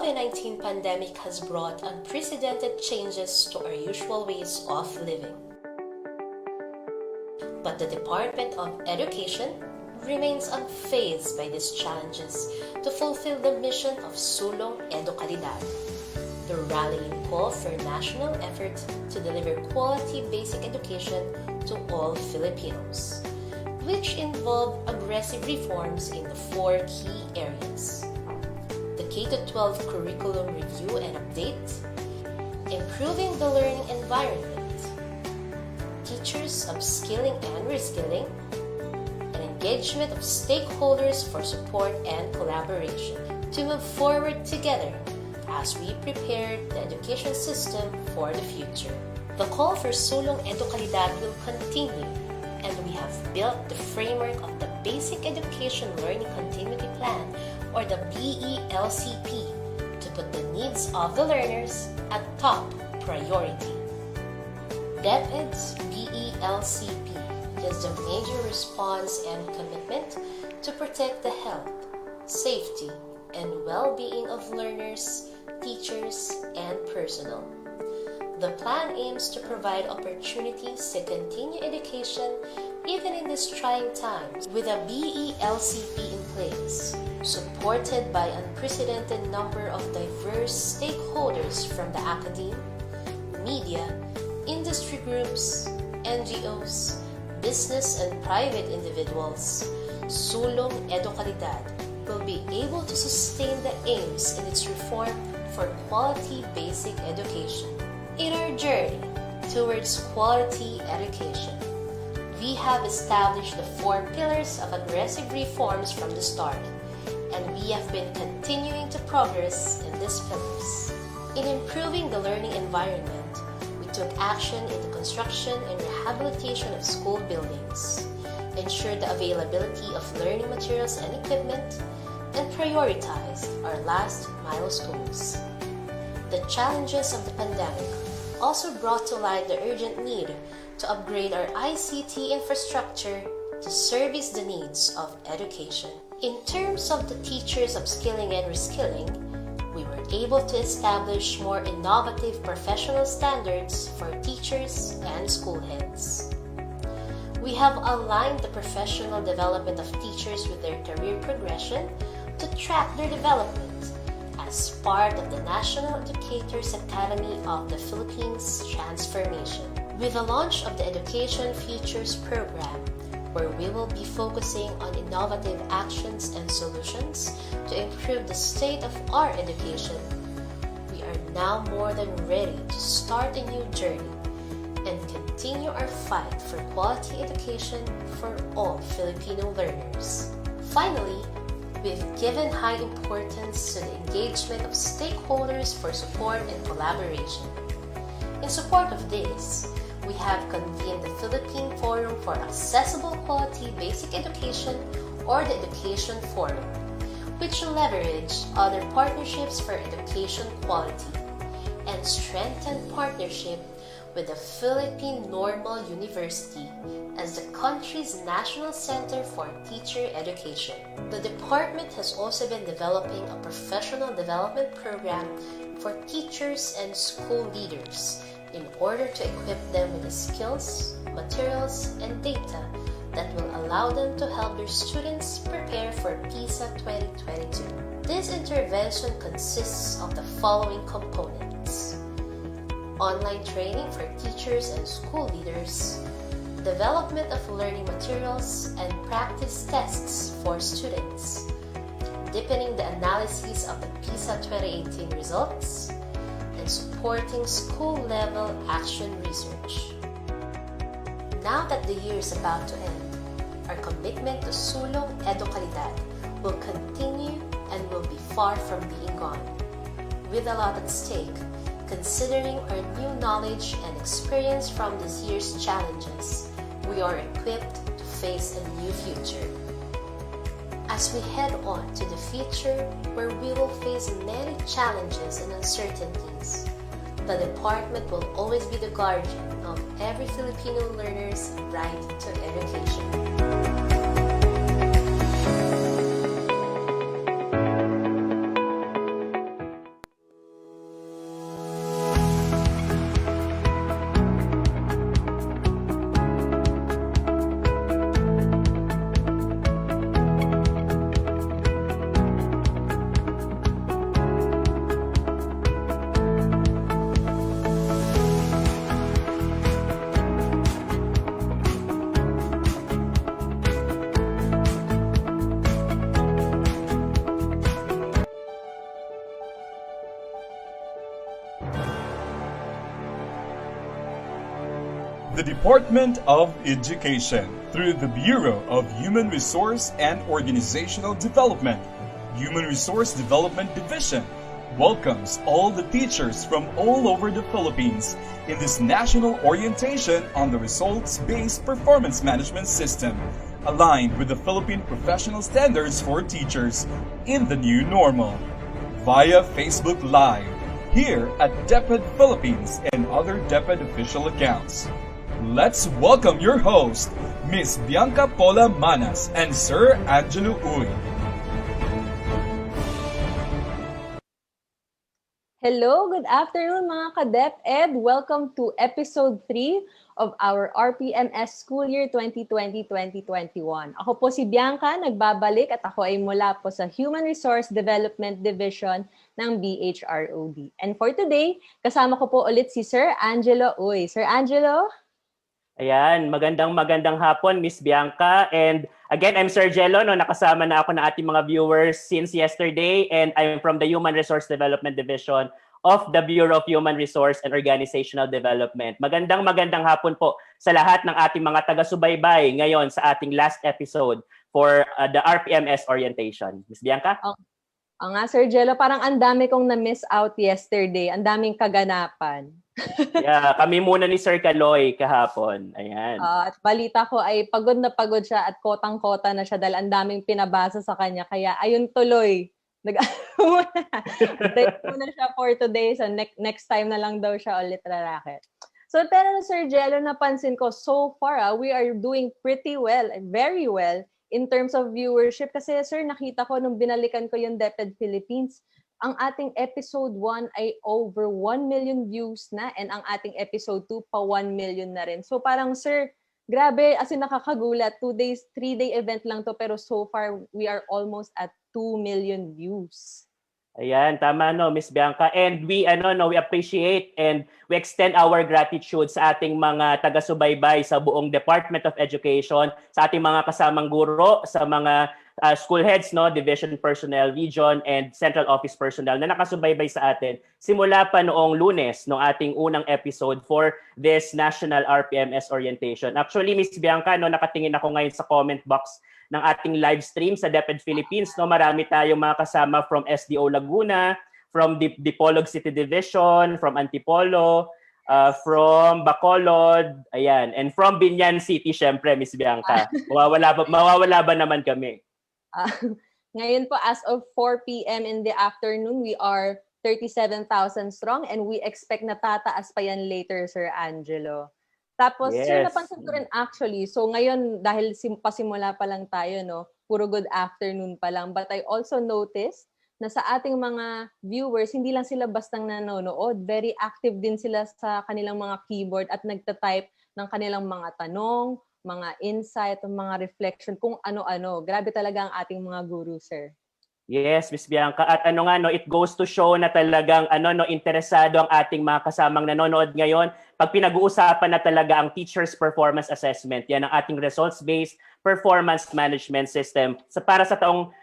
COVID-19 pandemic has brought unprecedented changes to our usual ways of living. But the Department of Education remains unfazed by these challenges to fulfill the mission of Sulong Edukalidad, the rallying call for national effort to deliver quality basic education to all Filipinos, which involve aggressive reforms in the four key areas: the K-12 curriculum review and update, improving the learning environment, teachers upskilling and reskilling, and engagement of stakeholders for support and collaboration to move forward together as we prepare the education system for the future. The call for Sulong Edukalidad will continue, and we have built the framework of the Basic Education Learning Continuity Plan, or the BELCP, to put the needs of the learners at top priority. DepEd's BELCP is the major response and commitment to protect the health, safety, and well-being of learners, teachers, and personnel. The plan aims to provide opportunities to continue education even in these trying times with a BELCP in place, supported by an unprecedented number of diverse stakeholders from the academe, media, industry groups, NGOs, business and private individuals. Sulong Edukalidad will be able to sustain the aims in its reform for quality basic education. In our journey towards quality education, we have established the 4 pillars of aggressive reforms from the start, and we have been continuing to progress in these pillars. In improving the learning environment, we took action in the construction and rehabilitation of school buildings, ensured the availability of learning materials and equipment, and prioritized our last mile schools. The challenges of the pandemic also brought to light the urgent need to upgrade our ICT infrastructure to service the needs of education. In terms of the teachers upskilling and reskilling, we were able to establish more innovative professional standards for teachers and school heads. We have aligned the professional development of teachers with their career progression to track their development as part of the National Educators Academy of the Philippines transformation. With the launch of the Education Futures program, where we will be focusing on innovative actions and solutions to improve the state of our education, we are now more than ready to start a new journey and continue our fight for quality education for all Filipino learners. Finally, we've given high importance to the engagement of stakeholders for support and collaboration. In support of this, we have convened the Philippine Forum for Accessible Quality Basic Education, or the Education Forum, which will leverage other partnerships for education quality and strengthen partnership with the Philippine Normal University as the country's national center for teacher education. The department has also been developing a professional development program for teachers and school leaders in order to equip them with the skills, materials, and data that will allow them to help their students prepare for PISA 2022. This intervention consists of the following components: online training for teachers and school leaders, development of learning materials and practice tests for students, deepening the analysis of the PISA 2018 results, and supporting school-level action research. Now that the year is about to end, our commitment to Sulong Edukalidad will continue and will be far from being gone. With a lot at stake, considering our new knowledge and experience from this year's challenges, we are equipped to face a new future. As we head on to the future where we will face many challenges and uncertainties, the department will always be the guardian of every Filipino learner's right to education. The Department of Education, through the Bureau of Human Resource and Organizational Development, Human Resource Development Division, welcomes all the teachers from all over the Philippines in this national orientation on the results-based performance management system, aligned with the Philippine Professional Standards for Teachers in the new normal. Via Facebook Live, here at DepEd Philippines and other DepEd official accounts. Let's welcome your host, Miss Bianca Paula Manas and Sir Angelo Uy. Hello, good afternoon mga Ka-DepEd. Welcome to episode 3 of our RPMS School Year 2020-2021. Ako po si Bianca, nagbabalik at ako ay mula po sa Human Resource Development Division ng BHROD. And for today, kasama ko po ulit si Sir Angelo Uy. Sir Angelo? Ayan, magandang hapon, Miss Bianca. And again, I'm Sir Jello, no, nakasama na ako na ating mga viewers since yesterday. And I'm from the Human Resource Development Division of the Bureau of Human Resource and Organizational Development. Magandang hapon po sa lahat ng ating mga taga-subaybay ngayon sa ating last episode for the RPMS orientation. Miss Bianca? Oo nga, Sir Jello, parang ang dami kong na-miss out yesterday. Ang daming kaganapan. Yeah, kami muna ni Sir Kaloy kahapon. Ayan. At balita ko ay pagod na pagod siya at kotang-kota na siya dahil ang daming pinabasa sa kanya. Kaya ayun tuloy. Update muna siya for today. So next time na lang daw siya ulit rarakit. So pero Sir Jello, napansin ko so far we are doing pretty well, very well in terms of viewership. Kasi sir, nakita ko nung binalikan ko yung DepEd Philippines, ang ating episode 1 ay over 1 million views na and ang ating episode 2 pa 1 million na rin. So parang sir, grabe, as in nakakagulat. 3-day event lang to pero so far we are almost at 2 million views. Ayan, tama no, Miss Bianca. And we appreciate and we extend our gratitude sa ating mga taga-subaybay sa buong Department of Education, sa ating mga kasamang guro, sa mga school heads, no, division personnel, region, and central office personnel na nakasubaybay sa atin simula pa noong Lunes, no ating unang episode for this National RPMS Orientation. Actually, Miss Bianca, no, nakatingin ako ngayon sa comment box ng ating live stream sa DepEd Philippines, no, marami tayong mga kasama from SDO Laguna, from Dipolog City Division, from Antipolo, from Bacolod, ayan, and from Binyan City, syempre, Miss Bianca. Mawawala ba naman kami? Ngayon po, as of 4 p.m. in the afternoon, we are 37,000 strong and we expect na tataas pa yan later, Sir Angelo. Tapos, yes. Sir, napansin ko rin actually, so ngayon, dahil pasimula pa lang tayo, no, puro good afternoon pa lang, but I also noticed na sa ating mga viewers, hindi lang sila bastang nanonood, very active din sila sa kanilang mga keyboard at nagtatype ng kanilang mga tanong, mga insight, mga reflection, kung ano-ano. Grabe talaga ang ating mga guru, sir. Yes, Miss Bianca. At it goes to show na talagang interesado ang ating mga kasamang nanonood ngayon. Pag pinag-uusapan na talaga ang teacher's performance assessment, yan ang ating results-based performance management system para sa taong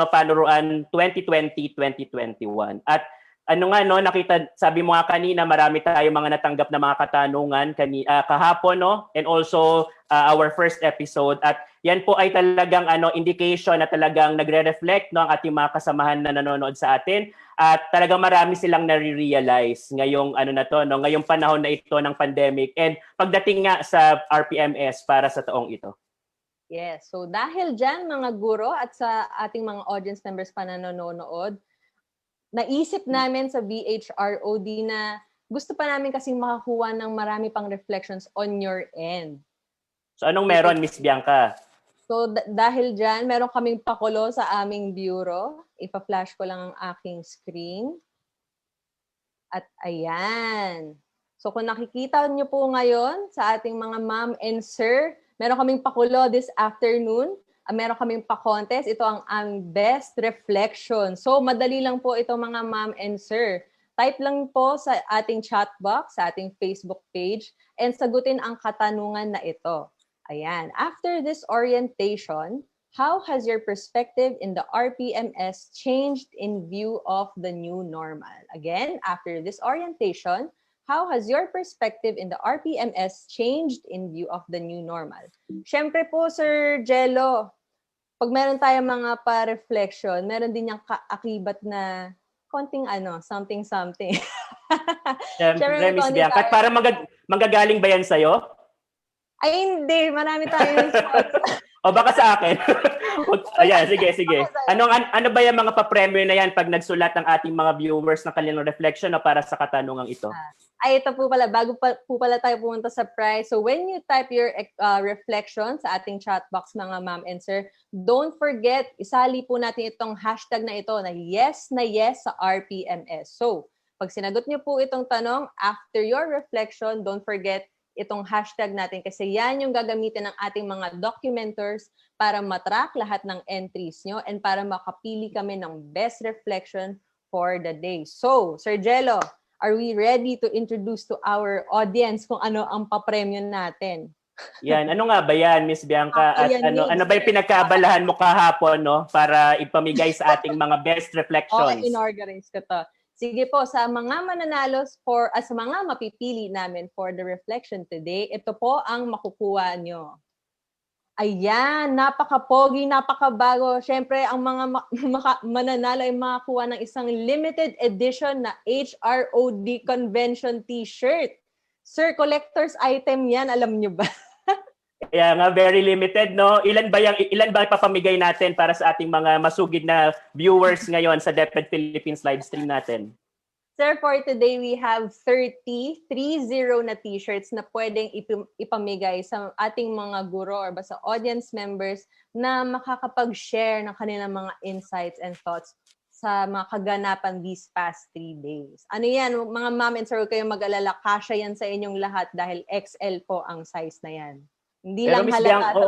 panuruan 2020-2021. At nakita, sabi mo nga kanina, marami tayong mga natanggap na mga katanungan kahapon, no? And also our first episode. At yan po ay talagang indication na talagang nagre-reflect, no, ang ating mga kasamahan na nanonood sa atin. At talagang marami silang nare-realize ngayong ngayong panahon na ito ng pandemic and pagdating nga sa RPMS para sa taong ito. Yes. So dahil dyan, mga guro at sa ating mga audience members pa na nanonood, naisip namin sa BHROD na gusto pa namin kasing makakuha ng marami pang reflections on your end. So anong meron, Miss Bianca? So dahil dyan, meron kaming pakulo sa aming bureau. Ipa-flash ko lang ang aking screen. At ayan. So kung nakikita niyo po ngayon sa ating mga ma'am and sir, meron kaming pakulo this afternoon. Meron kaming pa-contest. Ito ang aming best reflection. So, madali lang po ito mga ma'am and sir. Type lang po sa ating chat box, sa ating Facebook page, and sagutin ang katanungan na ito. Ayan. After this orientation, how has your perspective in the RPMS changed in view of the new normal? Again, after this orientation, how has your perspective in the RPMS changed in view of the new normal? Siyempre po, Sir Jello, pag meron tayong mga pa-reflection, meron din yung kaakibat na konting something. Siyempre, Siyempre, may Miss konting Bianca. At para manggagaling ba yan sa'yo? Ay, hindi. Marami tayong response. O baka sa akin? Ayan, sige. Ano ba yung mga papremyo na yan pag nagsulat ng ating mga viewers ng kanilang reflection o para sa katanungang ito? Ay, ito po pala. Bago po pala tayo pumunta sa prize. So, when you type your reflection sa ating chat box, mga ma'am and sir, don't forget, isali po natin itong hashtag na ito na yes sa RPMS. So, pag sinagot niyo po itong tanong, after your reflection, don't forget itong hashtag natin kasi yan yung gagamitin ng ating mga documenters para matrack lahat ng entries nyo and para makapili kami ng best reflection for the day. So, Sir Jello, are we ready to introduce to our audience kung ano ang papremyo natin? Yan, ano nga ba yan, Miss Bianca? At ano ba yung pinagkaabalahan mo kahapon, no? Para ipamigay sa ating mga best reflections. Okay, inorganize ko to. Sige po, sa mga mananalo sa mga mapipili namin for the reflection today, ito po ang makukuha nyo. Ayan, napaka-pogi, napakabago. Siyempre, ang mga mananalo ay makakuha ng isang limited edition na HROD Convention t-shirt. Sir, collector's item yan, alam nyo ba? Kaya nga, very limited, no? Ilan ba papamigay natin para sa ating mga masugid na viewers ngayon sa DepEd Philippines live stream natin? Sir, for today, we have 30 na t-shirts na pwedeng ipamigay sa ating mga guro or sa audience members na makakapag-share ng kanilang mga insights and thoughts sa mga kaganapan these past 3 days. Ano yan, mga ma'am and sir, huwag kayong mag-alala, kasya yan sa inyong lahat dahil XL po ang size na yan. Hindi pero lang halata.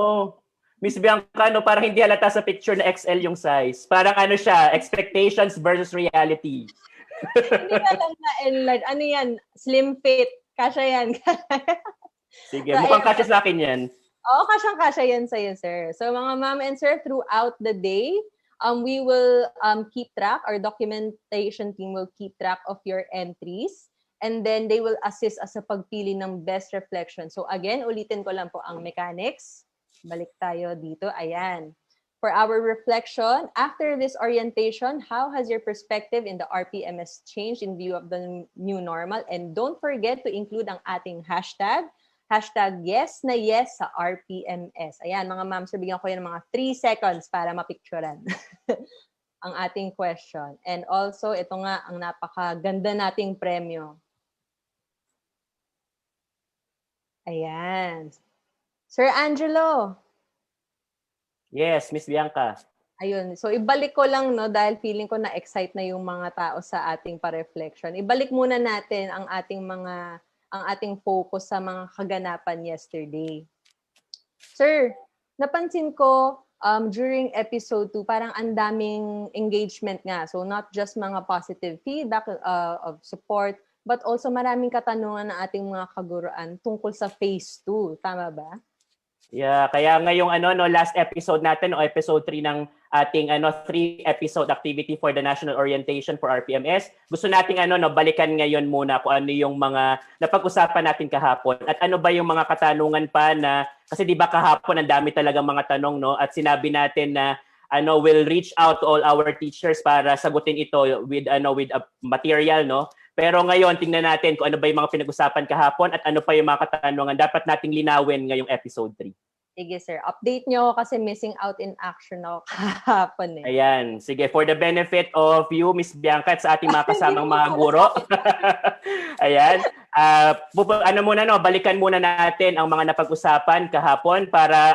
Miss Bianca, no, parang hindi halata sa picture na XL yung size. Parang ano siya, expectations versus reality. Hindi ka lang na-enlarge. Ano yan? Slim fit. Kasya yan. Sige, so, mukhang kasya sa akin yan. Oo, kasyang-kasya yan sa'yo, sir. So mga ma'am and sir, throughout the day, we will keep track, our documentation team will keep track of your entries. And then they will assist us sa pagpili ng best reflection. So again, ulitin ko lang po ang mechanics. Balik tayo dito. Ayan. For our reflection, after this orientation, how has your perspective in the RPMS changed in view of the new normal? And don't forget to include ang ating hashtag yes na yes sa RPMS. Ayan, mga ma'am, so bigyan ko yan ng mga 3 seconds para mapicturean ang ating question. And also, ito nga ang napakaganda nating premyo. Ayan. Sir Angelo. Yes, Miss Bianca. Ayun. So, ibalik ko lang, no, dahil feeling ko na-excite na yung mga tao sa ating pa-reflection. Ibalik muna natin ang ating focus sa mga kaganapan yesterday. Sir, napansin ko during episode 2, parang ang daming engagement nga. So, not just mga positive feedback of support, but also maraming katanungan ng ating mga kaguruan tungkol sa phase 2. Tama ba? Yeah, kaya ngayong last episode natin o episode 3 ng ating 3-episode activity for the National Orientation for RPMS, gusto nating balikan ngayon muna kung ano yung mga napag-usapan natin kahapon at ano ba yung mga katanungan pa na kasi 'di ba kahapon ang dami talagang mga tanong, no, at sinabi natin na we'll reach out to all our teachers para sagutin ito with a material, no. Pero ngayon, tingnan natin kung ano ba yung mga pinag-usapan kahapon at ano pa yung mga katanungan dapat nating linawin ngayong episode 3. Sige, sir. Update nyo kasi missing out in action ako kahapon eh. Ayan. Sige, for the benefit of you, Miss Bianca, at sa ating mga kasamang mga guro. Ayan. Balikan muna natin ang mga napag-usapan kahapon para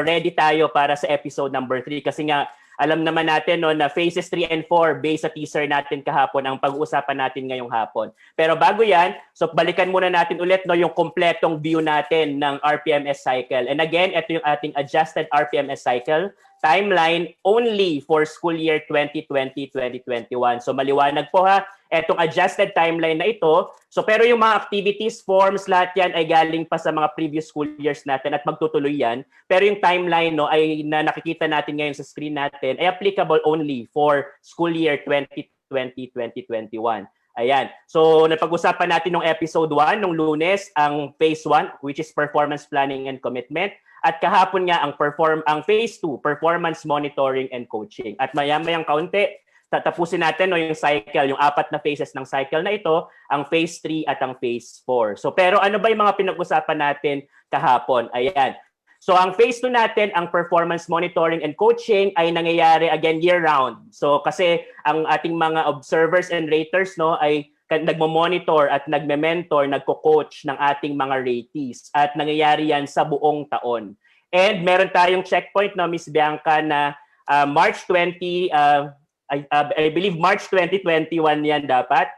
ready tayo para sa episode number 3. Kasi nga, alam naman natin na phases 3 and 4 based sa teaser natin kahapon ang pag-uusapan natin ngayong hapon. Pero bago yan, so balikan muna natin ulit yung kompletong view natin ng RPMS cycle. And again, ito yung ating adjusted RPMS cycle timeline only for school year 2020-2021. So maliwanag po ha. etong adjusted timeline na ito. So pero yung mga activities, forms, lahat yan ay galing pa sa mga previous school years natin at magtutuloy yan. Pero yung timeline no ay na nakikita natin ngayon sa screen natin ay applicable only for school year 2020-2021. Ayan. So napag-usapan natin nung episode 1 nung Lunes ang phase 1 which is performance planning and commitment. At kahapon nga ang phase 2, performance monitoring and coaching. At maya-mayang kaunti, tatapusin natin no, yung cycle, yung 4 na phases ng cycle na ito, ang phase 3 at ang phase 4. So pero ano ba yung mga pinag-usapan natin kahapon? Ayan. So ang phase 2 natin, ang performance monitoring and coaching ay nangyayari again year-round. So kasi ang ating mga observers and raters no ay nagmo-monitor at nagme-mentor, nagko-coach ng ating mga ratees at nangyayari yan sa buong taon. And meron tayong checkpoint no Miss Bianca na March 20 I believe March 2021 yan dapat.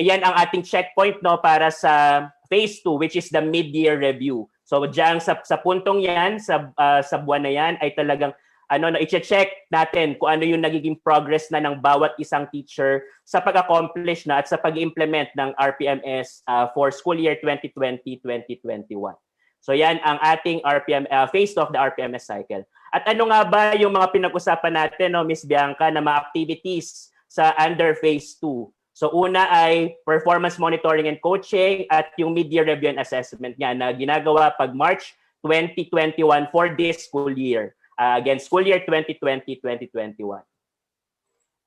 Yan ang ating checkpoint no para sa phase 2 which is the mid-year review. So diyan sa puntong yan sa buwan na yan ay talagang i-check natin kung ano yung nagiging progress na ng bawat isang teacher sa pag-accomplish na at sa pag-implement ng RPMS for school year 2020-2021. So yan ang ating phase of the RPMS cycle. At ano nga ba yung mga pinag-usapan natin, no, Miss Bianca, na mga activities sa under phase 2? So una ay performance monitoring and coaching at yung mid-year review and assessment niya na ginagawa pag March 2021 for this school year. Again, school year 2020-2021.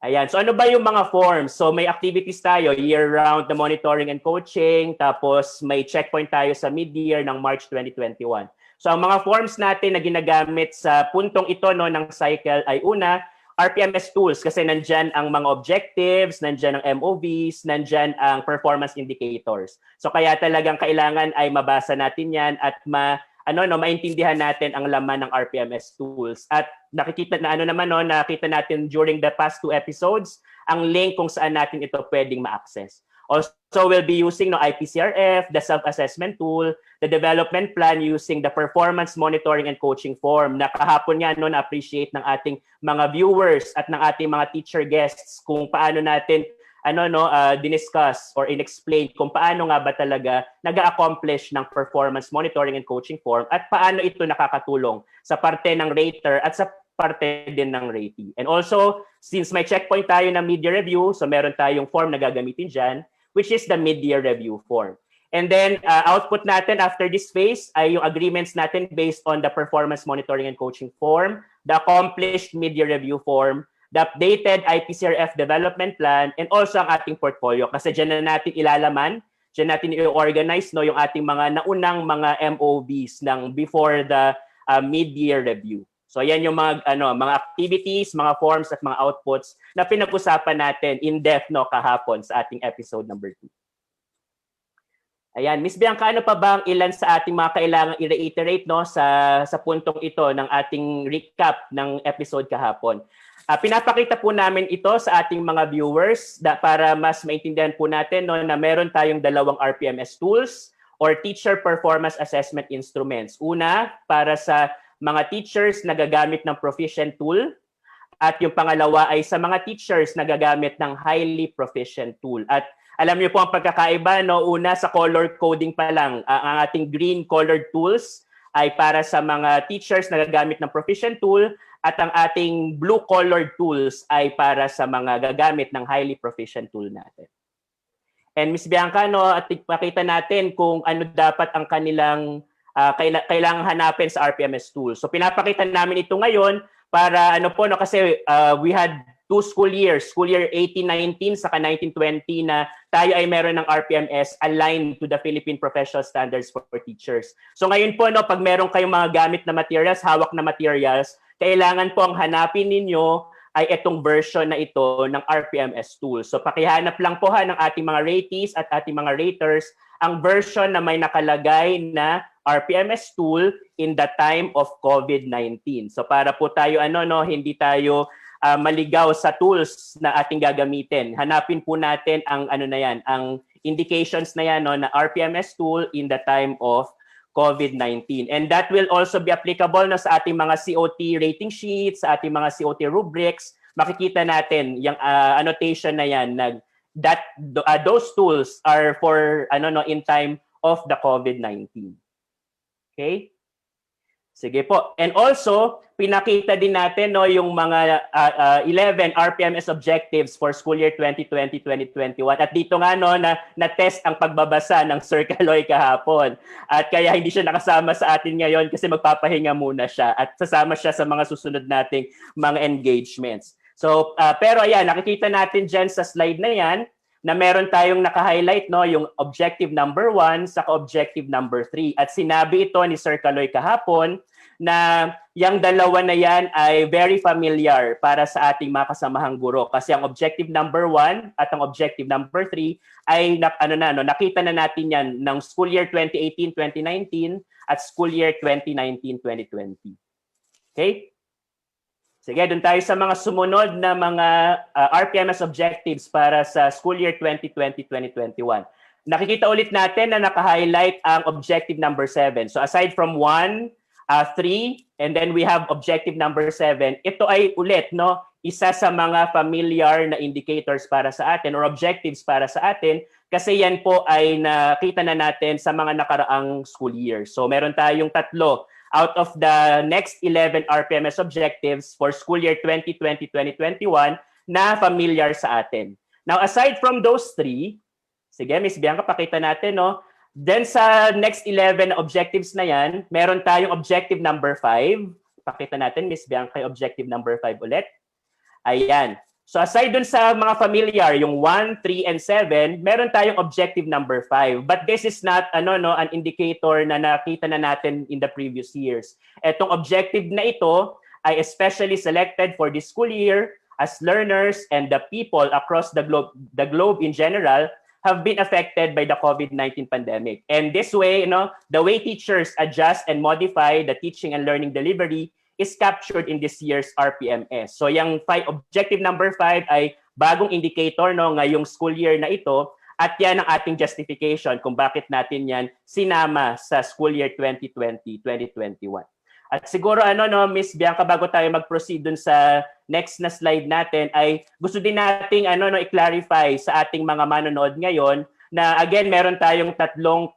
Ayan. So ano ba yung mga forms? So may activities tayo year-round na monitoring and coaching. Tapos may checkpoint tayo sa mid-year ng March 2021. So ang mga forms natin na ginagamit sa puntong ito no, ng cycle ay una, RPMS tools kasi nandyan ang mga objectives, nandyan ang MOVs, nandyan ang performance indicators. So kaya talagang kailangan ay mabasa natin yan at maintindihan natin ang laman ng RPMS tools. At nakita natin during the past 2 episodes ang link kung saan natin ito pwedeng ma-access. Also, we'll be using IPCRF, the self-assessment tool, the development plan using the performance monitoring and coaching form. Nakahapon nga na-appreciate ng ating mga viewers at ng ating mga teacher guests kung paano natin diniscuss or inexplain kung paano nga ba talaga nag-accomplish ng performance monitoring and coaching form at paano ito nakakatulong sa parte ng rater at sa parte din ng ratee. And also, since may checkpoint tayo ng mid-year review, so meron tayong form na gagamitin dyan, which is the mid-year review form. And then, output natin after this phase ay yung agreements natin based on the performance monitoring and coaching form, the accomplished mid-year review form, the updated IPCRF development plan, and also ang ating portfolio. Kasi dyan na natin ilalaman, dyan natin i-organize yung ating mga naunang mga MOVs ng before the mid-year review. So yan yung mga activities, mga forms at mga outputs na pinag-usapan natin in depth kahapon sa ating episode number 2. Ayan, Miss Bianca, ano pa ba ang ilan sa ating mga kailangang i-reiterate sa puntong ito ng ating recap ng episode kahapon? Pinapakita po namin ito sa ating mga viewers para mas maintindihan po natin na meron tayong 2 RPMS tools or teacher performance assessment instruments. Una, para sa mga teachers na gagamit ng proficient tool at yung pangalawa ay sa mga teachers na gagamit ng highly proficient tool. At alam niyo po ang pagkakaiba, una sa color coding pa lang, ang ating green colored tools ay para sa mga teachers na gagamit ng proficient tool at ang ating blue-colored tools ay para sa mga gagamit ng highly proficient tool natin. And Ms. Bianca, at pakita natin kung ano dapat ang kanilang kailangang hanapin sa RPMS tool. So pinapakita namin ito ngayon para kasi we had 2 school years, school year 18-19 saka 19-20 na tayo ay meron ng RPMS aligned to the Philippine Professional Standards for Teachers. So ngayon po pag meron kayong mga gamit na materials, hawak na materials, kailangan po ang hanapin ninyo ay itong version na ito ng RPMS tool. So pakihanap lang po ng ating mga ratees at ating mga raters ang version na may nakalagay na RPMS tool in the time of COVID-19. So para po tayo hindi tayo maligaw sa tools na ating gagamitin. Hanapin po natin ang ang indications na yan na RPMS tool in the time of COVID-19. And that will also be applicable sa ating mga COT rating sheets, sa ating mga COT rubrics. Makikita natin yung annotation na yan na that those tools are for in time of the COVID-19. Okay? Sige po. And also, pinakita din natin yung mga 11 RPMS objectives for school year 2020-2021. At dito nga na-test ang pagbabasa ng Sir Kaloy kahapon. At kaya hindi siya nakasama sa atin ngayon kasi magpapahinga muna siya at sasama siya sa mga susunod nating mga engagements. So, pero ayan, nakikita natin dyan sa slide na yan na meron tayong naka-highlight yung objective number 1 sa objective number 3. At sinabi ito ni Sir Kaloy kahapon na yung dalawa na yan ay very familiar para sa ating mga kasamahang guro. Kasi ang objective number 1 at ang objective number 3 ay nakita na natin yan ng school year 2018-2019 at school year 2019-2020. Okay? Sige, doon tayo sa mga sumunod na mga RPMS objectives para sa school year 2020-2021. Nakikita ulit natin na naka-highlight ang objective number 7. So aside from 1, 3, and then we have objective number 7, ito ay ulit, isa sa mga familiar na indicators para sa atin or objectives para sa atin kasi yan po ay nakita na natin sa mga nakaraang school year. So meron tayong 3 out of the next 11 RPMS objectives for school year 2020-2021 na familiar sa atin. Now, aside from those 3, sige, Miss Bianca, pakita natin, then sa next 11 objectives na yan, meron tayong objective number 5. Pakita natin, Miss Bianca, objective number 5 ulit. Ayan. So aside dun sa mga familiar, yung 1, 3, and 7, meron tayong objective number 5. But this is not an indicator na nakita na natin in the previous years. Etong objective na ito ay especially selected for this school year as learners and the people across the globe in general have been affected by the COVID-19 pandemic. And this way, the way teachers adjust and modify the teaching and learning delivery is captured in this year's RPMS. So yung objective number 5 ay bagong indicator ngayong school year na ito at yan ang ating justification kung bakit natin yan sinama sa school year 2020-2021. At siguro Miss Bianca, bago tayo mag-proceed dun sa next na slide natin ay gusto din nating i-clarify sa ating mga manonood ngayon na again meron tayong tatlong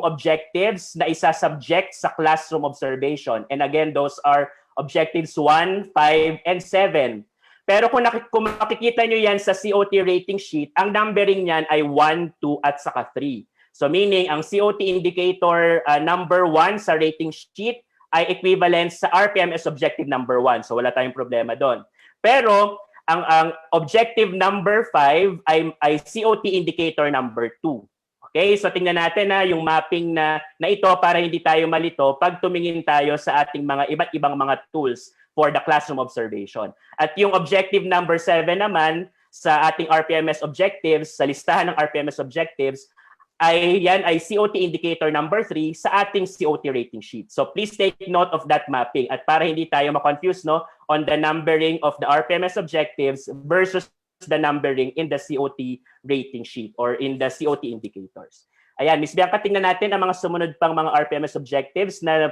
objectives na isa-subject sa classroom observation. And again, those are objectives 1, 5, and 7. Pero kung makikita nyo yan sa COT rating sheet, ang numbering niyan ay 1, 2, at saka 3. So meaning, ang COT indicator number 1 sa rating sheet ay equivalent sa RPMS objective number 1. So wala tayong problema doon. Pero ang objective number 5 ay COT indicator number 2. Okay? So tingnan natin yung mapping na ito para hindi tayo malito pag tumingin tayo sa ating mga iba't ibang mga tools for the classroom observation. At yung objective number 7 naman sa ating RPMS objectives, sa listahan ng RPMS objectives, ay COT indicator number 3 sa ating COT rating sheet. So please take note of that mapping at para hindi tayo ma-confuse on the numbering of the RPMS objectives versus the numbering in the COT rating sheet or in the COT indicators. Ayan, Ms. Bianca, tingnan natin ang mga sumunod pang mga RPMS objectives na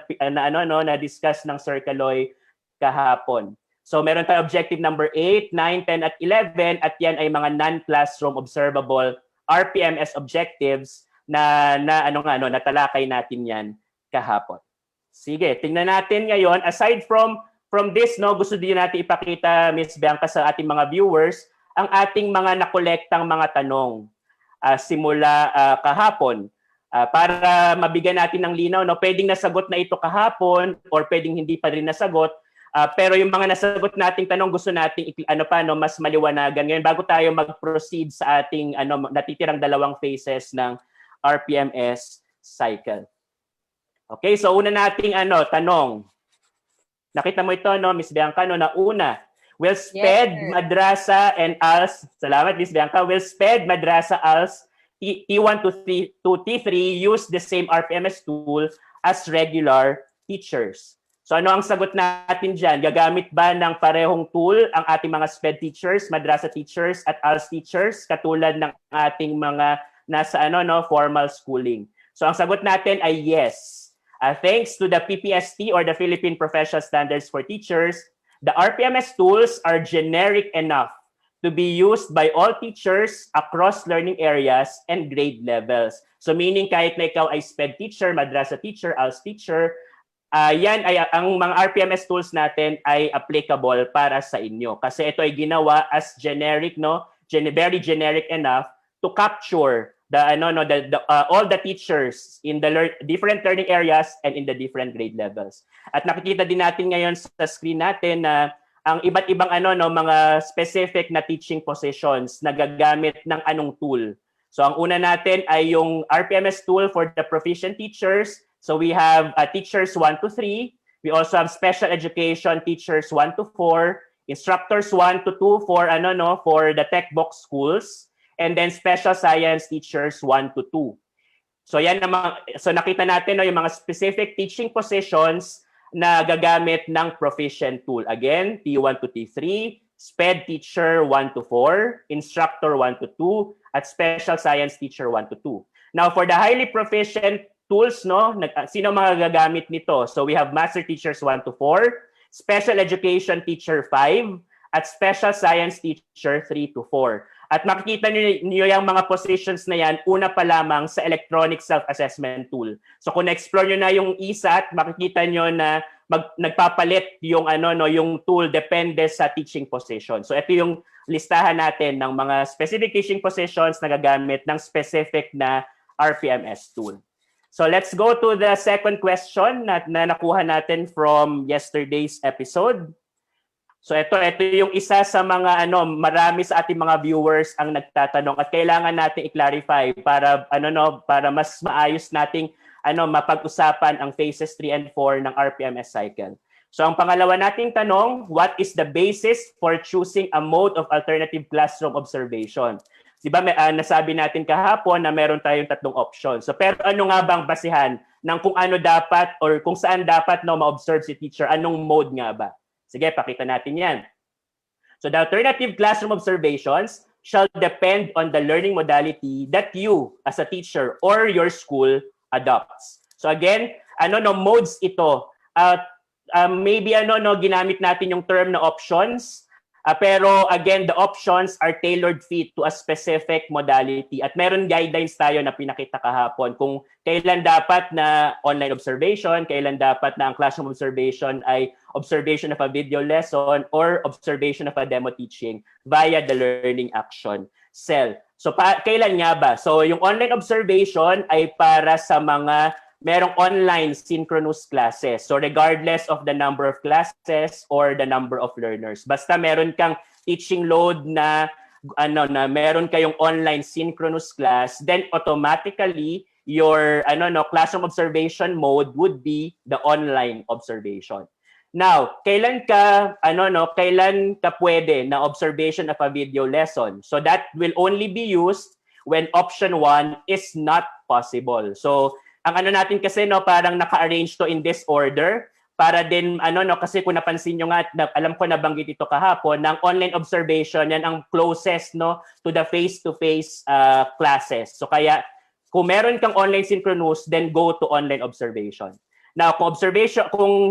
discuss ng Sir Kaloy kahapon. So meron tayong objective number 8, 9, 10, at 11 at yan ay mga non-classroom observable RPMS objectives na natalakay natin yan kahapon. Sige, tingnan natin ngayon. Aside from this, gusto din natin ipakita, Ms. Bianca, sa ating mga viewers, ang ating mga nakolektang mga tanong simula kahapon. Para mabigyan natin ng linaw, pwedeng nasagot na ito kahapon or pwedeng hindi pa rin nasagot. Pero yung mga nasagot nating tanong, gusto nating mas maliwanagan. Ngayon, bago tayo mag-proceed sa ating natitirang dalawang phases ng RPMS cycle. Okay, so una nating tanong. Nakita mo ito, Ms. Bianca, na una, will SPED, Madrasa, and ALS, salamat, Ms. Bianca, will SPED, Madrasa, ALS, T1 to T3 use the same RPMS tool as regular teachers? So ano ang sagot natin dyan? Gagamit ba ng parehong tool ang ating mga SPED teachers, Madrasa teachers, at ALS teachers katulad ng ating mga nasa formal schooling? So ang sagot natin ay yes. Thanks to the PPST or the Philippine Professional Standards for Teachers, the RPMS tools are generic enough to be used by all teachers across learning areas and grade levels. So meaning kahit na ikaw ay SPED teacher, madrasa teacher, ALS teacher, yan ay ang mga RPMS tools natin ay applicable para sa inyo kasi ito ay ginawa as generic, no, very generic enough to capture the all the teachers in the different learning areas and in the different grade levels. At nakikita din natin ngayon sa screen natin na ang iba't ibang mga specific na teaching positions na gagamit ng anong tool. So ang una natin ay yung RPMS tool for the proficient teachers. So we have teachers 1 to 3. We also have special education teachers 1 to 4, instructors 1 to 2 for for the tech box schools, and then special science teachers 1 to 2. So yan so nakita natin yung mga specific teaching positions na gagamit ng proficient tool. Again, T1 to T3, SPED teacher 1 to 4, instructor 1 to 2, at special science teacher 1 to 2. Now for the highly proficient tools, sino mga gagamit nito? So we have master teachers 1 to 4, special education teacher 5, at special science teacher 3 to 4. At makikita niyo yung mga positions na yan, una pa lamang sa electronic self-assessment tool. So kung na-explore niyo na yung ESAT, makikita niyo na nagpapalit yung yung tool depende sa teaching position. So ito yung listahan natin ng mga specific teaching positions na gagamit ng specific na RPMS tool. So let's go to the second question na nakuha natin from yesterday's episode. So ito yung isa sa mga marami sa ating mga viewers ang nagtatanong at kailangan natin i-clarify para para mas maayos nating mapag-usapan ang phases 3 and 4 ng RPMS cycle. So ang pangalawa nating tanong, what is the basis for choosing a mode of alternative classroom observation? Diba nasabi natin kahapon na meron tayong 3 options. So pero ano nga bang basihan ng kung ano dapat or kung saan dapat ma-observe si teacher? Anong mode nga ba? Sige, pakita natin yan. So the alternative classroom observations shall depend on the learning modality that you as a teacher or your school adopts. So again, modes ito. Maybe ginamit natin yung term na options. Pero again, the options are tailored fit to a specific modality. At meron guidelines tayo na pinakita kahapon kung kailan dapat na online observation, kailan dapat na ang classroom observation ay observation of a video lesson or observation of a demo teaching via the learning action cell. So kailan nga ba? So yung online observation ay para sa mga merong online synchronous classes. So regardless of the number of classes or the number of learners. Basta meron kang teaching load na na meron kayong online synchronous class, then automatically your classroom observation mode would be the online observation. Now, kailan ka pwede na observation of a video lesson? So that will only be used when option 1 is not possible. So ang natin kasi parang naka-arrange to in this order para din kasi kung napansin niyo nga alam ko nabanggit ito kahapon ng online observation yan ang closest to the face-to-face classes. So kaya kung meron kang online synchronous, then go to online observation. Now kung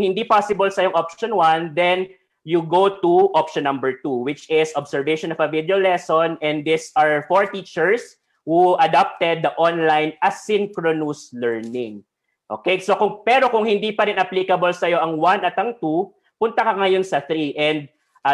hindi possible sa yung option 1, then you go to option number 2, which is observation of a video lesson, and these are for teachers who adopted the online asynchronous learning. Okay? So kung hindi pa rin applicable sa iyo ang 1 at ang 2, punta ka ngayon sa 3. And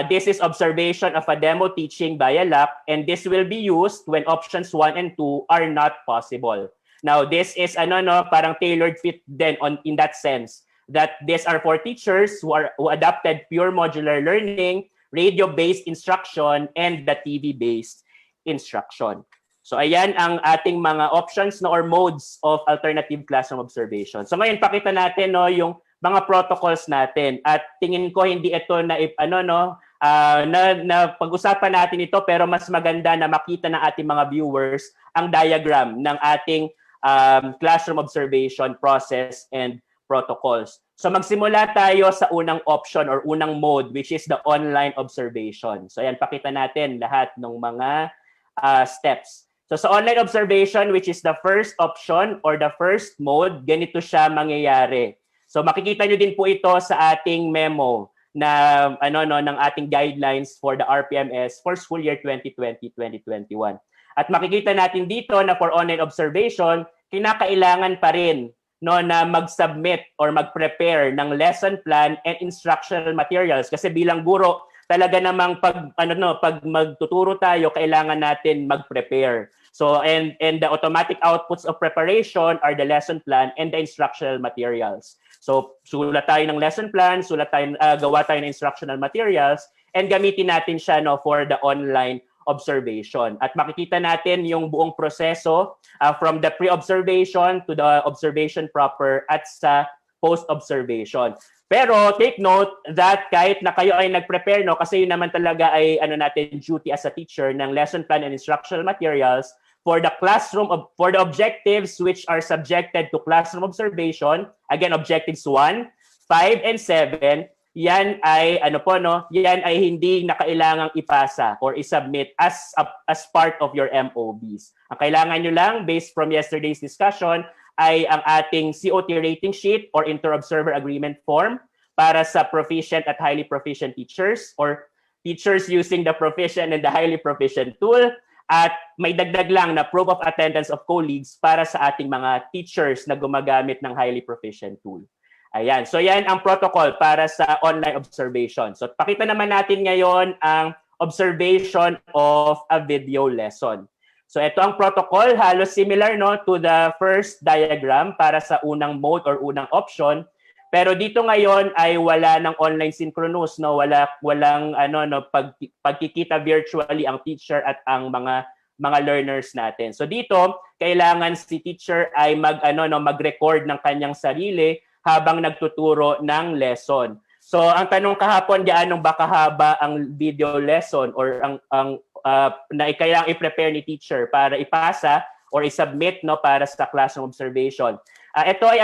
this is observation of a demo teaching via lab, and this will be used when options 1 and 2 are not possible. Now, this is parang tailored fit then in that sense that these are for teachers who adopted pure modular learning, radio-based instruction, and the TV-based instruction. So ayan ang ating mga options or modes of alternative classroom observation. So ngayon pakita natin yung mga protocols natin at tingin ko hindi ito na pag-usapan natin ito pero mas maganda na makita ng ating mga viewers ang diagram ng ating classroom observation process and protocols. So magsimula tayo sa unang option or unang mode which is the online observation. So ayan pakita natin lahat ng mga steps. So sa online observation, which is the first option or the first mode, ganito siya mangyayari. So makikita nyo din po ito sa ating memo ng ating guidelines for the RPMS for school year 2020-2021. At makikita natin dito na for online observation, kinakailangan pa rin na mag-submit or mag-prepare ng lesson plan and instructional materials kasi bilang guro talaga namang pag magtuturo tayo kailangan natin mag-prepare. So and the automatic outputs of preparation are the lesson plan and the instructional materials. So sulat tayo ng lesson plan, gawa tayo ng instructional materials and gamitin natin siya for the online observation. At makikita natin yung buong proseso from the pre-observation to the observation proper at sa post-observation. Pero take note that kahit na kayo ay nag-prepare, kasi yun naman talaga ay natin duty as a teacher ng lesson plan and instructional materials for the classroom, for the objectives which are subjected to classroom observation, again, objectives 1, 5, and 7, yan ay yan ay hindi na kailangang ipasa or isubmit as part of your MOBs. Ang kailangan nyo lang based from yesterday's discussion ay ang ating COT rating sheet or inter-observer agreement form para sa proficient at highly proficient teachers or teachers using the proficient and the highly proficient tool. At may dagdag lang na proof of attendance of colleagues para sa ating mga teachers na gumagamit ng highly proficient tool. Ayan. So yan ang protocol para sa online observation. So pakita naman natin ngayon ang observation of a video lesson. So ito ang protocol, halos similar to the first diagram para sa unang mode or unang option. Pero dito ngayon ay wala ng online synchronous, walang pagkikita virtually ang teacher at ang mga learners natin. So dito kailangan si teacher ay mag-record ng kanyang sarili habang nagtuturo ng lesson. So ang tanong kahapon, gaano ba kahaba ang video lesson or na kailangang i-prepare ni teacher para ipasa or i-submit para sa classroom observation. Ito ay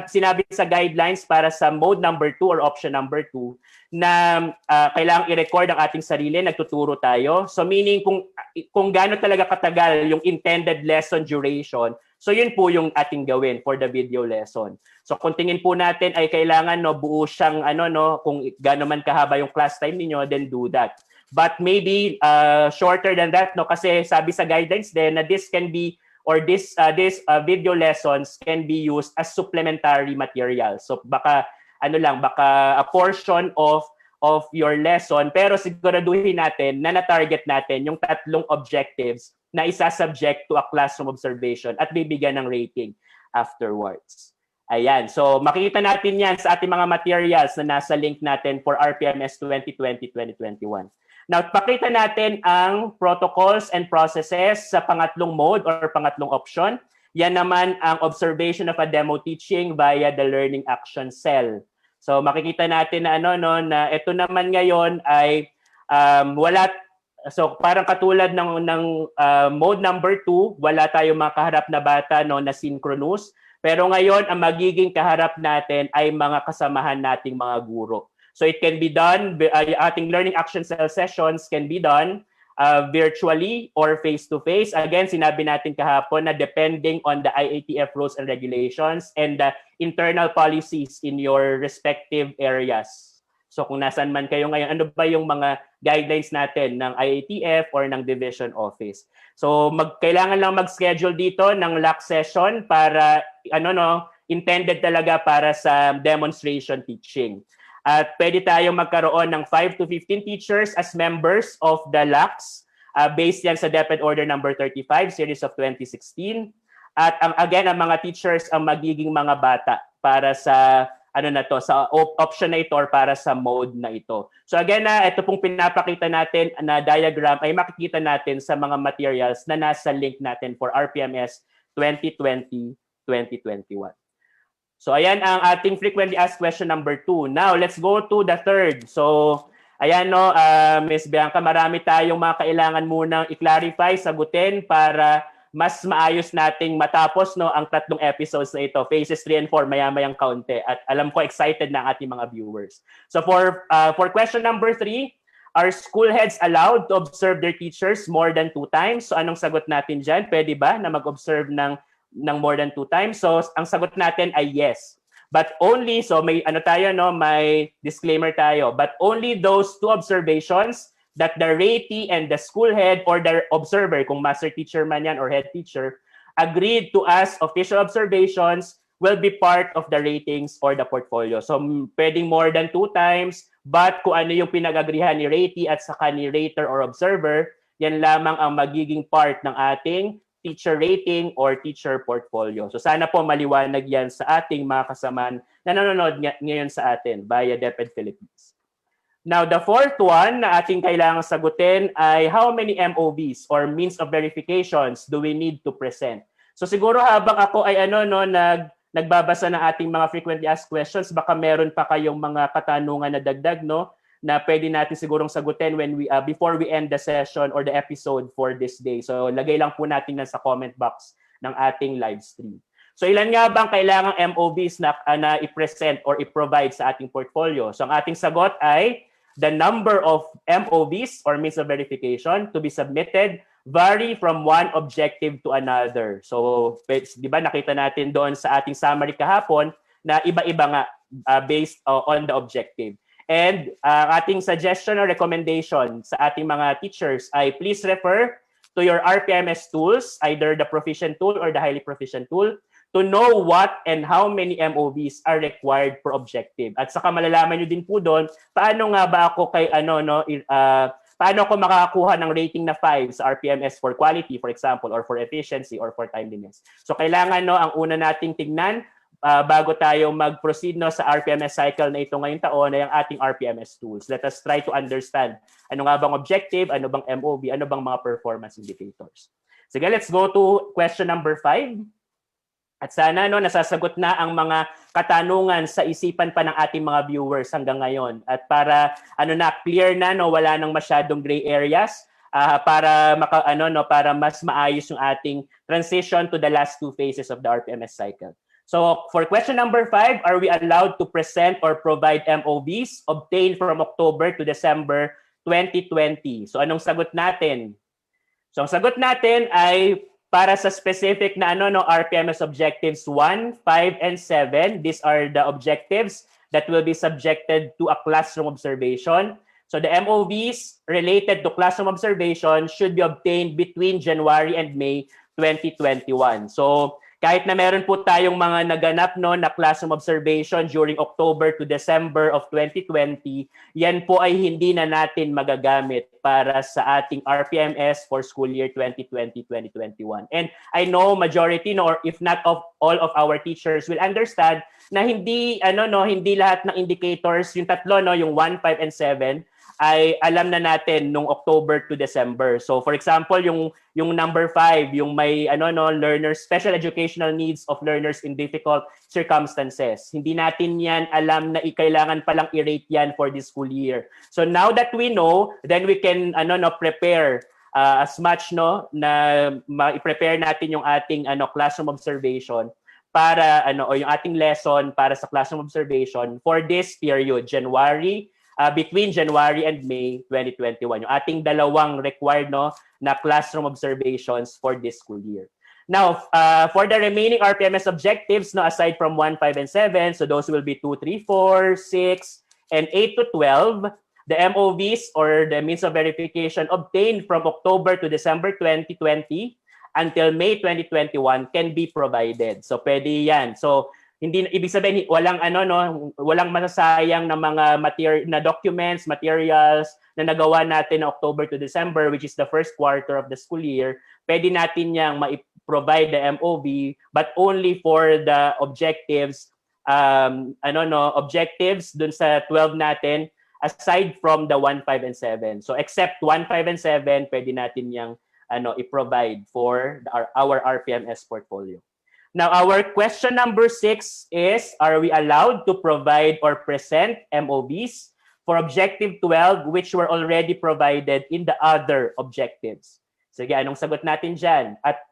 sinabi sa guidelines para sa mode number 2 or option number 2 na kailangang i-record ang ating sarili, nagtuturo tayo. So meaning kung gaano talaga katagal yung intended lesson duration, so yun po yung ating gawin for the video lesson. So kung tingin po natin ay kailangan buo siyang kung gaano man kahaba yung class time niyo, then do that. But maybe shorter than that kasi sabi sa guidelines din na this can be or this video lessons can be used as supplementary material. So baka a portion of your lesson pero siguraduhin natin na na-target natin yung tatlong objectives na isa-subject to a classroom observation at bibigyan ng rating afterwards. Ayan. So makikita natin yan sa ating mga materials na nasa link natin for RPMS 2020-2021. Now, pakita natin ang protocols and processes sa pangatlong mode or pangatlong option. Yan naman ang observation of a demo teaching via the learning action cell. So makikita natin na na ito naman ngayon ay wala. So parang katulad ng mode number 2, wala tayong makaharap na bata na synchronous. Pero ngayon ang magiging kaharap natin ay mga kasamahan nating mga guro. So it can be done, ating learning action cell sessions can be done virtually or face-to-face. Again, sinabi natin kahapon na depending on the IATF rules and regulations and the internal policies in your respective areas. So kung nasaan man kayo ngayon, ano ba yung mga guidelines natin ng IATF or ng division office? So kailangan lang mag-schedule dito ng LAC session para intended talaga para sa demonstration teaching. At pwede tayong magkaroon ng 5 to 15 teachers as members of the LACs based yan sa DepEd Order number 35, series of 2016. At ang mga teachers ang magiging mga bata para sa sa option na ito or para sa mode na ito. So again, ito pong pinapakita natin na diagram ay makikita natin sa mga materials na nasa link natin for RPMS 2020-2021. So ayan ang ating frequently asked question number 2. Now, let's go to the third. So ayan Ms. Bianca, marami tayong mga kailangan munang i-clarify, sagutin para mas maayos nating matapos ang tatlong episodes na ito, phases 3 and 4, maya-mayang kaunti. At alam ko excited na ang ating mga viewers. So for question number 3, are school heads allowed to observe their teachers more than 2 times? So anong sagot natin dyan? Pwede ba na mag-observe ng more than 2 times? So ang sagot natin ay yes. But only, so may ano tayo, no, may disclaimer tayo, but only those two observations that the ratee and the school head or the observer, kung master teacher man yan or head teacher, agreed to as official observations will be part of the ratings or the portfolio. So pwedeng more than 2 times, but kung ano yung pinag-agrihan ni ratee at saka ni rater or observer, yan lamang ang magiging part ng ating teacher rating or teacher portfolio. So sana po maliwanag yan sa ating mga kasamaan na nanonood ngayon sa atin via DepEd Philippines. Now, the fourth one na ating kailangang sagutin ay how many MOVs or means of verifications do we need to present? So siguro habang ako ay nagbabasa ng ating mga frequently asked questions, baka meron pa kayong mga katanungan na dagdag, no? Na pwede natin sigurong sagutin when we before we end the session or the episode for this day. So lagay lang po natin sa comment box ng ating live stream. So ilan nga bang kailangang MOVs na i-present or i-provide sa ating portfolio? So ang ating sagot ay the number of MOVs or means of verification to be submitted vary from one objective to another. So, di ba nakita natin doon sa ating summary kahapon na iba-iba nga based on the objective. And ating suggestion or recommendation sa ating mga teachers ay please refer to your RPMS tools, either the proficient tool or the highly proficient tool, to know what and how many MOVs are required per objective. At saka malalaman nyo din po doon, paano nga ba ako paano ako makakakuha ng rating na 5 sa RPMS for quality, for example, or for efficiency, or for timeliness. So kailangan ang una nating tignan bago tayo mag-proceed sa RPMS cycle na ito ngayong taon ay ang ating RPMS tools. Let us try to understand ano nga bang objective, ano bang MOV, ano bang mga performance indicators. Sige, let's go to question number 5. At sana nasasagot na ang mga katanungan sa isipan pa ng ating mga viewers hanggang ngayon. At para clear na wala nang masyadong gray areas para para mas maayos yung ating transition to the last 2 phases of the RPMS cycle. So for question number 5, are we allowed to present or provide MOVs obtained from October to December 2020? So anong sagot natin? So ang sagot natin ay para sa specific na RPMS objectives 1, 5, and 7. These are the objectives that will be subjected to a classroom observation. So the MOVs related to classroom observation should be obtained between January and May 2021. So kahit na meron po tayong mga naganap na classroom observation during October to December of 2020, yan po ay hindi na natin magagamit para sa ating RPMS for school year 2020-2021. And I know majority or if not of all of our teachers will understand na hindi hindi lahat ng indicators, yung tatlo yung 1, 5, and 7 ay alam na natin nung October to December. So for example, yung number 5, yung may learners, special educational needs of learners in difficult circumstances. Hindi natin yan alam na kailangan palang i-rate yan for this school year. So now that we know, then we can prepare as much na i-prepare natin yung ating classroom observation para o yung ating lesson para sa classroom observation for this period, between January and May 2021. Yung ating dalawang required na classroom observations for this school year. Now, for the remaining RPMS objectives, aside from 1, 5, and 7, so those will be 2, 3, 4, 6, and 8 to 12, the MOVs or the means of verification obtained from October to December 2020 until May 2021 can be provided. So pwede yan. So hindi ibig sabihin walang masasayang na mga documents, materials na nagawa natin na October to December, which is the first quarter of the school year. Pwede natin yang ma-provide the MOV, but only for the objectives objectives dun sa 12 natin aside from the 1, 5, and 7. So except 1, 5, and 7, pwede natin yang i-provide for our RPMS portfolio. Now, our question number 6 is, are we allowed to provide or present MOVs for objective 12 which were already provided in the other objectives? Sige, anong sagot natin dyan? At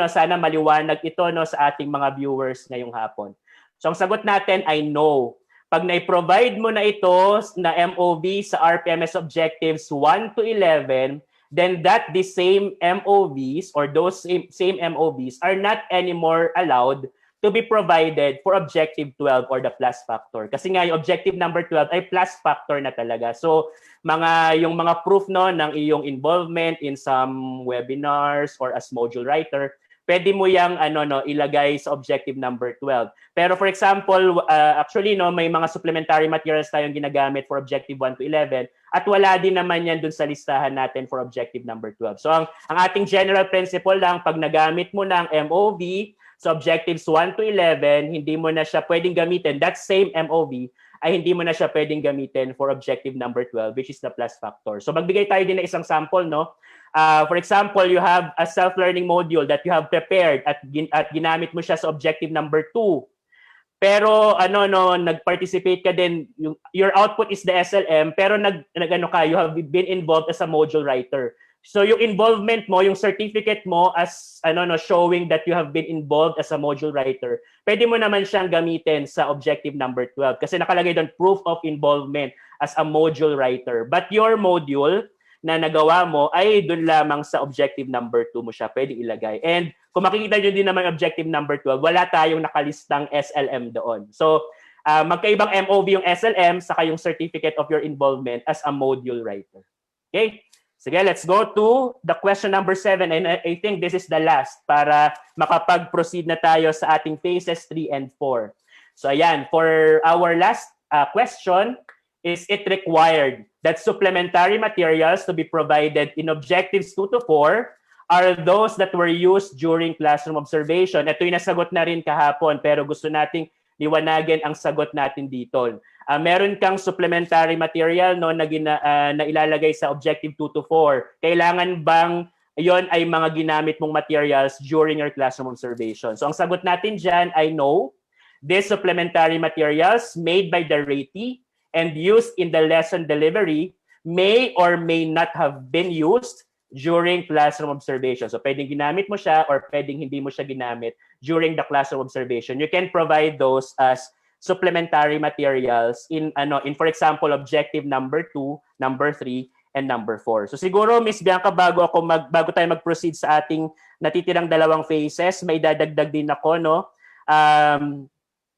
sana maliwanag ito sa ating mga viewers ngayong hapon. So, ang sagot natin ay no. Pag na-provide mo na ito na MOV sa RPMS objectives 1 to 11, then the same MOVs or those same MOVs are not anymore allowed to be provided for objective 12 or the plus factor. Kasi nga yung objective number 12 ay plus factor na talaga. So yung mga proof no ng iyong involvement in some webinars or as module writer, pwede mo yang ilagay sa objective number 12. Pero for example, actually no may mga supplementary materials tayong ginagamit for objective 1 to 11 at wala din naman yan dun sa listahan natin for objective number 12. So ang ating general principle lang, pag nagamit mo ng MOV sa objectives 1 to 11, hindi mo na siya pwedeng gamitin. That same MOV ay hindi mo na siya pwedeng gamitin for objective number 12, which is the plus factor. So magbigay tayo din ng isang sample, no? For example, you have a self-learning module that you have prepared at ginamit mo siya sa objective number 2. Pero nag-participate ka din, your output is the SLM, pero you have been involved as a module writer. So yung involvement mo, yung certificate mo as showing that you have been involved as a module writer, pwede mo naman siyang gamitin sa objective number 12 kasi nakalagay doon proof of involvement as a module writer. But your module na nagawa mo ay doon lamang sa objective number 2 mo siya pwedeng ilagay. And kung makikita nyo din naman objective number 12, wala tayong nakalistang SLM doon. So magkaibang MOV yung SLM saka yung certificate of your involvement as a module writer. Okay? Sige, let's go to the question number 7. And I think this is the last para makapag-proceed na tayo sa ating phases 3 and 4. So ayan, for our last question, is it required that supplementary materials to be provided in objectives 2 to 4 are those that were used during classroom observation? Ito yung nasagot na rin kahapon, pero gusto nating liwanagin ang sagot natin dito. Meron kang supplementary material na ilalagay sa objective 2 to 4. Kailangan bang yon ay mga ginamit mong materials during your classroom observation? So ang sagot natin dyan ay no. These supplementary materials made by the ratee and used in the lesson delivery may or may not have been used during classroom observation. So pwedeng ginamit mo siya or pwedeng hindi mo siya ginamit during the classroom observation. You can provide those as supplementary materials in for example objective number 2, number 3 and number 4. So siguro Miss Bianca bago tayo mag-proceed sa ating natitirang dalawang phases, may dadagdag din ako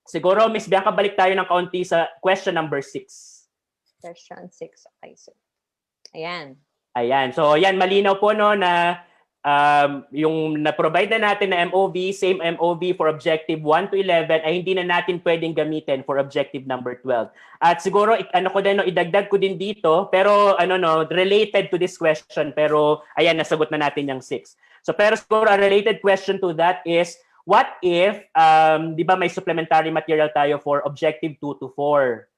siguro Miss Bianca balik tayo ng kaunti sa question number 6. Question 6. Okay, so Ayan. So yan malinaw po na yung na-provide na natin na MOV, same MOV for objective 1 to 11 ay hindi na natin pwedeng gamitin for objective number 12. At siguro idagdag ko din dito pero related to this question pero ayan nasagot na natin yung 6. So pero siguro a related question to that is what if di ba may supplementary material tayo for objective 2 to 4?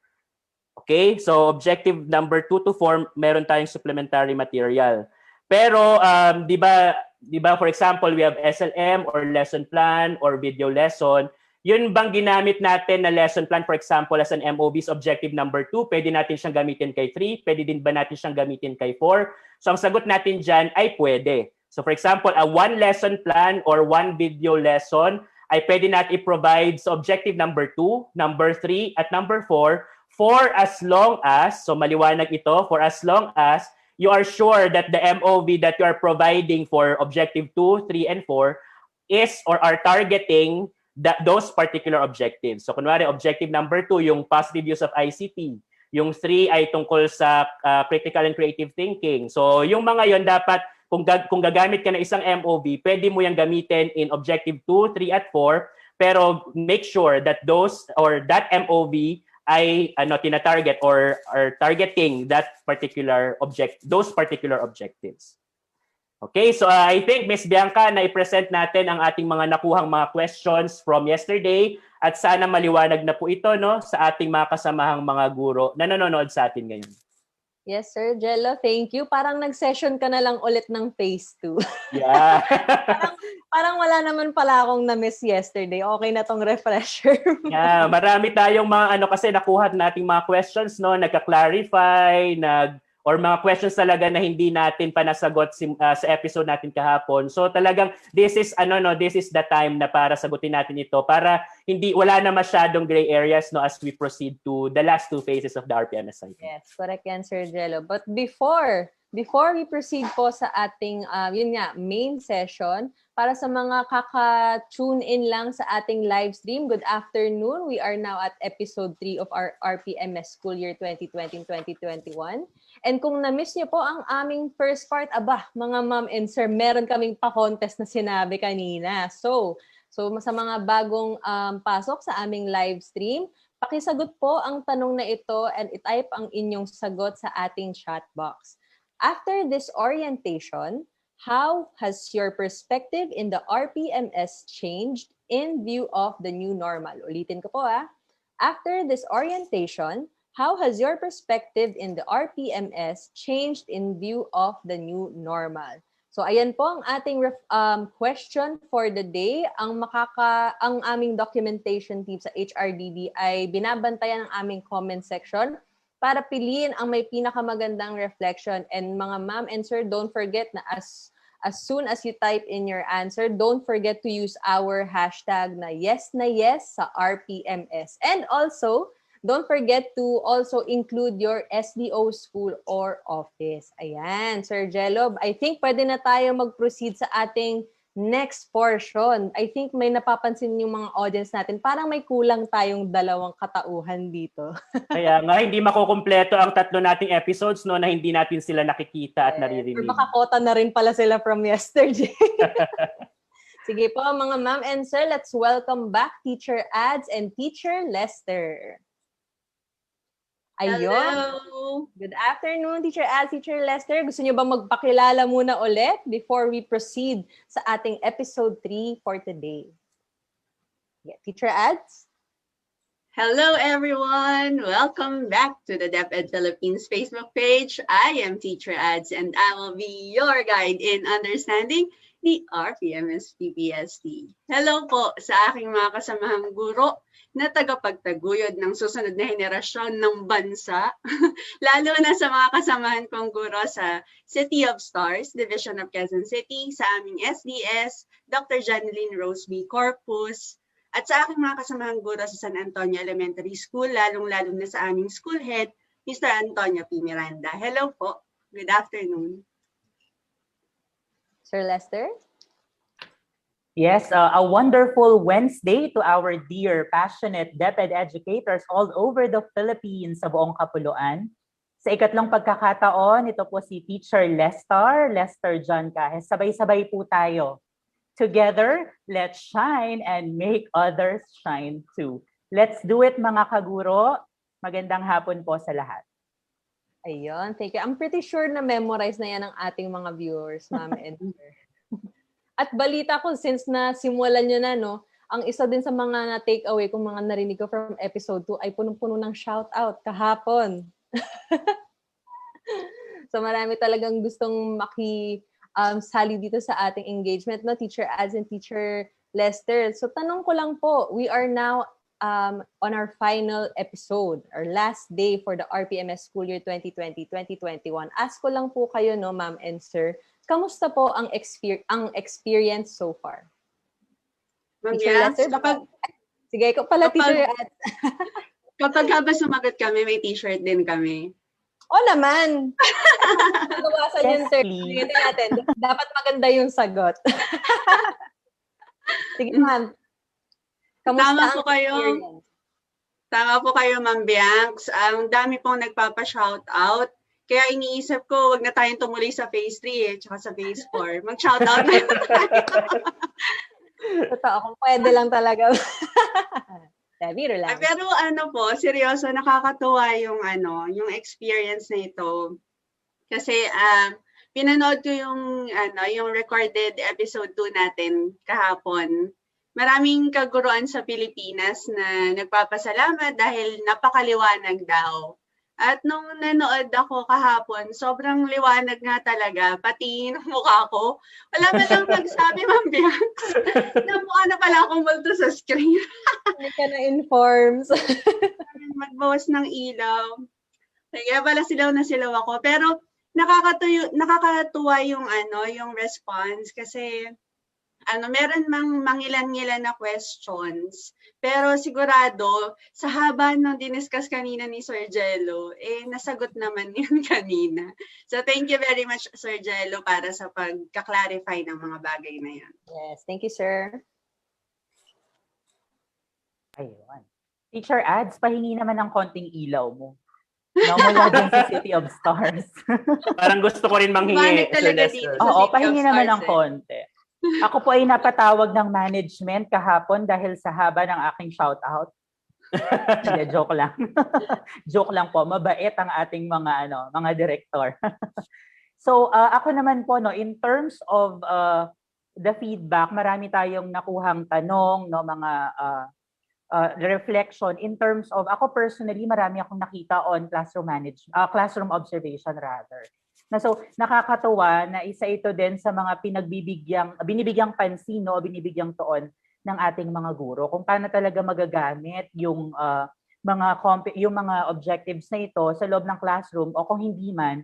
Okay? So objective number 2 to 4 meron tayong supplementary material. Pero di ba for example we have SLM or lesson plan or video lesson, yun bang ginamit natin na lesson plan for example as an MOV's objective number 2, pwede natin siyang gamitin kay 3, pwede din ba natin siyang gamitin kay 4? So ang sagot natin diyan ay pwede. So for example, a one lesson plan or one video lesson ay pwede natin i-provide sa objective number 2, number 3 at number 4 for as long as, so maliwanag ito, for as long as you are sure that the MOV that you are providing for objective 2, 3, and 4 is or are targeting those particular objectives. So kunwari, objective number 2, yung positive use of ICT. Yung 3 ay tungkol sa critical and creative thinking. So yung mga yon dapat, kung gagamit ka ng isang MOV, pwede mo yung gamitin in objective 2, 3, at 4, pero make sure that those or that MOV ay tina-target or are targeting that particular those particular objectives. Okay, so I think Ms. Bianca na i-present natin ang ating mga nakuhang mga questions from yesterday at sana maliwanag na po ito sa ating mga kasamahang mga guro na nanonood sa atin ngayon. Yes, Sir Jello. Thank you. Parang nag-session ka na lang ulit ng phase 2. Yeah. parang wala naman pala akong na-miss yesterday. Okay na tong refresher. Yeah, marami tayong mga kasi nakuha nating mga questions, nagka-clarify, or mga questions talaga na hindi natin pa nasagot sa episode natin kahapon. So talagang this is the time na para sagutin natin ito para wala na masyadong gray areas as we proceed to the last 2 phases of the RPMS cycle. Yes, correct yan, Sir Jello. But before we proceed po sa ating main session, Para sa mga kaka-tune in lang sa ating live stream, good afternoon. We are now at episode 3 of our RPMS School Year 2020-2021. And kung na-miss niyo po ang aming first part, mga ma'am and sir, meron kaming pa-contest na sinabi kanina. So sa mga bagong pasok sa aming live stream, pakisagot po ang tanong na ito and itype ang inyong sagot sa ating chat box. After this orientation, how has your perspective in the RPMS changed in view of the new normal? Ulitin ko po After this orientation, how has your perspective in the RPMS changed in view of the new normal? So ayan po ang ating question for the day. Ang aming documentation team sa HRDD ay binabantayan ng aming comment section para piliin ang may pinakamagandang reflection. And mga ma'am and sir, don't forget na as soon as you type in your answer, don't forget to use our hashtag na yes sa RPMS. And also, don't forget to also include your SDO school or office. Ayan, Sir Jello, I think pwede na tayo mag-proceed sa ating next portion. I think may napapansin yung mga audience natin. Parang may kulang tayong 2 katauhan dito. Kaya nga, hindi makukumpleto ang 3 nating episodes no na hindi natin sila nakikita at naririnig. Or baka kota na rin pala sila from yesterday. Sige po, mga ma'am and sir, let's welcome back Teacher Ads and Teacher Lester. Ayun. Hello! Good afternoon, Teacher Ads, Teacher Lester. Gusto niyo ba magpakilala muna ulit before we proceed sa ating episode 3 for today? Yeah, Teacher Ads? Hello everyone! Welcome back to the DepEd Philippines Facebook page. I am Teacher Ads and I will be your guide in understanding the RPMS PPST. Hello po sa aking mga kasamahang guro na tagapagtaguyod ng susunod na henerasyon ng bansa, lalo na sa mga kasamahan kong guro sa City of Stars, Division of Quezon City, sa aming SDS, Dr. Janeline Rose B. Corpus, at sa aking mga kasamahang guro sa San Antonio Elementary School, lalong-lalo na sa aming school head, Mr. Antonio P. Miranda. Hello po. Good afternoon. Sir Lester? Yes, a wonderful Wednesday to our dear, passionate DepEd educators all over the Philippines sa buong kapuluan. Sa ikatlong pagkakataon, ito po si Teacher Lester John Cajes. Sabay-sabay po tayo. Together, let's shine and make others shine too. Let's do it mga kaguro. Magandang hapon po sa lahat. Ayun, thank you. I'm pretty sure na memorize na yan ng ating mga viewers, ma'am and sir. At balita ko, since na simulan nyo na, no, ang isa din sa mga na-take away kung mga narinig ko from episode 2 ay punong-puno ng shout-out kahapon. So marami talagang gustong sali dito sa ating engagement, no, Teacher Ads and Teacher Lester. So tanong ko lang po, we are now on our final episode, our last day for the RPMS School Year 2020-2021. Ask ko lang po kayo, no, ma'am and sir, kamusta po ang experience so far? Teacher Lester, sige, ikaw pala, Teacher Ads. Kapag habang sumagot kami, may t-shirt din kami. Naman! Nabawasan yung term. Sige natin. Dapat maganda yung sagot. Sige, ma'am. Kamusta ang experience? Tama po kayo, Ma'am Bianx. Ang dami pong nagpapa-shoutout. Kaya iniisip ko, wag na tayong tumuloy sa phase 3 tsaka sa phase 4. Mag-shoutout na yun tayo. Totoo, kung pwede lang talaga. Biro lang. Pero seryoso, nakakatuwa yung experience na ito. Kasi pinanood ko yung recorded episode 2 natin kahapon. Maraming kaguruan sa Pilipinas na nagpapasalamat dahil napakaliwanag daw. At nung nanood ako kahapon, sobrang liwanag nga talaga, pati ng mukha ko. Wala man lang nagsabi, Ma'am Bianx, na mukha na pala akong multo sa screen. Hindi ka na-informs. Magbawas ng ilaw. Kaya pala silaw na silaw ako. Pero nakakatuwa yung yung response kasi meron mangilan-ngilan na questions, pero sigurado sa haba ng diniscuss kanina ni Sir Jello, nasagot naman yun kanina. So thank you very much, Sir Jello, para sa pagka-clarify ng mga bagay na yan. Yes, thank you, sir. Ayun. Teacher Ads, pahingi naman ng konting ilaw mo. No, mula dun sa City of Stars. Parang gusto ko rin manghingi, Manik Sir talaga Lester. dito. Oo, City pahingi of naman Stars, ng konti. Ako po ay napatawag ng management kahapon dahil sa haba ng aking shoutout. Hindi, joke lang. Joke lang po. Mabait ang ating mga director. So, ako naman po, no, in terms of the feedback, marami tayong nakuhang tanong, no, mga reflection in terms of, ako personally, marami akong nakita on classroom observation rather. So, nakakatuwa na isa ito din sa mga binibigyang pansin, no, binibigyang tuon ng ating mga guro kung paano talaga magagamit yung mga objectives na ito sa loob ng classroom o kung hindi man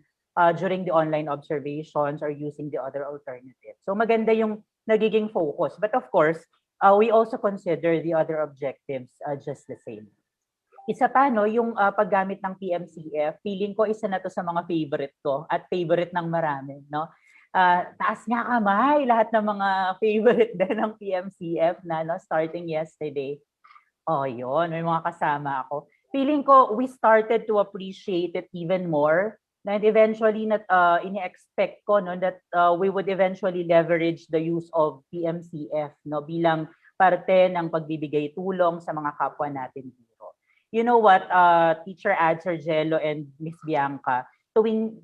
during the online observations or using the other alternatives. So maganda yung nagiging focus. But of course, we also consider the other objectives just the same. Isa pa, no, yung paggamit ng PMCF, feeling ko isa na to sa mga favorite ko at favorite ng marami, no? Taas nga kamay, lahat ng mga favorite din ng PMCF na, no, starting yesterday. Oh, yun, may mga kasama ako. Feeling ko we started to appreciate it even more. And eventually, ini-expect ko, no, that we would eventually leverage the use of PMCF, no, bilang parte ng pagbibigay tulong sa mga kapwa natin guro. You know what, Teacher Ads, Sir Jello, and Miss Bianca, tuwing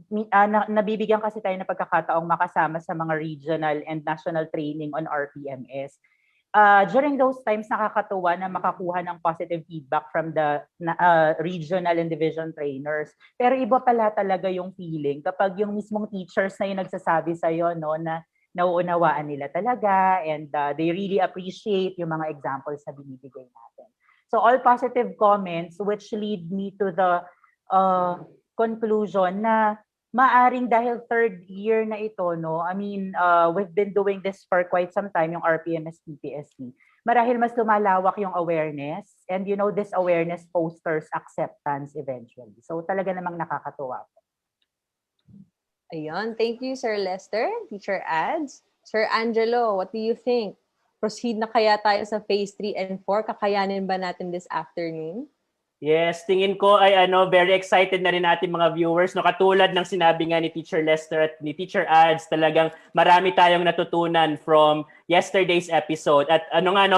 nabibigyan kasi tayo ng pagkakataong makasama sa mga regional and national training on RPMS. During those times, nakakatuwa na makakuha ng positive feedback from the regional and division trainers. Pero iba pala talaga yung feeling kapag yung mismong teachers na yung nagsasabi sa'yo, no, na nauunawaan nila talaga and they really appreciate yung mga examples na binibigay natin. So all positive comments which lead me to the conclusion na maaring dahil third year na ito, no? I mean, we've been doing this for quite some time, yung RPMS PPSC. Marahil mas lumalawak yung awareness and you know, this awareness fosters acceptance eventually. So talaga namang nakakatuwa po. Ayun, thank you, Sir Lester, Teacher Ads. Sir Angelo, what do you think? Proceed na kaya tayo sa phase 3 and 4? Kakayanin ba natin this afternoon? Yes, tingin ko ay very excited na rin natin mga viewers. No, katulad ng sinabi nga ni Teacher Lester at ni Teacher Ads, talagang marami tayong natutunan from yesterday's episode. At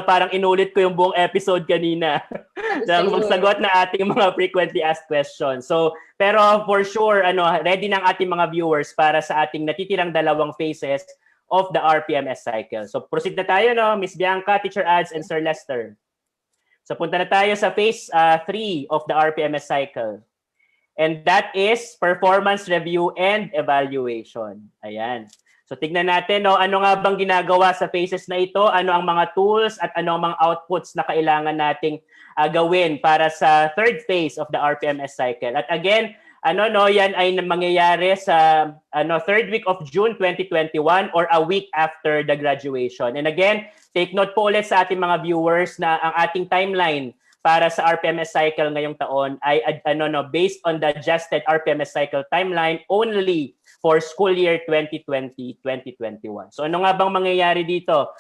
parang inulit ko yung buong episode kanina. Nang magsagot na ating mga frequently asked questions. So, pero for sure, ready ng ating mga viewers para sa ating natitirang dalawang phases of the RPMS cycle. So, proceed na tayo, no? Miss Bianca, Teacher Ads, and Sir Lester. So punta na tayo sa phase 3 of the RPMS cycle. And that is performance review and evaluation. Ayan. So tignan natin, no, ano nga bang ginagawa sa phases na ito, ano ang mga tools at ano ang mga outputs na kailangan nating gawin para sa third phase of the RPMS cycle. At again, yan ay mangyayari sa third week of June 2021 or a week after the graduation. And again, take note po ulit sa ating mga viewers na ang ating timeline para sa RPMS cycle ngayong taon ay based on the adjusted RPMS cycle timeline only for school year 2020-2021. So ano nga bang mangyayari dito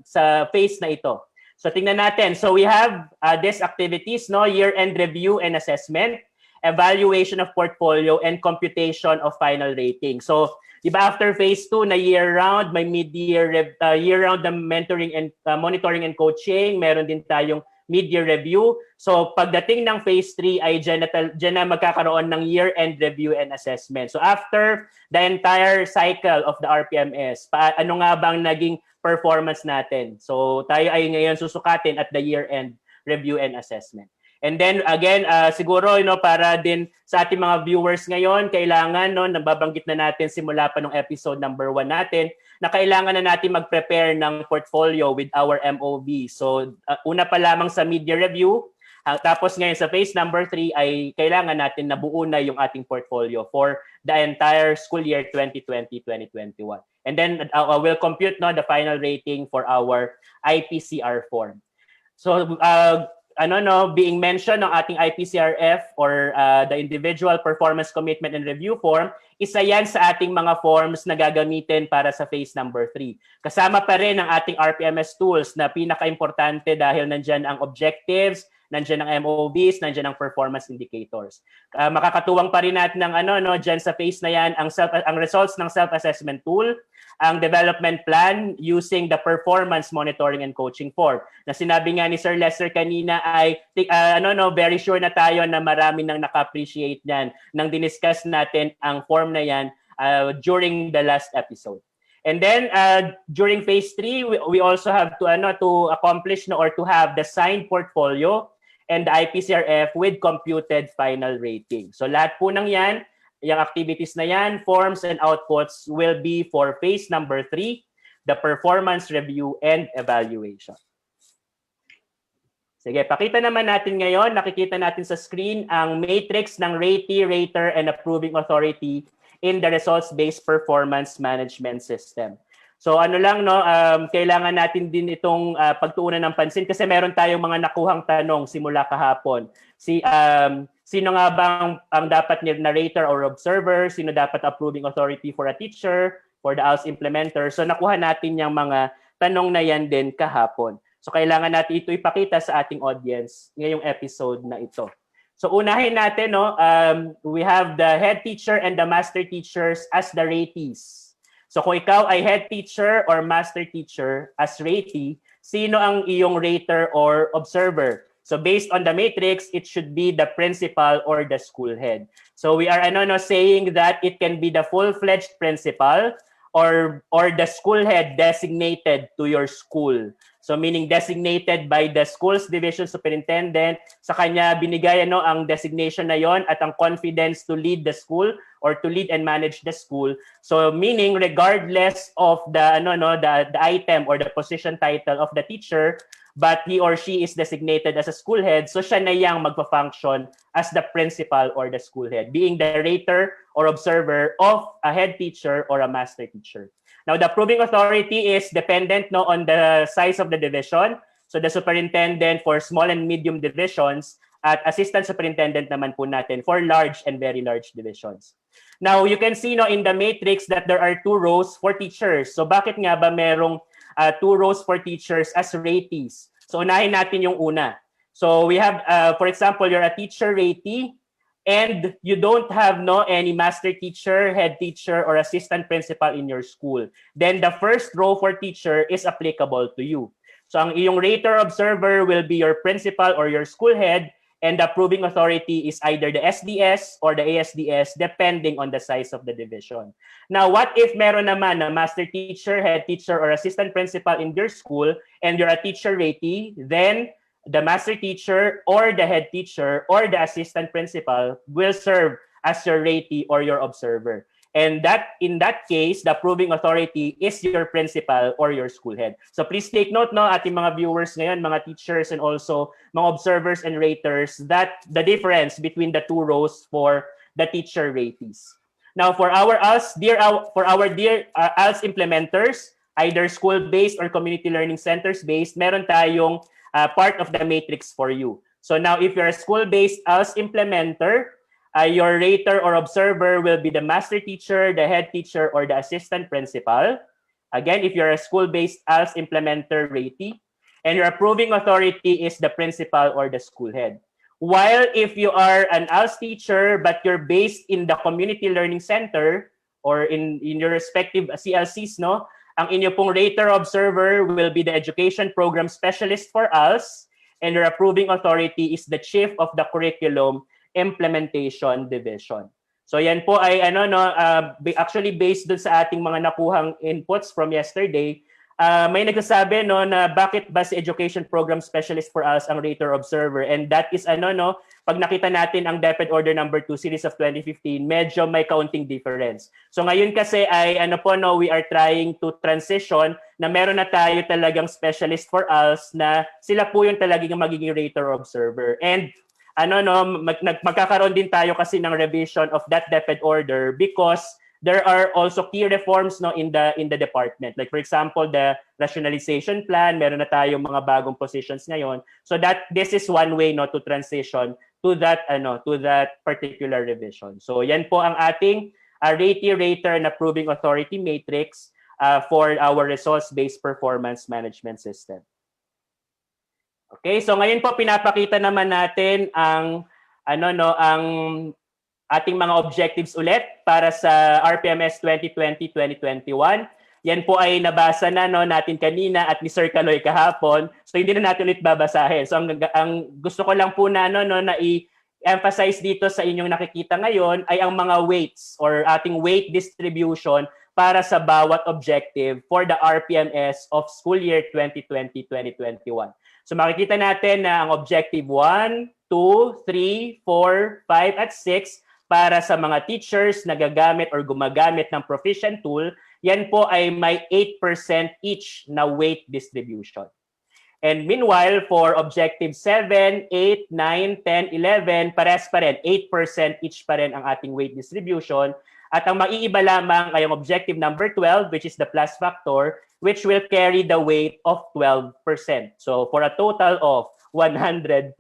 sa phase na ito? So tingnan natin. So we have these activities, no, year-end review and assessment, evaluation of portfolio, and computation of final rating. So, di ba after phase 2 na year-round, may mid-year, year-round na mentoring and monitoring and coaching, meron din tayong mid-year review. So, pagdating ng phase 3 ay dyan na magkakaroon ng year-end review and assessment. So, after the entire cycle of the RPMS, ano nga bang naging performance natin? So, tayo ay ngayon susukatin at the year-end review and assessment. And then again, siguro para din sa ating mga viewers ngayon, kailangan nababanggit na natin simula pa nung episode number 1 natin na kailangan na natin mag-prepare ng portfolio with our MOV. So una pa lamang sa media review, tapos ngayon sa phase number 3 ay kailangan natin na buo na yung ating portfolio for the entire school year 2020-2021. And then we'll compute no the final rating for our IPCR form. So being mentioned ng ating IPCRF or the individual performance commitment and review form, isa yan sa ating mga forms na gagamitin para sa phase number 3. Kasama pa rin ang ating RPMS tools na pinaka-importante dahil nandyan ang objectives, nandyan ang MOVs, nandyan ang performance indicators. Makakatuwang pa rin natin ng dyan sa phase na yan ang results ng self-assessment tool, ang development plan using the performance monitoring and coaching form. Na sinabi nga ni Sir Lester kanina ay very sure na tayo na marami nang naka-appreciate niyan nang diniscuss natin ang form na yan during the last episode. And then during phase 3, we also have to accomplish or to have the signed portfolio and the IPCRF with computed final rating. So lahat po ng yan, yung activities na yan, forms and outputs will be for phase number 3, the performance review and evaluation. Sige, pakita naman natin ngayon, nakikita natin sa screen ang matrix ng ratee, rater, and approving authority in the results-based performance management system. So kailangan natin din itong pagtuunan ng pansin kasi meron tayong mga nakuhang tanong simula kahapon. Sino nga bang ang dapat narrator or observer? Sino dapat approving authority for a teacher, for the ALS implementer? So nakuha natin yung mga tanong na yan din kahapon. So kailangan natin ito ipakita sa ating audience ngayong episode na ito. So unahin natin, we have the head teacher and the master teachers as the ratees. So kung ikaw ay head teacher or master teacher as ratee, sino ang iyong rater or observer? So based on the matrix, it should be the principal or the school head. So we are saying that it can be the full-fledged principal or the school head designated to your school. So meaning designated by the school's division superintendent, sa kanya binigay ang designation na yon at ang confidence to lead the school or to lead and manage the school. So meaning regardless of the item or the position title of the teacher, but he or she is designated as a school head, so siya na yang magpa-function as the principal or the school head, being the rater or observer of a head teacher or a master teacher. Now, the approving authority is dependent on the size of the division. So the superintendent for small and medium divisions at assistant superintendent naman po natin for large and very large divisions. Now, you can see in the matrix that there are 2 rows for teachers. So bakit nga ba merong 2 rows for teachers as ratees? So unahin natin yung una. So we have, for example, you're a teacher ratee and you don't have any master teacher, head teacher, or assistant principal in your school. Then the first row for teacher is applicable to you. So ang iyong rater observer will be your principal or your school head, and the approving authority is either the SDS or the ASDS depending on the size of the division. Now, what if meron naman na master teacher, head teacher, or assistant principal in your school and you're a teacher ratee, then the master teacher or the head teacher or the assistant principal will serve as your ratee or your observer. And in that case, the approving authority is your principal or your school head. So please take note, ating mga viewers ngayon, mga teachers and also mga observers and raters, that the difference between the 2 rows for the teacher ratees. Now, for our ALS implementers, either school-based or community learning centers-based, meron tayong part of the matrix for you. So now, if you're a school-based ALS implementer, your rater or observer will be the master teacher, the head teacher, or the assistant principal. Again, if you're a school-based ALS implementer ratee, and your approving authority is the principal or the school head. While if you are an ALS teacher, but you're based in the community learning center or in your respective CLCs, ang inyo pong rater observer will be the education program specialist for ALS, and your approving authority is the chief of the curriculum implementation division. So yan po ay actually based dun sa ating mga nakuhang inputs from yesterday, may nagsasabi na bakit ba si education program specialist for us ang rater observer, and that is pag nakita natin ang DepEd order number 2 series of 2015, medyo may kaunting difference. So ngayon kasi ay we are trying to transition na meron na tayo talagang specialist for us na sila po yung talagang magiging rater observer. And magkakaroon din tayo kasi ng revision of that DepEd order because there are also key reforms no in the department. Like for example, the rationalization plan, meron na tayong mga bagong positions ngayon. So that this is one way no to transition to that particular revision. So yan po ang ating rater na proving authority matrix for our results-based performance management system. Okay, so ngayon po pinapakita naman natin ang ang ating mga objectives ulit para sa RPMS 2020-2021. Yan po ay nabasa na natin kanina at ni Sir Kaloy kahapon. So hindi na natin ulit babasahin. So ang gusto ko lang po na i-emphasize dito sa inyong nakikita ngayon ay ang mga weights or ating weight distribution para sa bawat objective for the RPMS of school year 2020-2021. So makikita natin na ang objective 1, 2, 3, 4, 5, at 6 para sa mga teachers na gagamit or gumagamit ng proficient tool, yan po ay may 8% each na weight distribution. And meanwhile, for objective 7, 8, 9, 10, 11, pares pa rin, 8% each pa rin ang ating weight distribution. At ang maiiba lamang ay ang objective number 12, which is the plus factor, which will carry the weight of 12%. So for a total of 100%.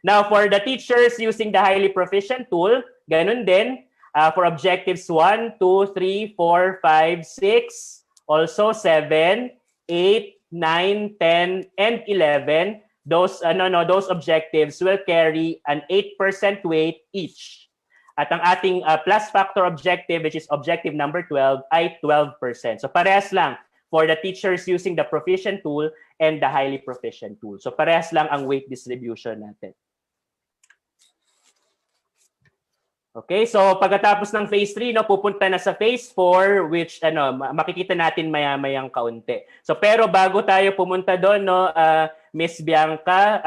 Now, for the teachers using the highly proficient tool, ganun din. For objectives 1, 2, 3, 4, 5, 6, also 7, 8, 9, 10, and 11, those objectives will carry an 8% weight each. At ang ating plus factor objective, which is objective number 12, ay 12%. So parehas lang for the teachers using the proficient tool and the highly proficient tool. So parehas lang ang weight distribution natin. Okay, so pagkatapos ng phase 3, pupunta na sa phase 4, which makikita natin maya-mayang kaunti. So pero bago tayo pumunta doon, Miss Bianca,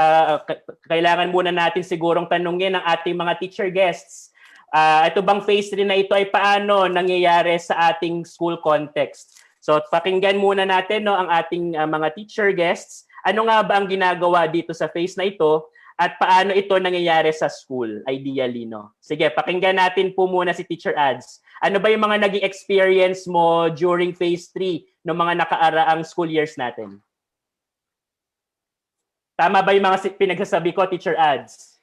kailangan muna natin sigurong tanungin ang ating mga teacher guests. Ito bang phase 3 na ito ay paano nangyayari sa ating school context? So pakinggan muna natin ang ating mga teacher guests. Ano nga ba ang ginagawa dito sa phase na ito? At paano ito nangyayari sa school, ideally, Sige, pakinggan natin po muna si Teacher Ads. Ano ba yung mga naging experience mo during phase 3 ng mga nakaaraang school years natin? Tama ba yung mga pinagsasabi ko, Teacher Ads?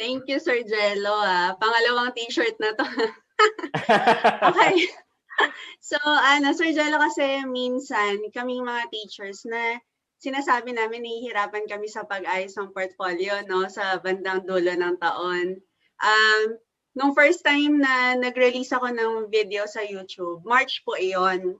Thank you, Sir Jello. Pangalawang t-shirt na to. Okay. So, Sir Jello, kasi minsan, kaming mga teachers na sinasabi namin nahihirapan kami sa pag-ayos ng portfolio sa bandang dulo ng taon. Nung first time na nag-release ako ng video sa YouTube, March po iyon.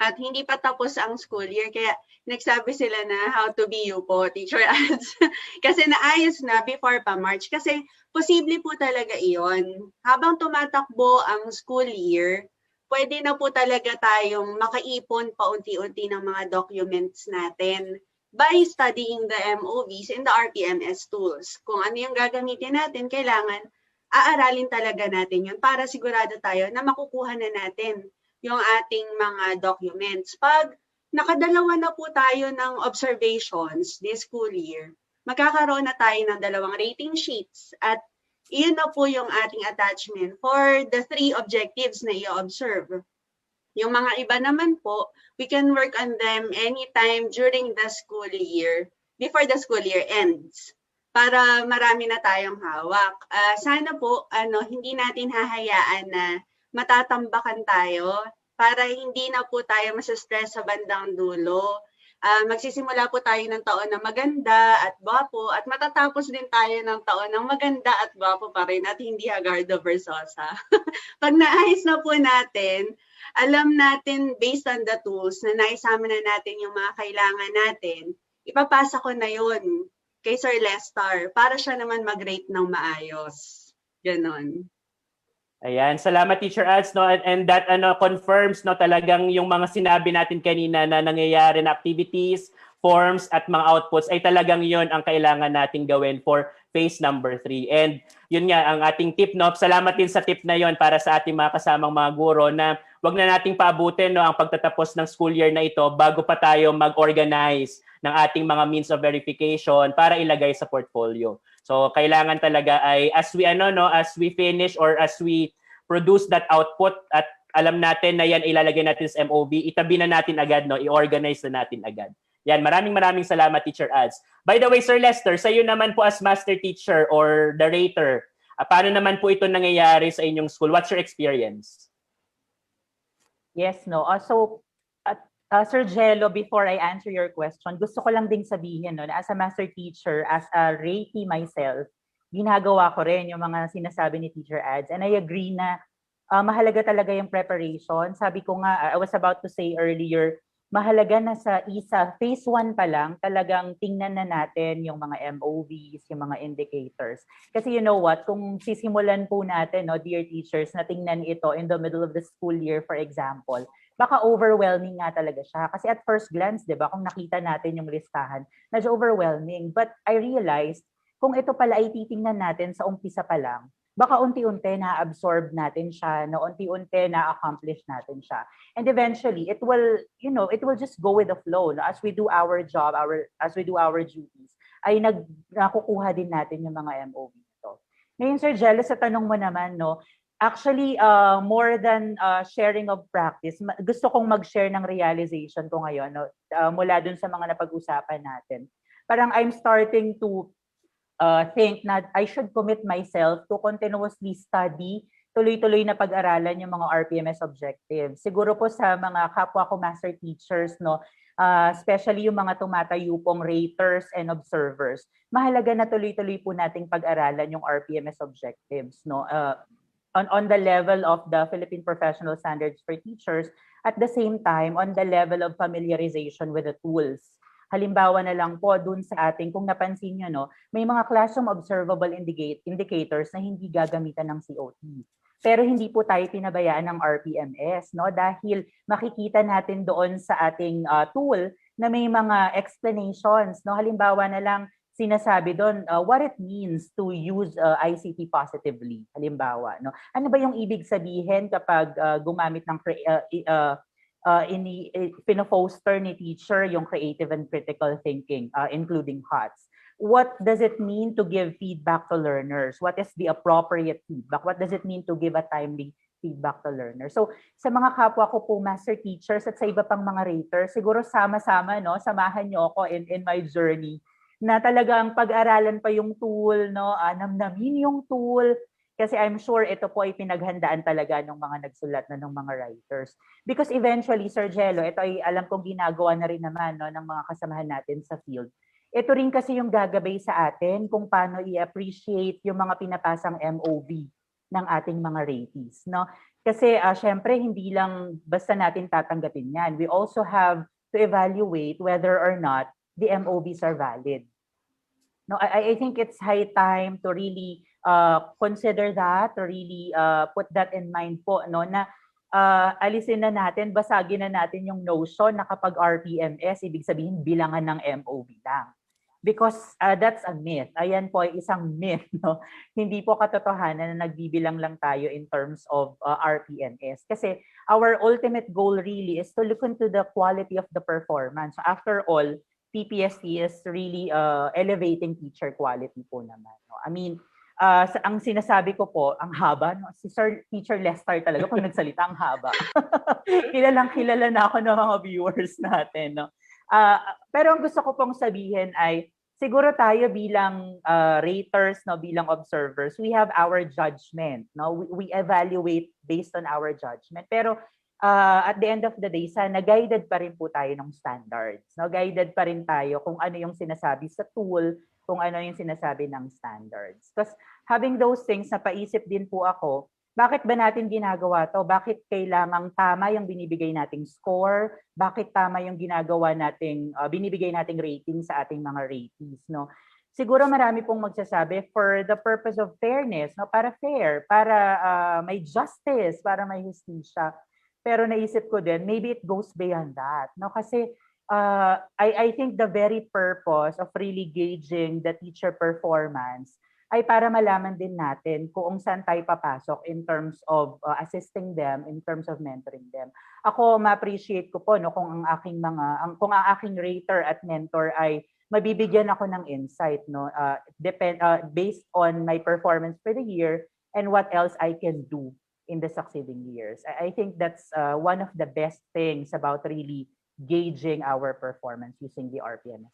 At hindi pa tapos ang school year, kaya nagsabi sila na how to be you po, Teacher Ads. Kasi naayos na before pa March. Kasi posible po talaga iyon. Habang tumatakbo ang school year, pwede na po talaga tayong makaipon paunti-unti ng mga documents natin by studying the MOVs and the RPMS tools. Kung ano yung gagamitin natin, kailangan aaralin talaga natin yun para sigurado tayo na makukuha na natin yung ating mga documents. Pag nakadalawa na po tayo ng observations this school year, magkakaroon na tayo ng 2 rating sheets at iyon na po yung ating attachment for the 3 objectives na i-observe. Yung mga iba naman po, we can work on them anytime during the school year, before the school year ends, para marami na tayong hawak. Sana po, hindi natin hahayaan na matatambakan tayo para hindi na po tayo masa-stress sa bandang dulo. Magsisimula po tayo ng taon na maganda at gwapo at matatapos din tayo ng taon ng maganda at gwapo pa rin at hindi hagardo versosa. Pag naayos na po natin, alam natin based on the tools na naisama na natin yung mga kailangan natin, ipapasa ko na yun kay Sir Lester para siya naman mag-rate ng maayos. Ganon. Ayan, salamat Teacher Ads, and that confirms talagang yung mga sinabi natin kanina na nangyayari na activities, forms at mga outputs ay talagang yon ang kailangan nating gawin for phase number 3. And yun nga ang ating tip, Salamat din sa tip na yon para sa ating mga kasamang mga guro na wag na nating paabutin ang pagtatapos ng school year na ito bago pa tayo mag-organize ng ating mga means of verification para ilagay sa portfolio. So kailangan talaga ay as we finish or as we produce that output at alam natin na yan ilalagay natin sa MOV, itabi na natin agad, no? I-organize na natin agad. Yan, maraming salamat, Teacher Ads. By the way, Sir Lester, sa iyo naman po as master teacher or the rater, paano naman po ito nangyayari sa inyong school? What's your experience? Yes, no. Sir Jello, before I answer your question, gusto ko lang ding sabihin, no, na as a master teacher, as a ratee myself, ginagawa ko rin yung mga sinasabi ni Teacher Ads. And I agree na mahalaga talaga yung preparation. Sabi ko nga, I was about to say earlier, mahalaga na sa phase 1 pa lang, talagang tingnan na natin yung mga MOVs, yung mga indicators. Kasi you know what, kung sisimulan po natin, no, dear teachers, na tingnan ito in the middle of the school year, for example, baka overwhelming nga talaga siya. Kasi at first glance, di ba, kung nakita natin yung listahan, medyo overwhelming. But I realized, kung ito pala ay titingnan natin sa umpisa pa lang, baka unti-unti na-absorb natin siya, no, unti-unti na-accomplish natin siya. And eventually, it will just go with the flow. No? As we do our job, as we do our duties, ay nakukuha din natin yung mga MOV nito. Ngayon, Sir Jello, sa tanong mo naman, no, actually, more than sharing of practice, gusto kong mag-share ng realization ko ngayon, no, mula dun sa mga napag-usapan natin. Parang I'm starting to think na I should commit myself to continuously study, tuloy-tuloy na pag-aralan yung mga RPMS objectives. Siguro po sa mga kapwa ko master teachers, no, especially yung mga tumatayo pong raters and observers, mahalaga na tuloy-tuloy po nating pag-aralan yung RPMS objectives, no, on the level of the Philippine Professional Standards for Teachers, at the same time on the level of familiarization with the tools. Halimbawa na lang po dun sa ating, kung napansin nyo, no, may mga classroom observable indicators na hindi gagamitan ng COT. Pero hindi po tayo pinabayaan ng RPMS, no, dahil makikita natin doon sa ating tool na may mga explanations, no. Halimbawa na lang sinasabi doon what it means to use ICT positively. Halimbawa, no. Ano ba yung ibig sabihin kapag gumamit ng pino-foster ni teacher yung creative and critical thinking, including HOTS. What does it mean to give feedback to learners? What is the appropriate feedback? What does it mean to give a timely feedback to learners? So sa mga kapwa ko po master teachers at sa iba pang mga raters, siguro sama-sama, no, samahan niyo ako in my journey na talagang pag-aralan pa yung tool, no, namnamin yung tool. Kasi I'm sure ito po ay pinaghandaan talaga ng mga nagsulat na ng mga writers. Because eventually, Sir Jello, ito ay alam kong ginagawa na rin naman, no, ng mga kasamahan natin sa field. Ito rin kasi yung gagabay sa atin kung paano i-appreciate yung mga pinapasang MOV ng ating mga ratees. No? Kasi syempre, hindi lang basta natin tatanggapin yan. We also have to evaluate whether or not the MOVs are valid. No, I think it's high time to really consider that, to really put that in mind po, no, na alisin na natin, basagin na natin yung notion na kapag RPMS, ibig sabihin bilangan ng MOV lang. Because that's a myth. Ayan po ay isang myth, no? Hindi po katotohanan na nagbibilang lang tayo in terms of RPMS. Kasi our ultimate goal really is to look into the quality of the performance. So after all, PPST is really elevating teacher quality po naman. No? I mean, ang sinasabi ko po, ang haba. No? Si Sir Teacher Lester talaga, pag nagsalita, ang haba. Kilala na ako ng mga viewers natin. No? Pero ang gusto ko pong sabihin ay, siguro tayo bilang raters, no, bilang observers, we have our judgment. No? We evaluate based on our judgment. Pero at the end of the day, sana guided pa rin po tayo ng standards. No? Guided pa rin tayo kung ano yung sinasabi sa tool, kung ano yung sinasabi ng standards. Because having those things, napaisip din po ako, bakit ba natin ginagawa to? Bakit kailangang tama yung binibigay nating score? Bakit tama yung ginagawa nating, binibigay nating rating sa ating mga ratees? No? Siguro marami pong magsasabi for the purpose of fairness, no? Para fair, para may justice, para may justisya. Pero naisip ko din, maybe it goes beyond that. No? Kasi I think the very purpose of really gauging the teacher performance ay para malaman din natin kung saan tayo papasok in terms of assisting them, in terms of mentoring them. Ako, ma-appreciate ko po, no, kung ang aking rater at mentor ay mabibigyan ako ng insight, no, based on my performance for the year and what else I can do in the succeeding years. I think that's one of the best things about really gauging our performance using the RPMS.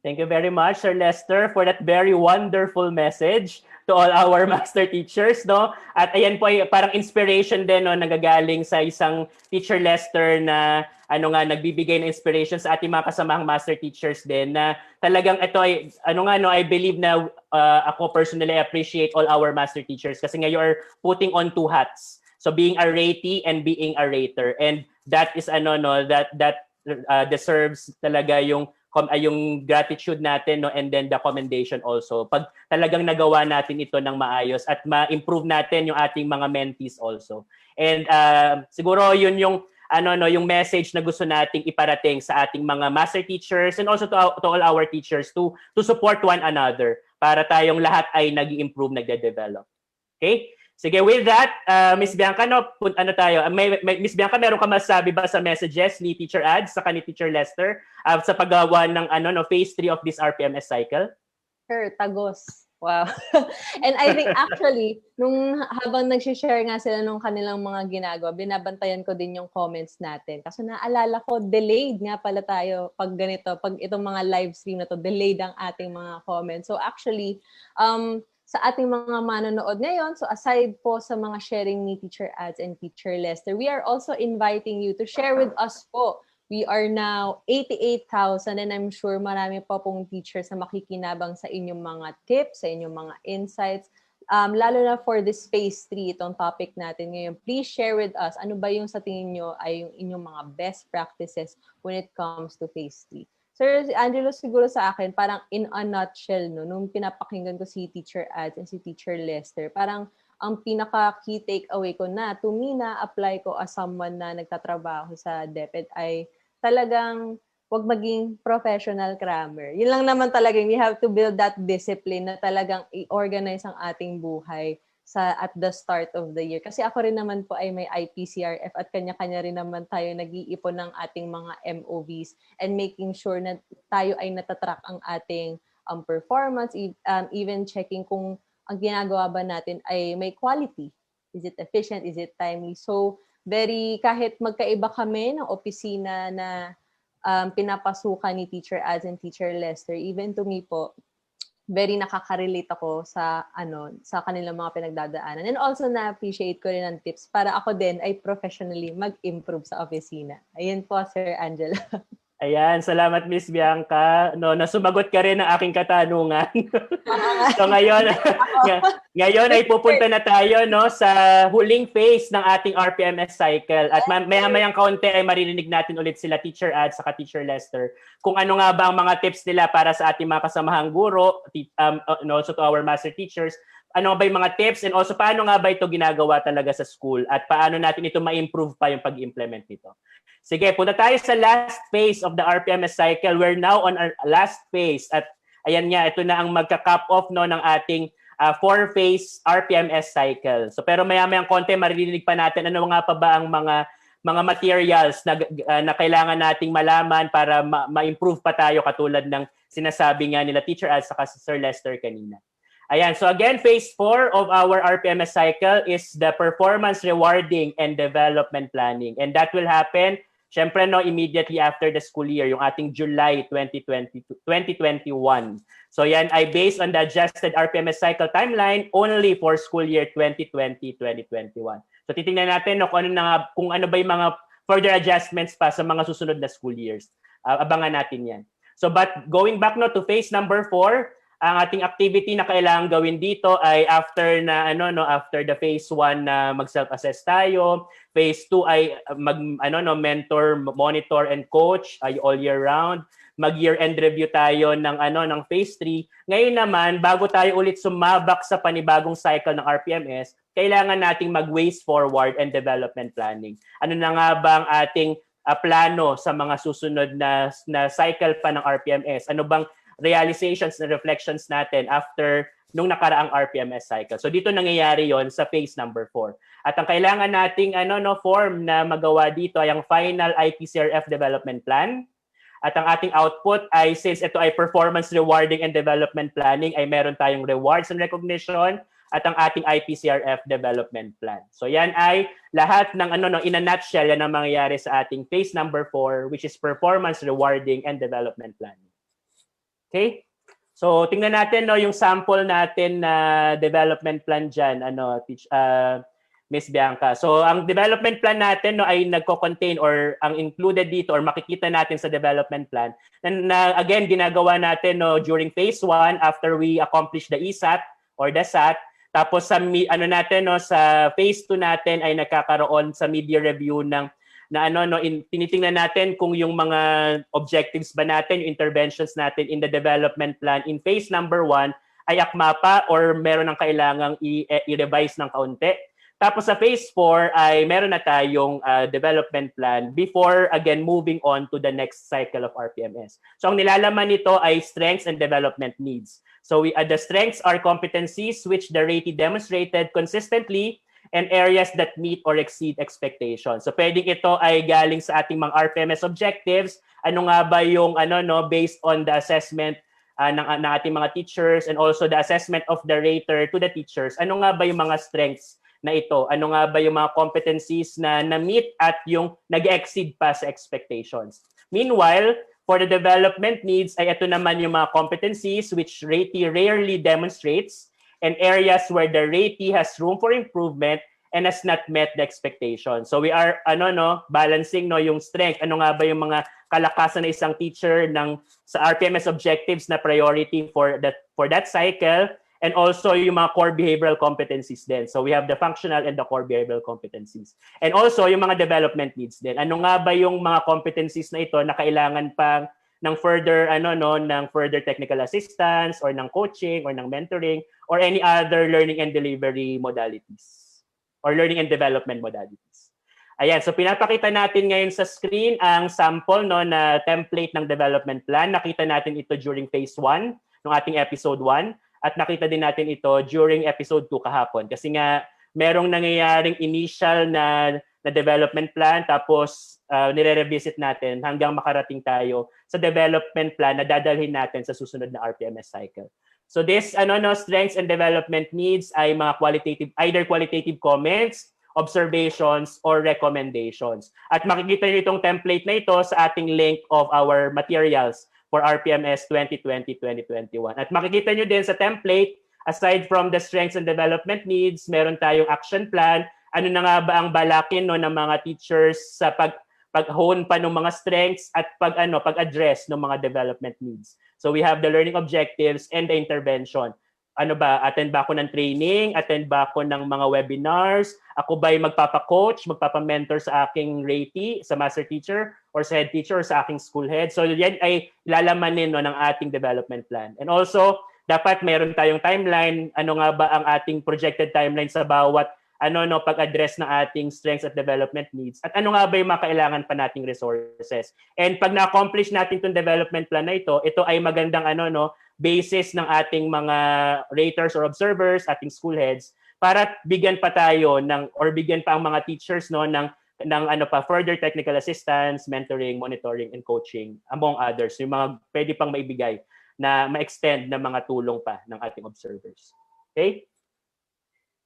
Thank you very much, Sir Lester, for that very wonderful message to all our master teachers, no? At ayan po ay parang inspiration din, no, nagagaling sa isang Teacher Lester na nagbibigay ng inspiration sa ating mga kasamahang master teachers din na talagang ito ay I believe na ako personally appreciate all our master teachers kasi nga you are putting on two hats. So being a ratee and being a rater, and that is that deserves talaga yung gratitude natin, no, and then the commendation also pag talagang nagawa natin ito ng maayos at ma-improve natin yung ating mga mentees also. And siguro yun yung yung message na gusto nating iparating sa ating mga master teachers and also to all our teachers to support one another para tayong lahat ay nag-i-improve, nagde-develop. Okay? Sige, with that, Miss Bianca, Miss Bianca, meron ka masabi ba sa messages ni Teacher Ads saka ni Teacher Lester sa paggawa ng phase 3 of this RPMS cycle? Sure, tagos. Wow. And I think actually, habang nag-share nga sila nung kanilang mga ginagawa, binabantayan ko din yung comments natin. Kasi naalala ko, delayed nga pala tayo pag ganito, pag itong mga live stream na to, delayed ang ating mga comments. So actually, sa ating mga manonood ngayon, so aside po sa mga sharing ni Teacher Ads and Teacher Lester, we are also inviting you to share with us po. We are now 88,000 and I'm sure marami pa pong teachers na makikinabang sa inyong mga tips, sa inyong mga insights. Lalo na for this phase 3, itong topic natin ngayon. Please share with us, ano ba yung sa tingin nyo ay yung inyong mga best practices when it comes to phase 3. Sir Angelo, siguro sa akin, parang in a nutshell, no, nung pinapakinggan ko si Teacher Ads and si Teacher Lester, parang ang pinaka-key takeaway ko na to me na-apply ko as someone na nagtatrabaho sa DepEd ay talagang wag maging professional crammer. Yun lang naman talaga, we have to build that discipline na talagang i-organize ang ating buhay at the start of the year. Kasi ako rin naman po ay may IPCRF at kanya-kanya rin naman tayo nag-iipon ng ating mga MOVs and making sure na tayo ay natatrack ang ating performance, even checking kung ang ginagawa ba natin ay may quality. Is it efficient? Is it timely? So, kahit magkaiba kami ng opisina na pinapasukan ni Teacher Ads and Teacher Lester, even to me po, very nakaka-relate ako sa kanilang mga pinagdadaanan. And also na-appreciate ko rin ang tips para ako din ay professionally mag-improve sa opisina. Ayun po, Sir Angela. Ayan, salamat Miss Bianca. Nasumagot ka rin ng aking katanungan. So ngayon ay pupunta na tayo sa huling phase ng ating RPMS cycle. At maya-mayang kaunti ay maririnig natin ulit sila Teacher Ads saka Teacher Lester kung ano nga ba ang mga tips nila para sa ating mga kasamahang guro, and also to our master teachers. Ano ba yung mga tips and also paano nga ba ito ginagawa talaga sa school at paano natin ito ma-improve pa yung pag-implement nito. Sige, punta tayo sa last phase of the RPMS cycle. We're now on our last phase at ayan nga, ito na ang magka-cap off ng ating 4-phase RPMS cycle. So pero maya-mayang konti maririnig pa natin ano nga pa ba ang mga materials na kailangan nating malaman para ma-improve pa tayo katulad ng sinasabi nga nila Teacher Ads saka si Sir Lester kanina. Ayan, so again, phase 4 of our RPMS cycle is the performance rewarding and development planning. And that will happen, syempre, immediately after the school year, yung ating July 2021. So yan ay based on the adjusted RPMS cycle timeline only for school year 2020-2021. So titingnan natin kung ano ba yung mga further adjustments pa sa mga susunod na school years. Abangan natin yan. So but going back to phase number 4, ang ating activity na kailangan gawin dito ay after after the phase 1 na mag-self-assess tayo, phase 2 ay mentor, monitor and coach ay all year round. Mag-year-end review tayo ng phase 3. Ngayon naman, bago tayo ulit sumabak sa panibagong cycle ng RPMS, kailangan nating mag-ways forward and development planning. Ano na nga ba ang ating plano sa mga susunod na cycle pa ng RPMS? Ano bang realizations and reflections natin after nung nakaraang RPMS cycle. So dito nangyayari yon sa phase number 4. At ang kailangan nating form na magawa dito ay ang final IPCRF development plan. At ang ating output ay, since ito ay performance rewarding and development planning, ay meron tayong rewards and recognition at ang ating IPCRF development plan. So yan ay lahat ng in a nutshell yan ang mangyayari sa ating phase number 4, which is performance, rewarding, and development planning. Okay? So tingnan natin yung sample natin na development plan diyan, Miss Bianca. So ang development plan natin ay nagko-contain or ang included dito or makikita natin sa development plan na again ginagawa natin during phase 1 after we accomplish the ESAT or the SAT. Tapos sa sa phase 2 natin ay nagkakaroon sa media review ng tinitingnan natin kung yung mga objectives ba natin, yung interventions natin in the development plan in phase number 1 ay akma pa or meron ng kailangang i-revise ng kaunti. Tapos sa phase 4 ay meron na tayong development plan before again moving on to the next cycle of RPMS. So ang nilalaman nito ay strengths and development needs. So the strengths are competencies which the ratee demonstrated consistently and areas that meet or exceed expectations. So pwedeng ito ay galing sa ating mga RPMS objectives. Ano nga ba yung based on the assessment ng ating mga teachers and also the assessment of the rater to the teachers. Ano nga ba yung mga strengths na ito? Ano nga ba yung mga competencies na na-meet at yung nag-exceed pa sa expectations? Meanwhile, for the development needs ay ito naman yung mga competencies which ratee rarely demonstrates and areas where the ratee has room for improvement and has not met the expectation. So we are balancing yung strength. Ano nga ba yung mga kalakasan ng isang teacher sa RPMS objectives na priority for that cycle, and also yung mga core behavioral competencies din. So we have the functional and the core behavioral competencies. And also yung mga development needs din. Ano nga ba yung mga competencies na ito na kailangan pang ng further ng further technical assistance or ng coaching or ng mentoring or any other learning and delivery modalities or learning and development modalities. Ayan, so pinapakita natin ngayon sa screen ang sample na template ng development plan. Nakita natin ito during phase 1 ng ating episode 1. At nakita din natin ito during episode 2 kahapon. Kasi nga, merong nangyayaring initial na development plan, tapos nire-revisit natin hanggang makarating tayo sa development plan na dadalhin natin sa susunod na RPMS cycle. So this strengths and development needs ay mga either qualitative comments, observations, or recommendations. At makikita niyo itong template na ito sa ating link of our materials for RPMS 2020-2021. At makikita nyo din sa template, aside from the strengths and development needs, meron tayong action plan. Ano na nga ba ang balakin ng mga teachers sa pag-hone pa ng mga strengths at pag-address ng mga development needs. So we have the learning objectives and the intervention. Attend ba ako ng training? Attend ba ako ng mga webinars? Ako ba'y magpapa-coach, magpapa-mentor sa aking ratee, sa master teacher, or sa head teacher, or sa aking school head? So yan ay lalamanin ng ating development plan. And also, dapat meron tayong timeline. Ano nga ba ang ating projected timeline sa bawat pag-address ng ating strengths at development needs? At ano nga ba yung mga kailangan pa nating resources? And pag na-accomplish natin itong development plan na ito ay magandang basis ng ating mga raters or observers, ating school heads, para bigyan pa tayo bigyan pa ang mga teachers ng further technical assistance, mentoring, monitoring, and coaching, among others. Yung mga pwede pang maibigay na ma-extend na mga tulong pa ng ating observers. Okay?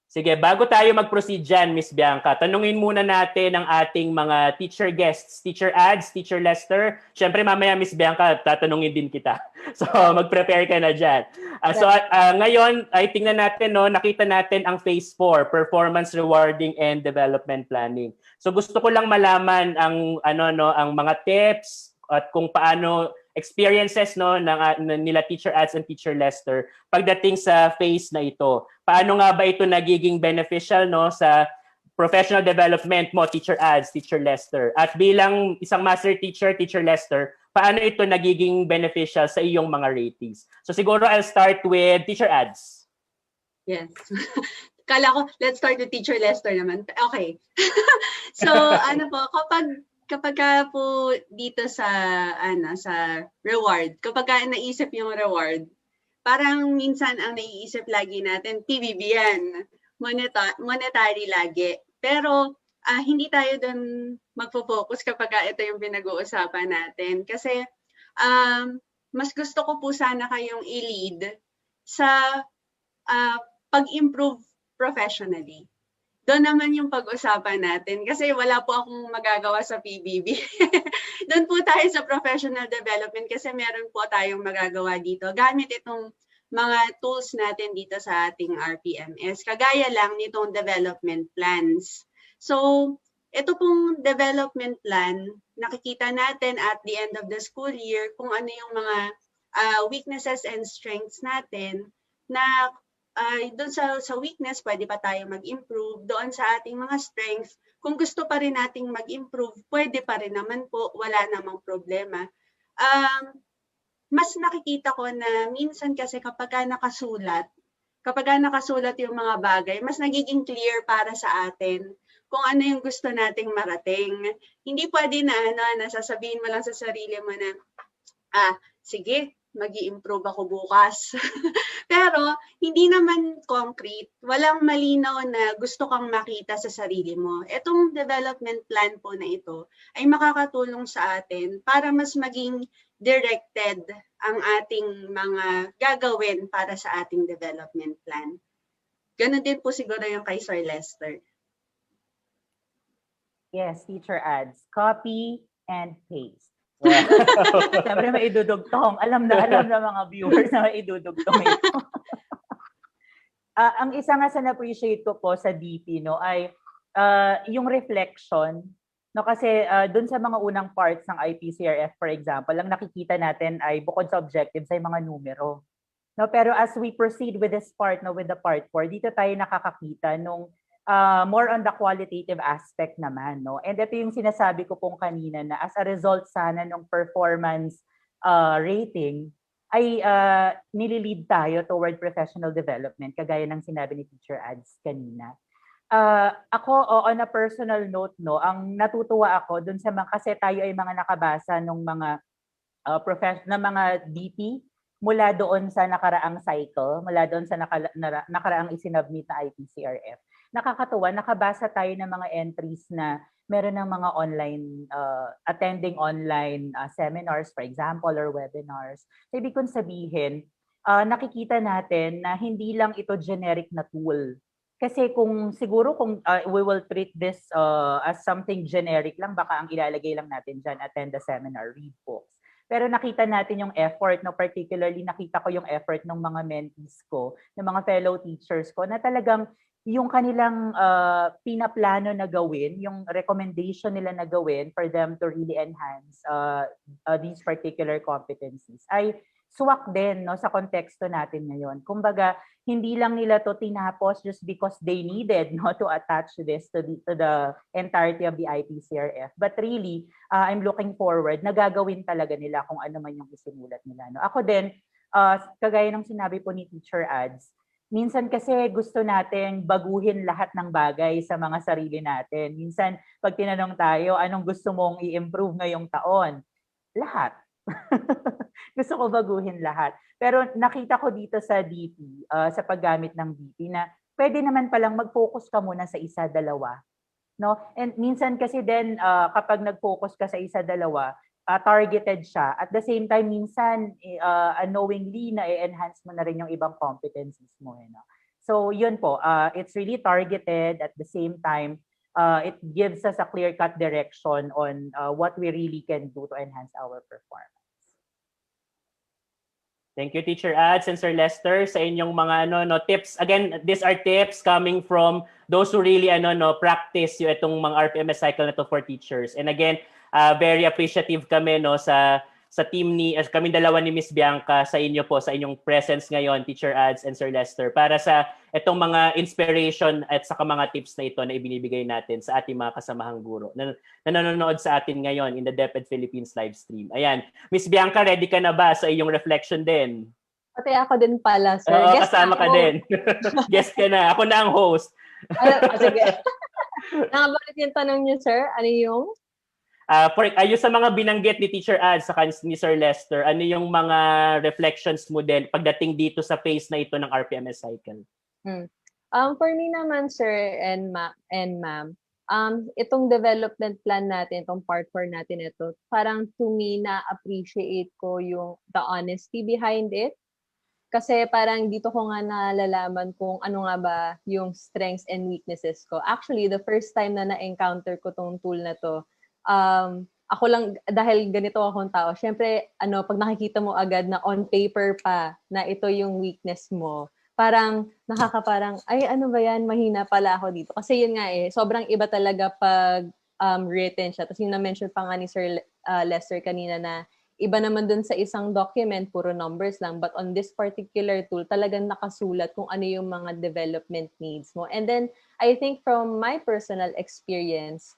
Sige, bago tayo mag-proceed dyan, Miss Bianca, tanungin muna natin ang ating mga teacher guests, Teacher Ads, Teacher Lester. Siyempre, mamaya, Miss Bianca, tatanungin din kita. So, mag-prepare ka na dyan. Ngayon, ay tingnan natin, nakita natin ang Phase 4, Performance, Rewarding, and Development Planning. So, gusto ko lang malaman ang mga tips at kung paano experiences nila Teacher Ads and Teacher Lester pagdating sa phase na ito. Paano nga ba ito nagiging beneficial sa professional development mo, Teacher Ads, Teacher Lester? At bilang isang master teacher, Teacher Lester, paano ito nagiging beneficial sa iyong mga ratees? So siguro I'll start with Teacher Ads. Yes. Kala ko, let's start with Teacher Lester naman. Okay. So kapag po dito sa reward, kapag naisip yung reward, parang minsan ang naiisip lagi natin, PBB yan, monetary lagi. Pero hindi tayo doon magpo-focus kapag ito yung pinag-uusapan natin. Kasi mas gusto ko po sana kayong i-lead sa pag-improve professionally. Doon naman yung pag-usapan natin kasi wala po akong magagawa sa PBB. Doon po tayo sa professional development kasi meron po tayong magagawa dito gamit itong mga tools natin dito sa ating RPMS. Kagaya lang nitong development plans. So, ito pong development plan, nakikita natin at the end of the school year kung ano yung mga weaknesses and strengths natin na doon sa weakness, pwede pa tayo mag-improve. Doon sa ating mga strengths, kung gusto pa rin nating mag-improve, pwede pa rin naman po, wala namang problema. Mas nakikita ko na minsan kasi kapag nakasulat yung mga bagay, mas nagiging clear para sa atin kung ano yung gusto nating marating. Hindi pwede na nasasabihin mo lang sa sarili mo na, sige, mag-i-improve ako bukas. Pero, hindi naman concrete. Walang malinaw na gusto kang makita sa sarili mo. Itong development plan po na ito ay makakatulong sa atin para mas maging directed ang ating mga gagawin para sa ating development plan. Ganon din po siguro yung kay Sir Lester. Yes, teacher adds, copy and paste. Siyempre may idudugtong. Alam na mga viewers na may idudugtong ito. Ang isa nga sa na-appreciate ko po sa DP ay yung reflection. Kasi dun sa mga unang parts ng IPCRF, for example, ang nakikita natin ay bukod sa objectives ay mga numero. Pero as we proceed with this part, with the part 4, dito tayo nakakakita nung more on the qualitative aspect naman. And ito yung sinasabi ko pong kanina na as a result sana ng performance rating ay nililid tayo toward professional development, kagaya ng sinabi ni Teacher Ads kanina. Ako, on a personal note, ang natutuwa ako dun sa mga, kasi tayo ay mga nakabasa ng mga ng mga DP mula doon sa nakaraang cycle, mula doon sa nakaraang isinubmit na IPCRF. Nakakatuwa, nakabasa tayo ng mga entries na meron ng mga online, attending online seminars, for example, or webinars. So, ibig kong sabihin, nakikita natin na hindi lang ito generic na tool. Kasi kung we will treat this as something generic lang, baka ang ilalagay lang natin dyan, attend the seminar, read books. Pero nakita natin yung effort, particularly nakita ko yung effort ng mga mentees ko, ng mga fellow teachers ko, na talagang yung kanilang pinaplano na gawin, yung recommendation nila na gawin for them to really enhance these particular competencies ay swak din sa konteksto natin ngayon. Kumbaga, hindi lang nila to tinapos just because they needed to attach this to the entirety of the IPCRF. But really, I'm looking forward na gagawin talaga nila kung ano man yung isinulat nila. Ako din, kagaya ng sinabi po ni Teacher Ads, minsan kasi gusto nating baguhin lahat ng bagay sa mga sarili natin. Minsan, pag tinanong tayo, anong gusto mong i-improve ngayong taon? Lahat. Gusto ko baguhin lahat. Pero nakita ko dito sa DP, sa paggamit ng DP, na pwede naman palang mag-focus ka muna sa isa, dalawa. And minsan kasi din, kapag nag-focus ka sa isa, dalawa, targeted siya. At the same time, minsan, unknowingly, na-enhance mo na rin yung ibang competencies mo. So, yun po. It's really targeted. At the same time, it gives us a clear-cut direction on what we really can do to enhance our performance. Thank you, Teacher Ads and Sir Lester, sa inyong mga tips. Again, these are tips coming from those who really practice yung itong mga RPMS cycle na to for teachers. And again, very appreciative kami sa team kami dalawa ni Miss Bianca sa inyo po, sa inyong presence ngayon, Teacher Ads and Sir Lester, para sa itong mga inspiration at saka mga tips na ito na ibinibigay natin sa ating mga kasamahang guro na nanonood sa atin ngayon in the DepEd Philippines live stream. Ayan. Miss Bianca, ready ka na ba sa iyong reflection din? Pati ako din pala, sir. Oo, kasama ka din. Guest ka na. Ako na ang host. Sige. Nakabalik yung tanong niyo, sir. Ano yung? Ayun sa mga binanggit ni Teacher Ads sa ni Sir Lester, ano yung mga reflections mo din pagdating dito sa phase na ito ng RPMS cycle? For me naman, sir and ma'am, itong development plan natin, itong part 4 natin ito, parang to me na-appreciate ko yung the honesty behind it. Kasi parang dito ko nga nalalaman kung ano nga ba yung strengths and weaknesses ko. Actually, the first time na na-encounter ko tong tool na to, ako lang, dahil ganito akong tao, syempre, pag nakikita mo agad na on paper pa na ito yung weakness mo, parang nakakaparang, ay, ano ba yan? Mahina pala ako dito. Kasi yun nga sobrang iba talaga pag written siya. Tapos yung na-mention pa nga ni Sir Lester kanina na iba naman dun sa isang document, puro numbers lang. But on this particular tool, talagang nakasulat kung ano yung mga development needs mo. And then, I think from my personal experience,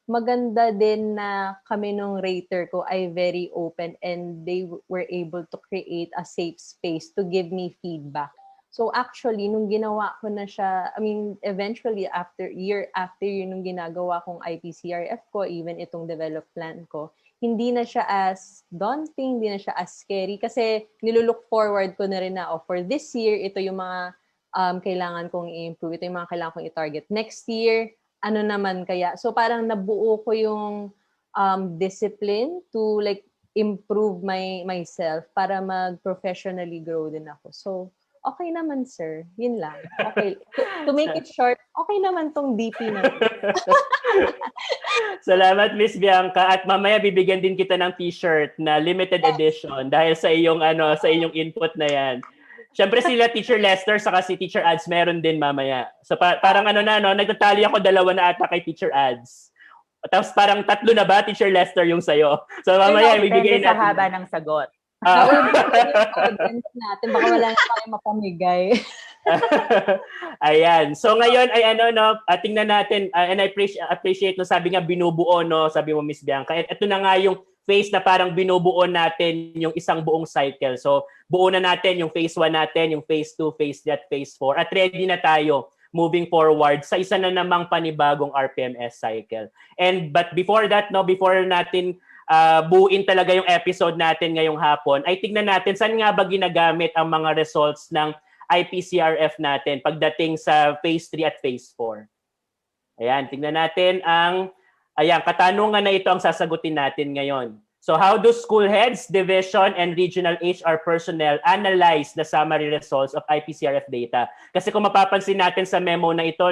maganda din na kami nung rater ko ay very open and they were able to create a safe space to give me feedback. So actually, nung ginawa ko na siya, I mean, eventually, year after yun, nung ginagawa kong IPCRF ko, even itong develop plan ko, hindi na siya as daunting, hindi na siya as scary kasi nilulook forward ko na rin na, for this year, ito yung mga kailangan kong i-improve, ito yung mga kailangan kong i-target. Next year, ano naman kaya? So parang nabuo ko yung discipline to like improve myself para mag-professionally grow din ako. So, okay naman, sir. Yun lang. Okay. To make it short, okay naman tong DP na. Salamat, Miss Bianca. At mamaya bibigyan din kita ng t-shirt na limited edition dahil sa iyong sa iyong input na 'yan. Siyempre sila Teacher Lester saka si Teacher Ads meron din mamaya. So parang nagtatali ako 2 na ata kay Teacher Ads. Tapos parang 3 na ba Teacher Lester yung sayo. So mamaya bibigay natin. Sa haba ng sagot. Audience natin, baka wala na tayo mapamigay. Ayan. So ngayon ay tingnan natin and I appreciate no sabi nga binubuo no, sabi mo Miss Bianca. At ito na nga yung phase na parang binubuo natin yung isang buong cycle. So buo na natin yung phase 1 natin, yung phase 2, phase 3 at phase 4 at ready na tayo moving forward sa isa na namang panibagong RPMS cycle. But before that before natin buuin talaga yung episode natin ngayong hapon, ay tignan natin saan nga ba ginagamit ang mga results ng IPCRF natin pagdating sa phase 3 at phase 4. Ayan, tignan natin katanungan na ito ang sasagutin natin ngayon. So how do school heads, division, and regional HR personnel analyze the summary results of IPCRF data? Kasi kung mapapansin natin sa memo na ito,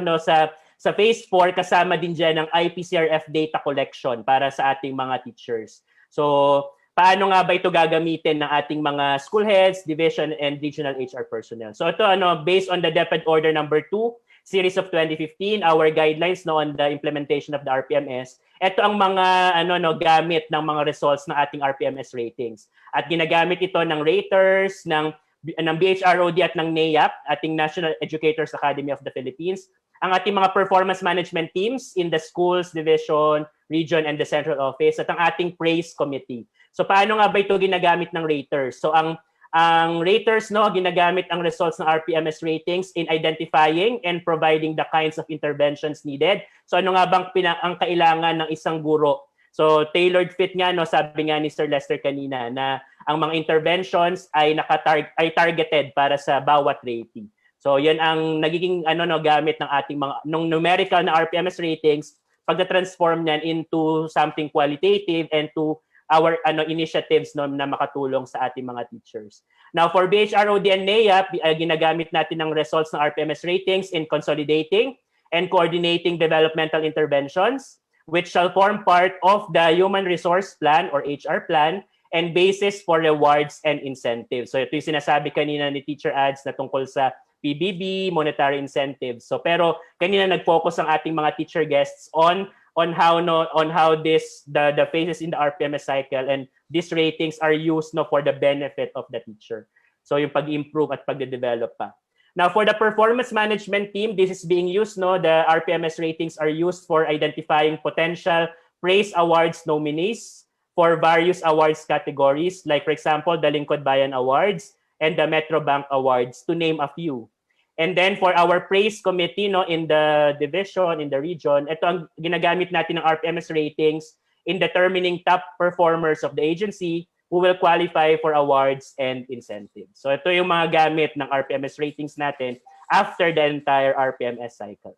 sa phase 4, kasama din dyan ang IPCRF data collection para sa ating mga teachers. So, paano nga ba ito gagamitin ng ating mga school heads, division, and regional HR personnel? So, ito, based on the DepEd Order number 2, series of 2015, our guidelines on the implementation of the RPMS, ito ang mga gamit ng mga results ng ating RPMS ratings. At ginagamit ito ng raters, ng BHROD at ng NAEAP, ating National Educators Academy of the Philippines, ang ating mga performance management teams in the schools, division, region, and the central office, at ang ating praise committee. So paano nga ba ito ginagamit ng raters? So ang raters ginagamit ang results ng RPMS ratings in identifying and providing the kinds of interventions needed. So ano nga bang ang kailangan ng isang guro? So tailored fit nga sabi nga ni Sir Lester kanina na ang mga interventions ay targeted para sa bawat rating. So, yan ang nagiging gamit ng ating mga numerical na RPMS ratings pagka-transform niyan into something qualitative and to our initiatives na makatulong sa ating mga teachers. Now, for BHROD and NAEAP, ginagamit natin ang results ng RPMS ratings in consolidating and coordinating developmental interventions which shall form part of the Human Resource Plan or HR Plan and basis for rewards and incentives. So, ito yung sinasabi kanina ni Teacher Ads na tungkol sa PBB, monetary incentives. So pero kanina nag-focus ang ating mga teacher guests on how the phases in the RPMS cycle and these ratings are used for the benefit of the teacher. So yung pag-improve at pag-develop pa. Now for the performance management team, this is being used the RPMS ratings are used for identifying potential praise awards nominees for various awards categories like for example the Lingkod Bayan Awards and the Metro Bank Awards, to name a few. And then for our praise committee in the division, in the region, ito ang ginagamit natin ng RPMS ratings in determining top performers of the agency who will qualify for awards and incentives. So ito yung mga gamit ng RPMS ratings natin after the entire RPMS cycle.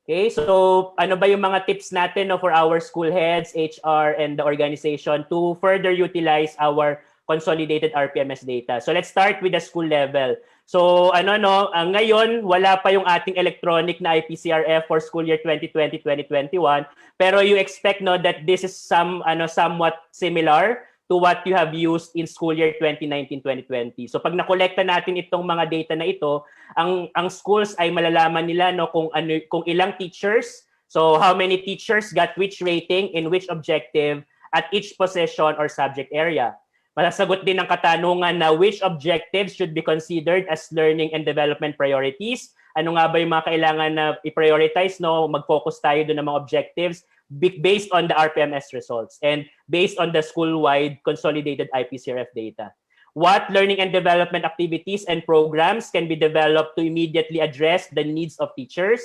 Okay, so ano ba yung mga tips natin for our school heads, HR, and the organization to further utilize our consolidated RPMS data. So let's start with the school level. So ngayon wala pa yung ating electronic na IPCRF for school year 2020-2021, pero you expect that this is somewhat similar to what you have used in school year 2019-2020. So pag nakolekta natin itong mga data na ito, ang schools ay malalaman nila kung ilang teachers, so how many teachers got which rating in which objective at each position or subject area. Masasagot din ng katanungan na which objectives should be considered as learning and development priorities. Ano nga ba yung mga kailangan na i-prioritize, mag-focus tayo doon ng mga objectives based on the RPMS results and based on the school-wide consolidated IPCRF data. What learning and development activities and programs can be developed to immediately address the needs of teachers?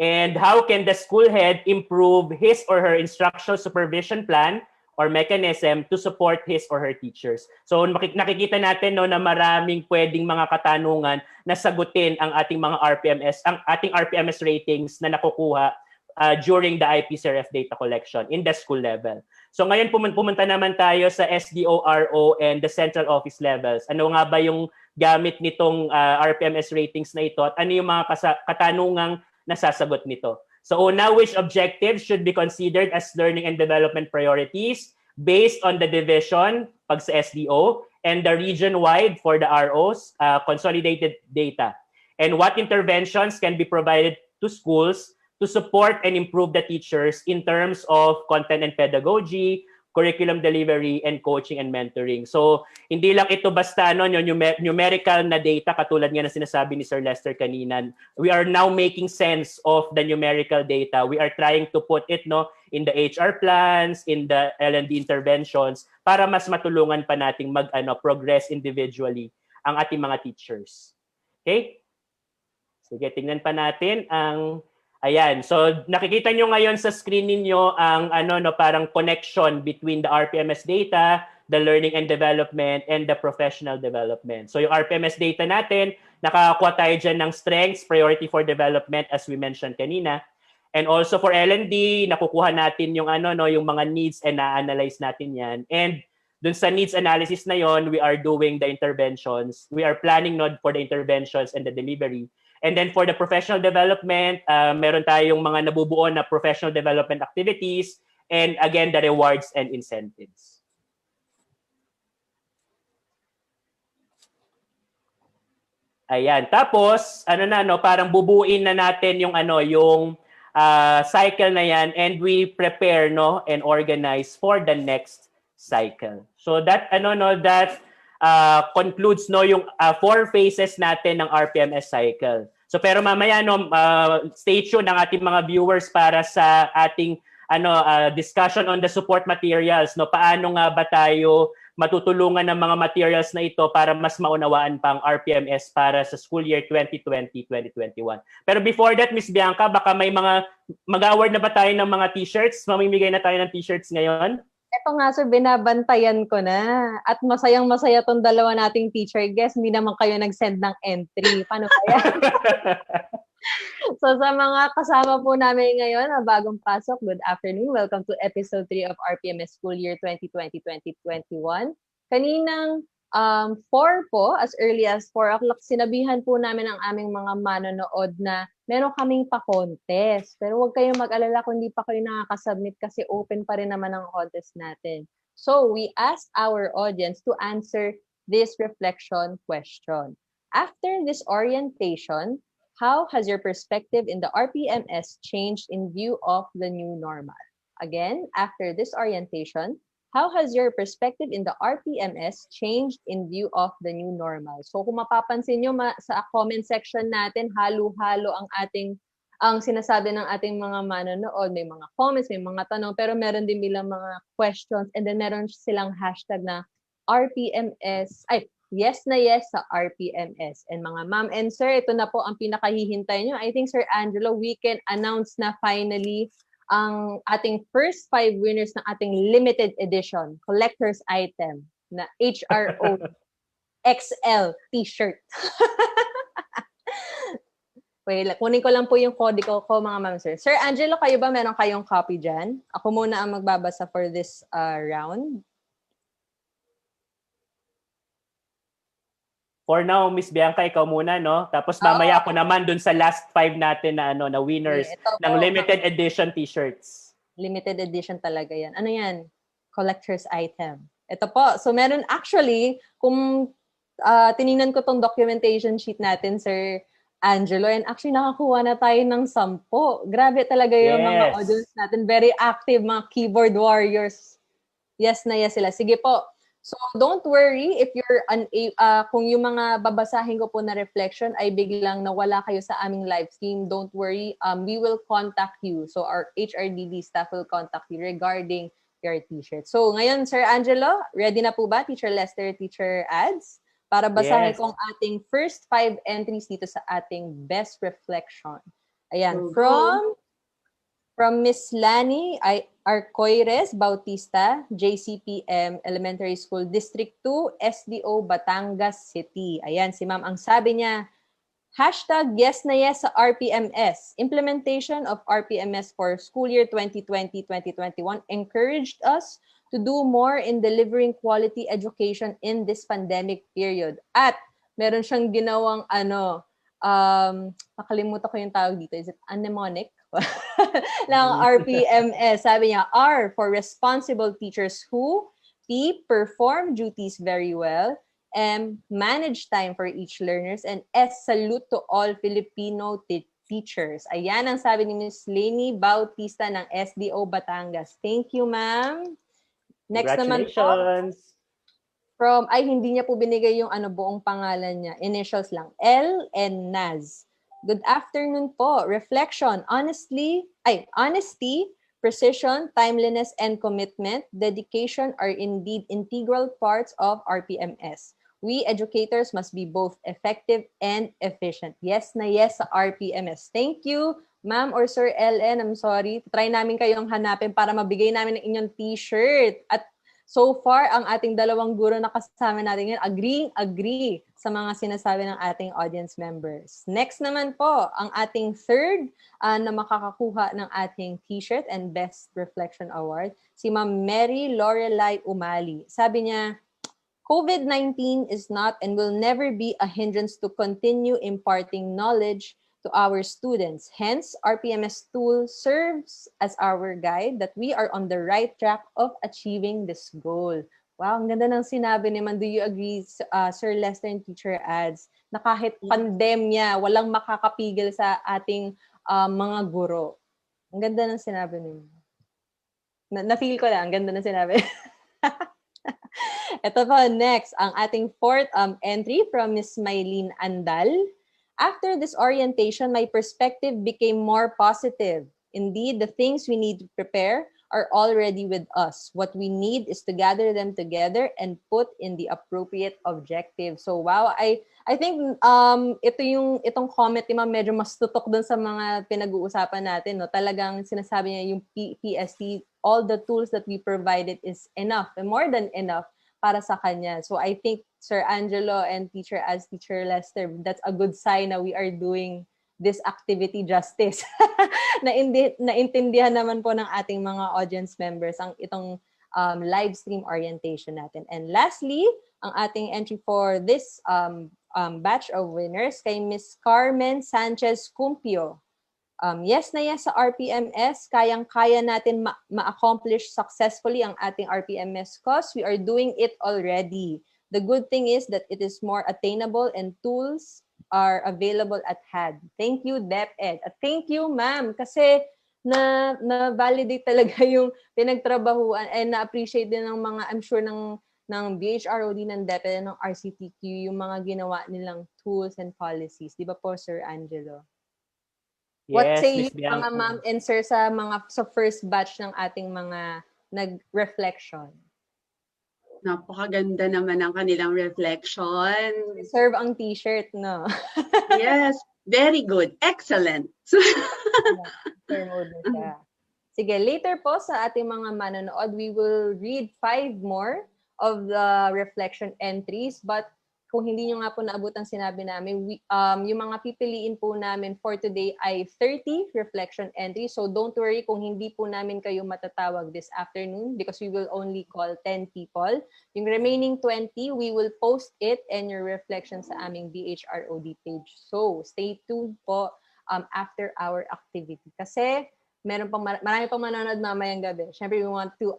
And how can the school head improve his or her instructional supervision plan or mechanism to support his or her teachers? So nakikita natin na maraming pwedeng mga katanungan na sagutin ang ating mga ating RPMS ratings na nakukuha during the IPCRF data collection in the school level. So ngayon pumunta naman tayo sa SDO, RO, and the central office levels. Ano nga ba yung gamit nitong RPMS ratings na ito at ano yung mga katanungang nasasagot nito? So una, which objectives should be considered as learning and development priorities based on the division pag sa SDO and the region-wide for the ROs, consolidated data? And what interventions can be provided to schools to support and improve the teachers in terms of content and pedagogy, curriculum delivery, and coaching and mentoring? So, hindi lang ito basta yung numerical na data katulad nga na sinasabi ni Sir Lester kanina. We are now making sense of the numerical data. We are trying to put it in the HR plans, in the L&D interventions para mas matulungan pa nating progress individually ang ating mga teachers. Okay? Sige, tingnan pa natin ang ayan. So nakikita nyo ngayon sa screen ninyo ang parang connection between the RPMS data, the learning and development, and the professional development. So yung RPMS data natin, nakakakuha tayo dyan ng strengths, priority for development as we mentioned kanina. And also for L&D, nakukuha natin yung yung mga needs and na-analyze natin yan. And dun sa needs analysis na yon, we are doing the interventions. We are planning for the interventions and the delivery. And then for the professional development, meron tayong mga nabubuo na professional development activities and again, the rewards and incentives. Ayan. Tapos, parang bubuin na natin yung yung cycle na yan and we prepare and organize for the next cycle. So that that concludes yung 4 phases natin ng RPMS cycle. So pero mamaya stay tuned ng ating mga viewers para sa ating discussion on the support materials. Paano nga ba tayo matutulungan ng mga materials na ito para mas maunawaan pang RPMS para sa school year 2020-2021. Pero before that, Miss Bianca, baka may mag-award na ba tayo ng mga t-shirts? Mamimigay na tayo ng t-shirts ngayon? Ito nga sir, binabantayan ko na. At masayang-masaya tong dalawa nating teacher guest. Hindi naman kayo nag-send ng entry. Paano kaya? So sa mga kasama po namin ngayon na bagong pasok, good afternoon. Welcome to episode 3 of RPMS School Year 2020-2021. Kaninang 4 po, as early as 4 o'clock, sinabihan po namin ang aming mga manonood na meron kaming pa-contest. Pero huwag kayong mag-alala kung hindi pa kayo nakakasubmit kasi open pa rin naman ang contest natin. So we asked our audience to answer this reflection question. After this orientation, how has your perspective in the RPMS changed in view of the new normal? Again, after this orientation, how has your perspective in the RPMS changed in view of the new normal? So kung mapapansin nyo sa comment section natin, halo-halo ang sinasabi ng ating mga manonood. May mga comments, may mga tanong, pero meron din bilang mga questions and then meron silang hashtag na RPMS, yes na yes sa RPMS. And mga ma'am and sir, ito na po ang pinakahihintay nyo. I think, Sir Angelo, we can announce na finally ang ating first 5 winners ng ating limited edition collector's item na HRO XL t-shirt. Wait, kunin ko lang po yung kodigo ko, mga ma'am sir. Sir Angelo, kayo ba meron kayong copy dyan? Ako muna ang magbabasa for this round. For now, Miss Bianca, ikaw muna, no? Tapos mamaya ako naman dun sa last 5 natin na na winners Ito ng po, limited edition t-shirts. limited edition talaga yan. Ano yan? Collector's item. Ito po. So, meron actually, kung tinignan ko tong documentation sheet natin, Sir Angelo, and actually nakakuha na tayo ng 10. Grabe talaga yung mga Yes. audience natin. Very active, mga keyboard warriors. Yes na yes sila. Sige po. So, don't worry if you're kung yung mga babasahin ko po na reflection ay biglang nawala kayo sa aming live stream, don't worry. We will contact you. So, our HRDD staff will contact you regarding your t-shirt. So, ngayon, Sir Angelo, ready na po ba, Teacher Lester, Teacher Ads? Para basahin Yes. kong ating first 5 entries dito sa ating best reflection. Ayan, Go. from Miss Lani Arcoires Bautista, JCPM Elementary School, District 2, SDO, Batangas City. Ayan, si ma'am, ang sabi niya, #yes na yes sa RPMS. Implementation of RPMS for school year 2020-2021 encouraged us to do more in delivering quality education in this pandemic period. At meron siyang ginawang nakalimutan ko yung tawag dito. Is it mnemonic? ng RPMS. Sabi niya, R for responsible teachers who, P, perform duties very well, M, manage time for each learners, and S, salute to all Filipino teachers. Ayan ang sabi ni Ms. Lainey Bautista ng SDO Batangas. Thank you, ma'am. Next naman po, hindi niya po binigay yung buong pangalan niya. Initials lang. L and Naz. Good afternoon po. Reflection. Honesty, precision, timeliness, and commitment, dedication are indeed integral parts of RPMS. We educators must be both effective and efficient. Yes na yes sa RPMS. Thank you, ma'am or Sir LN. I'm sorry. Try namin kayong hanapin para mabigay namin ang inyong t-shirt. At so far, ang ating dalawang guro na kasama natin ngayon, agree sa mga sinasabi ng ating audience members. Next naman po, ang ating third na makakakuha ng ating t-shirt and Best Reflection Award, si Ma'am Mary Lorelai Umali. Sabi niya, COVID-19 is not and will never be a hindrance to continue imparting knowledge to our students. Hence, RPMS tool serves as our guide that we are on the right track of achieving this goal. Wow, ang ganda ng sinabi ni Man. Do you agree, Sir Lester and Teacher Ads, na kahit pandemya, walang makakapigil sa ating mga guro? Ang ganda ng sinabi ni Man. Na-feel ko lang, ang ganda ng sinabi. Ito po, next, ang ating fourth entry from Miss Maylene Andal. After this orientation, my perspective became more positive. Indeed, the things we need to prepare are already with us. What we need is to gather them together and put in the appropriate objective. So wow, I think itong comment ni Ma'am medyo mas tutok dun sa mga pinag-uusapan natin, no. Talagang sinasabi niya yung PST, all the tools that we provided is enough and more than enough para sa kanya. So I think Sir Angelo and Teacher Lester, that's a good sign na we are doing this activity justice. Naintindihan naman po ng ating mga audience members ang itong live stream orientation natin. And lastly, ang ating entry for this batch of winners kay Miss Carmen Sanchez Cumpio. Yes na yes sa RPMS, kayang-kaya natin ma-accomplish successfully ang ating RPMS cause we are doing it already. The good thing is that it is more attainable and tools are available at hand. Thank you, DepEd. At thank you, ma'am, kasi na-validate talaga yung pinagtrabahuan and na-appreciate din ng mga, I'm sure, ng BHROD, ng DepEd, ng RCTQ, yung mga ginawa nilang tools and policies. Di ba po, Sir Angelo? Yes, What say you, Miss Bianca, mga ma'am and sir, sa first batch ng ating mga nag-reflection? Napakaganda naman ang kanilang reflection. Serve ang t-shirt, no? Yes, very good. Excellent. Sir mode na siya. Sige, later po sa ating mga manonood, we will read 5 more of the reflection entries. But kung hindi nyo nga po naabutan sinabi namin, yung mga pipiliin po namin for today ay 30 reflection entries. So don't worry kung hindi po namin kayo matatawag this afternoon because we will only call 10 people. Yung remaining 20, we will post it and your reflection sa aming BHROD page. So stay tuned po after our activity. Kasi marami pang manonood mamayang gabi. Siyempre, we want to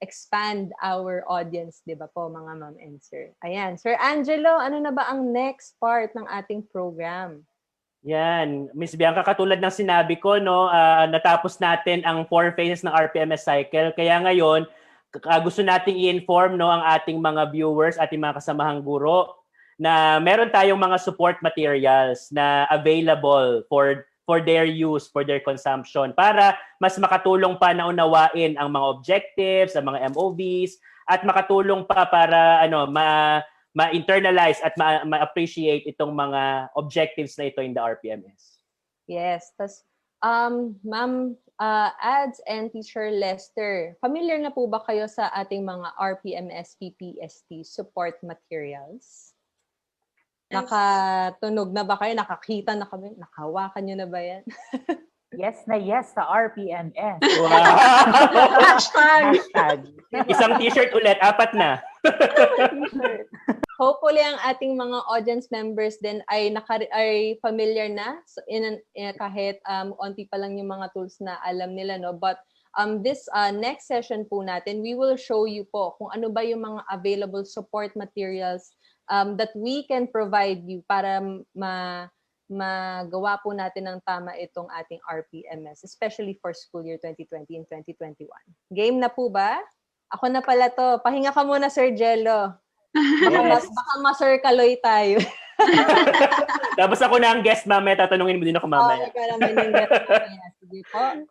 expand our audience, di ba po, mga ma'am and sir. Ayan. Sir Angelo, ano na ba ang next part ng ating program? Yan. Miss Bianca, katulad ng sinabi ko, no, natapos natin ang 4 phases ng RPMS cycle. Kaya ngayon, gusto nating i-inform ang ating mga viewers, ating mga kasamahang guro, na meron tayong mga support materials na available for their use, for their consumption, para mas makatulong pa na unawain ang mga objectives, ang mga MOVs, at makatulong pa para ma-internalize at ma-appreciate itong mga objectives na ito in the RPMS. Yes. Tas, Ma'am Ads and Teacher Lester, familiar na po ba kayo sa ating mga RPMS PPST support materials? Nakatunog na ba kayo? Nakakita na kami? Nakahawakan nyo na ba yan? Yes na yes sa RPMS. Wow! Hashtag! Isang t-shirt ulit, 4 na. Hopefully, ang ating mga audience members din ay familiar na kahit onti pa lang yung mga tools na alam nila, no? But this next session po natin, we will show you po kung ano ba yung mga available support materials that we can provide you para magawa po natin ng tama itong ating RPMS, especially for school year 2020 and 2021. Game na po ba? Ako na pala to. Pahinga ka muna, Sir Jello. Yes. Baka ma-Sir Kaloy tayo. Tapos ako na ang guest, mamaya. Tatanungin mo din ako mamaya. Sige po.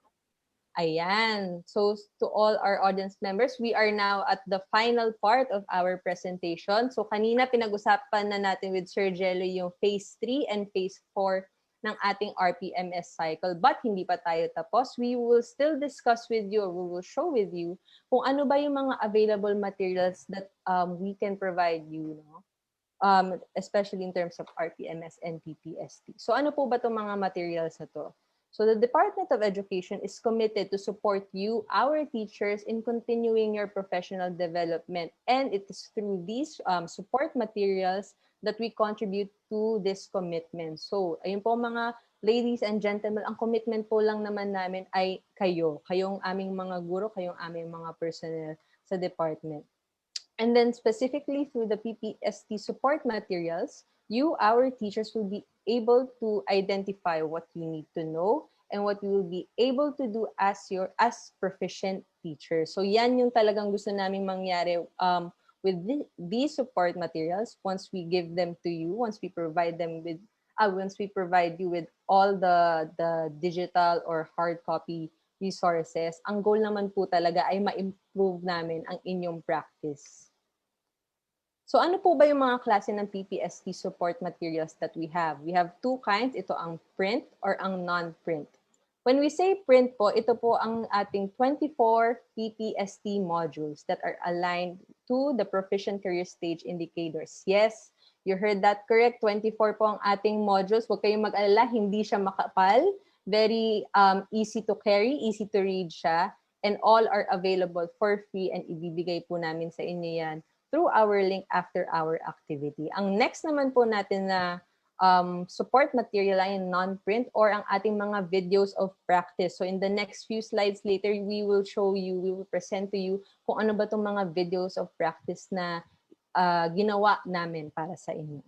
Ayan. So, to all our audience members, we are now at the final part of our presentation. So, kanina pinag-usapan na natin with Sir Jello yung Phase 3 and Phase 4 ng ating RPMS cycle. But hindi pa tayo tapos. We will still discuss with you, or we will show with you kung ano ba yung mga available materials that we can provide you, no? Especially in terms of RPMS and PPST. So, ano po ba itong mga materials na to? So the Department of Education is committed to support you, our teachers, in continuing your professional development. And it is through these support materials that we contribute to this commitment. So, ayun po mga ladies and gentlemen, ang commitment po lang naman namin ay kayong aming mga guro, kayong aming mga personnel sa department. And then specifically through the PPST support materials, you, our teachers, will be able to identify what you need to know and what you will be able to do as proficient teachers. So yan yung talagang gusto naming mangyari with these support materials. Once we give them to you, once we provide you with all the digital or hard copy resources, ang goal naman po talaga ay ma-improve namin ang inyong practice. So ano po ba yung mga klase ng PPST support materials that we have? We have 2 kinds. Ito ang print or ang non-print. When we say print po, ito po ang ating 24 PPST modules that are aligned to the Proficient Career Stage Indicators. Yes, you heard that correct. 24 po ang ating modules. Huwag kayong mag-alala, hindi siya makapal. Very easy to carry, easy to read siya. And all are available for free and ibibigay po namin sa inyo yan through our link after our activity. Ang next naman po natin na support material ay non-print or ang ating mga videos of practice. So in the next few slides later, we will present to you kung ano ba itong mga videos of practice na ginawa namin para sa inyo.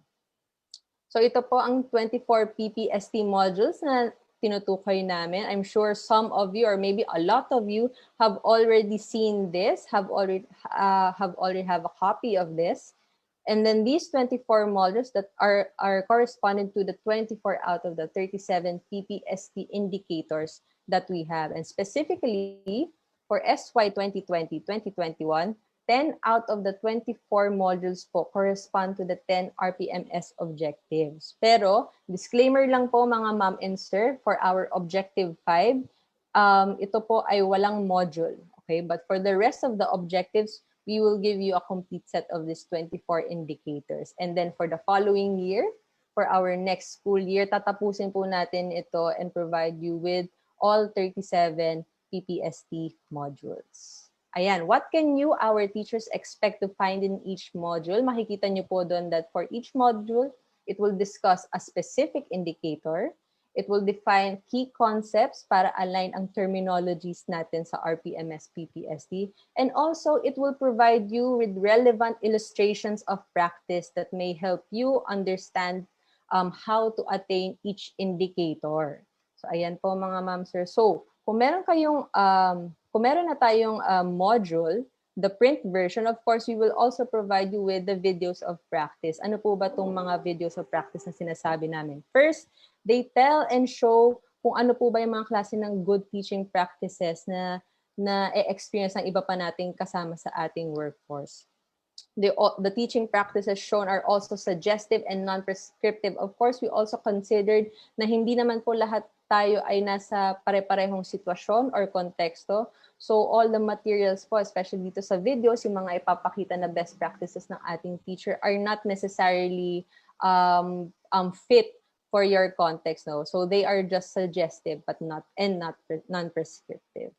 So ito po ang 24 PPST modules na tinutukoy namin. I'm sure some of you or maybe a lot of you have already seen this, have already have a copy of this. And then these 24 modules that are corresponding to the 24 out of the 37 PPST indicators that we have. And specifically for SY 2020-2021, 10 out of the 24 modules po correspond to the 10 RPMS objectives. Pero, disclaimer lang po mga ma'am and sir, for our objective 5, ito po ay walang module. Okay? But for the rest of the objectives, we will give you a complete set of these 24 indicators. And then for the following year, for our next school year, tatapusin po natin ito and provide you with all 37 PPST modules. Ayan, what can you, our teachers, expect to find in each module? Makikita nyo po doon that for each module, it will discuss a specific indicator. It will define key concepts para align ang terminologies natin sa RPMS PPST. And also, it will provide you with relevant illustrations of practice that may help you understand how to attain each indicator. So, ayan po mga ma'am, sir. So, kung meron na tayong module, the print version, of course, we will also provide you with the videos of practice. Ano po ba itong mga videos of practice na sinasabi namin? First, they tell and show kung ano po ba yung mga klase ng good teaching practices na experience ng iba pa nating kasama sa ating workforce. The teaching practices shown are also suggestive and non-prescriptive. Of course, we also considered na hindi naman po lahat tayo ay nasa pare-parehong sitwasyon or konteksto. So all the materials po, especially dito sa videos, yung mga ipapakita na best practices ng ating teacher are not necessarily fit for your context. No? So they are just suggestive but not non-prescriptive.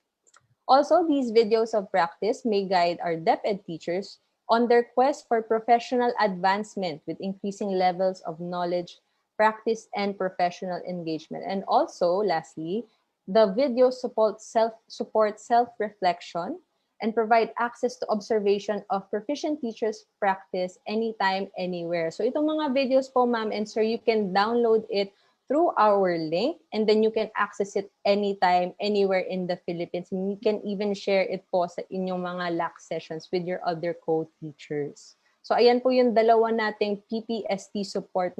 Also, these videos of practice may guide our DepEd teachers on their quest for professional advancement with increasing levels of knowledge, practice, and professional engagement. And also, lastly, the videos support self-reflection and provide access to observation of proficient teachers' practice anytime, anywhere. So itong mga videos po, ma'am and sir, you can download it through our link and then you can access it anytime, anywhere in the Philippines. And you can even share it po sa inyong mga LAC sessions with your other co-teachers. So ayan po yung dalawa nating PPST support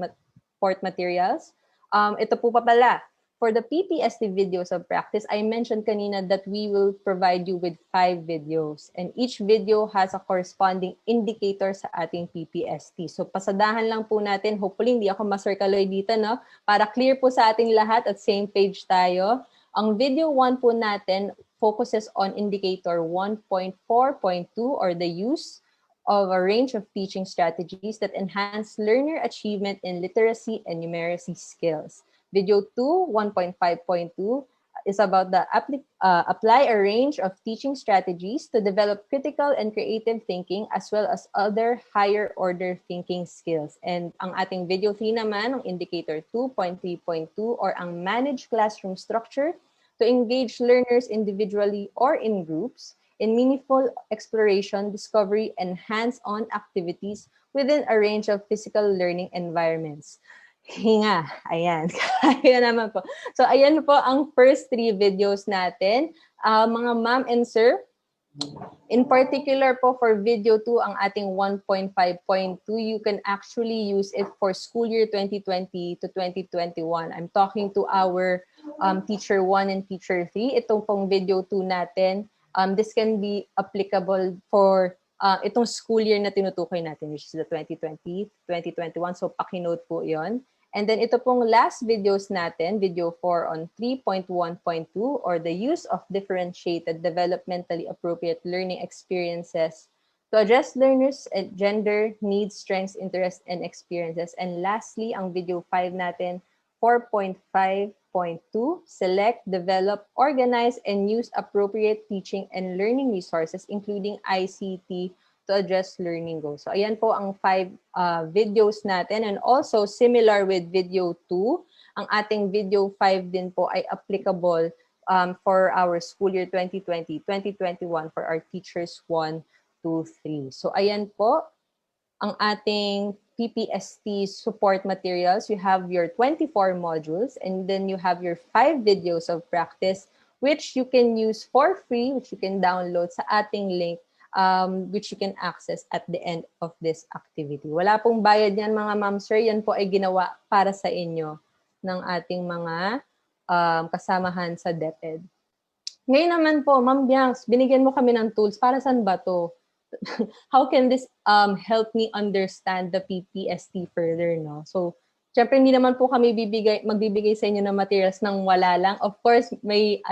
materials. Ito po pa pala, for the PPST videos of practice, I mentioned kanina that we will provide you with 5 videos. And each video has a corresponding indicator sa ating PPST. So pasadahan lang po natin. Hopefully, hindi ako masirkaloy dito, no? Para clear po sa ating lahat at same page tayo. Ang video 1 po natin focuses on indicator 1.4.2 or the use of a range of teaching strategies that enhance learner achievement in literacy and numeracy skills. Video 2, 1.5.2 is about the apply a range of teaching strategies to develop critical and creative thinking as well as other higher order thinking skills. And ang ating video 3 naman, ang indicator 2.3.2 or ang managed classroom structure to engage learners individually or in groups in meaningful exploration, discovery, and hands-on activities within a range of physical learning environments. Hinga. Ayan. Kaya naman po. So, ayan po ang first 3 videos natin. Mga ma'am and sir, in particular po for video 2, ang ating 1.5.2, you can actually use it for school year 2020 to 2021. I'm talking to our teacher 1 and teacher 3. Itong pong video 2 natin, this can be applicable for itong school year na tinutukoy natin, which is the 2020-2021. So, pakinote po yon. And then ito pong last videos natin, video 4 on 3.1.2 or the use of differentiated developmentally appropriate learning experiences to address learners' gender, needs, strengths, interests, and experiences. And lastly, ang video 5 natin, 4.5.2, select, develop, organize, and use appropriate teaching and learning resources, including ICT, to address learning goals. So, ayan po ang 5 videos natin. And also, similar with video 2, ang ating video 5 din po ay applicable for our school year 2020-2021 for our teachers 1, 2, 3. So, ayan po ang ating PPST support materials. You have your 24 modules and then you have your 5 videos of practice which you can use for free, which you can download sa ating link, which you can access at the end of this activity. Wala pong bayad yan mga ma'am sir, yan po ay ginawa para sa inyo ng ating mga kasamahan sa DepEd. Ngayon naman po, Ma'am Bianx, binigyan mo kami ng tools. Para saan ba to? How can this help me understand the PPST further, no? So, syempre hindi naman po kami magbibigay sa inyo ng materials nang wala lang. Of course, may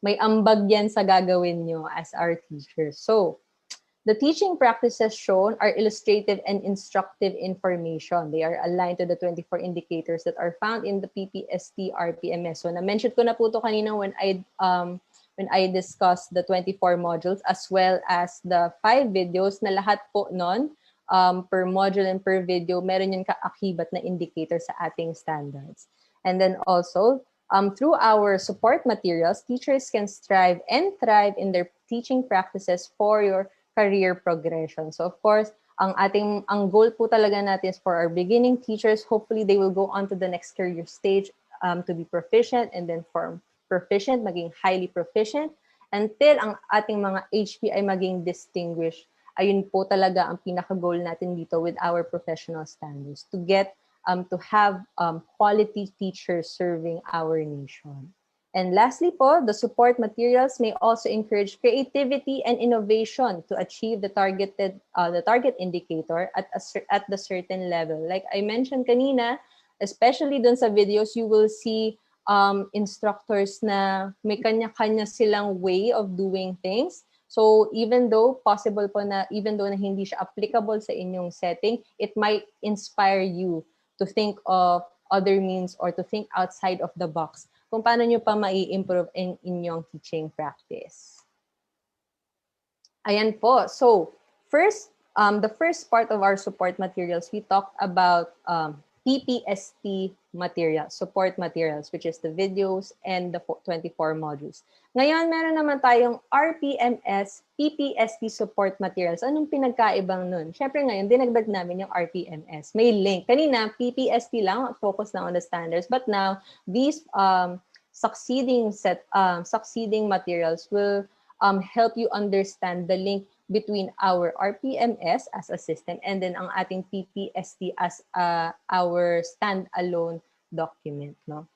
may ambag yan sa gagawin nyo as our teachers. So, The teaching practices shown are illustrative and instructive information. They are aligned to the 24 indicators that are found in the PPST RPMS. So na-mention ko na po ito kanina when I discussed the 24 modules as well as the 5 videos na lahat po nun, per module and per video, meron yung kaakibat na indicator sa ating standards. And then also, through our support materials, teachers can strive and thrive in their teaching practices for your career progression. So of course, ang goal po talaga natin is for our beginning teachers, hopefully they will go on to the next career stage to be proficient, and then from proficient, maging highly proficient, until ang ating mga HP ay maging distinguished. Ayun po talaga ang pinaka-goal natin dito with our professional standards, to get to have quality teachers serving our nation. And lastly po, the support materials may also encourage creativity and innovation to achieve the target indicator at the certain level. Like I mentioned kanina, especially dun sa videos, you will see instructors na may kanya-kanya silang way of doing things. So even though na hindi siya applicable sa inyong setting, it might inspire you to think of other means or to think outside of the box kung paano nyo pa mai-improve in inyong teaching practice. Ayan po. So, the first part of our support materials, we talked about PPST materials, support materials, which is the videos and the 24 modules. Ngayon, meron naman tayong RPMS, PPST support materials. Anong pinagkaibang nun? Siyempre ngayon, dinagdag namin yung RPMS. May link. Kanina, PPST lang, focus lang on the standards. But now, these succeeding materials will help you understand the link between our RPMS as a system and then ang ating PPST as our standalone document, no?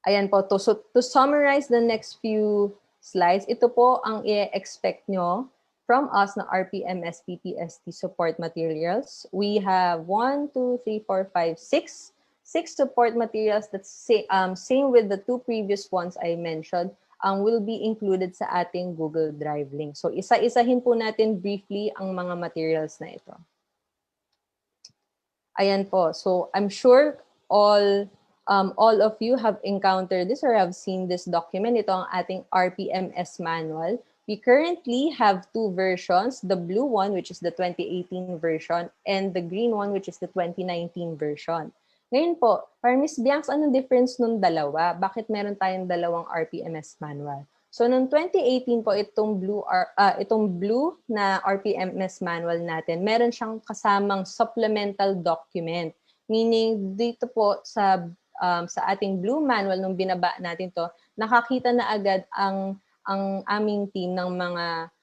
Ayan po, to summarize the next few slides, ito po ang i-expect nyo from us na RPMS PPST support materials. We have 1, 2, 3, 4, 5, 6 support materials that same with the 2 previous ones I mentioned, will be included sa ating Google Drive link. So isa-isahin po natin briefly ang mga materials na ito. Ayan po. So I'm sure all of you have encountered this or have seen this document. Ito ang ating RPMS manual. We currently have 2 versions, the blue one, which is the 2018 version, and the green one, which is the 2019 version. Ngayon po, para Ms. Biancs, anong difference nung dalawa? Bakit meron tayong dalawang RPMS manual? So, noong 2018 po, itong blue na RPMS manual natin, meron siyang kasamang supplemental document. Meaning, dito po sa ating blue manual, nung binaba natin to, nakakita na agad ang aming team ng mga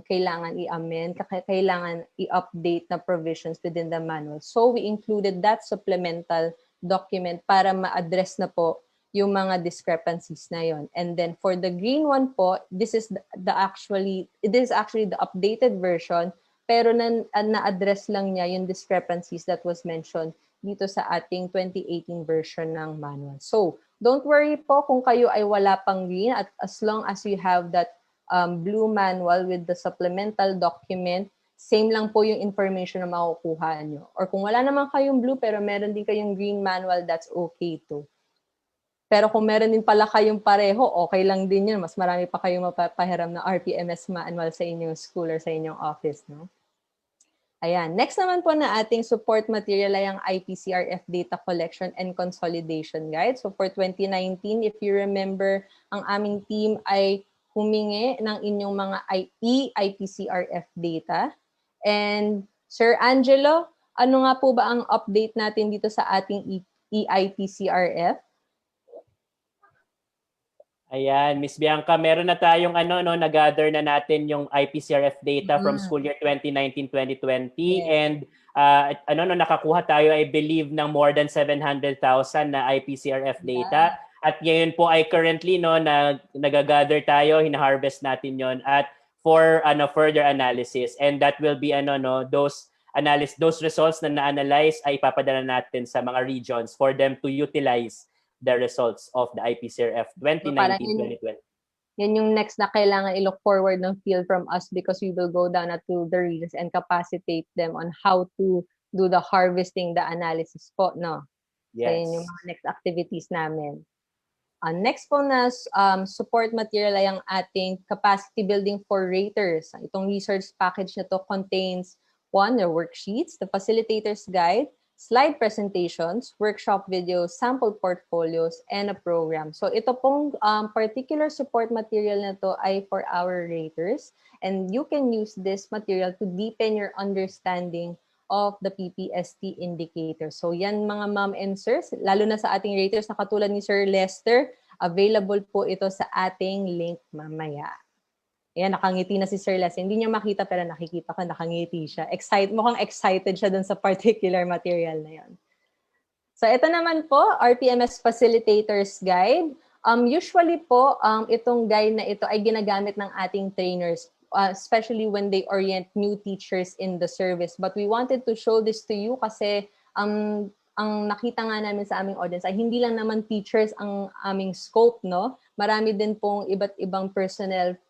kailangan i-amend, kailangan i-update na provisions within the manual. So we included that supplemental document para ma-address na po yung mga discrepancies na yon. And then for the green one po, this is actually the updated version, pero na-address lang niya yung discrepancies that was mentioned dito sa ating 2018 version ng manual. So don't worry po kung kayo ay wala pang green, at as long as you have that blue manual with the supplemental document, same lang po yung information na makukuha nyo. Or kung wala naman kayong blue pero meron din kayong green manual, that's okay too. Pero kung meron din pala kayong pareho, okay lang din yun. Mas marami pa kayong mapapahiram na RPMS manual sa inyong school or sa inyong office, no? Ayan. Next naman po na ating support material ay ang IPCRF Data Collection and Consolidation Guide. So for 2019, if you remember, ang aming team ay humingi ng inyong mga IPCRF data. And Sir Angelo, ano nga po ba ang update natin dito sa ating EIPCRF? Ayan, Miss Bianca, meron na tayong nag-gather na natin yung IPCRF data from school year 2019-2020. Yes. And nakakuha tayo, I believe, ng more than 700,000 na IPCRF data. Yeah. At ngayon po ay currently nag-gather tayo, hina-harvest natin yon at for further analysis. And that will be those results na na-analyze ay ipapadala natin sa mga regions for them to utilize the results of the IPCRF 2019-2020. Yan yung next na kailangan i-look forward ng field from us because we will go down to the regions and capacitate them on how to do the harvesting, the analysis po, no? So, Yes. yun yung mga next activities namin. Next po na support material ay ang ating capacity building for raters. Itong research package na to contains one, the worksheets, the facilitator's guide, slide presentations, workshop videos, sample portfolios, and a program. So ito pong particular support material na to ay for our raters, and you can use this material to deepen your understanding of the PPST indicator. So yan mga ma'am and sirs, lalo na sa ating raters na katulad ni Sir Lester, available po ito sa ating link mamaya. Ayan, nakangiti na si Sir Lester. Hindi niya makita pero nakikita ko, nakangiti siya. Mukhang excited siya dun sa particular material na yan. So ito naman po, RPMS Facilitators Guide. Usually po, itong guide na ito ay ginagamit ng ating trainers, especially when they orient new teachers in the service. But we wanted to show this to you kasi ang nakita nga namin sa aming audience ay hindi lang naman teachers ang aming scope, no? Marami din pong iba't ibang personnel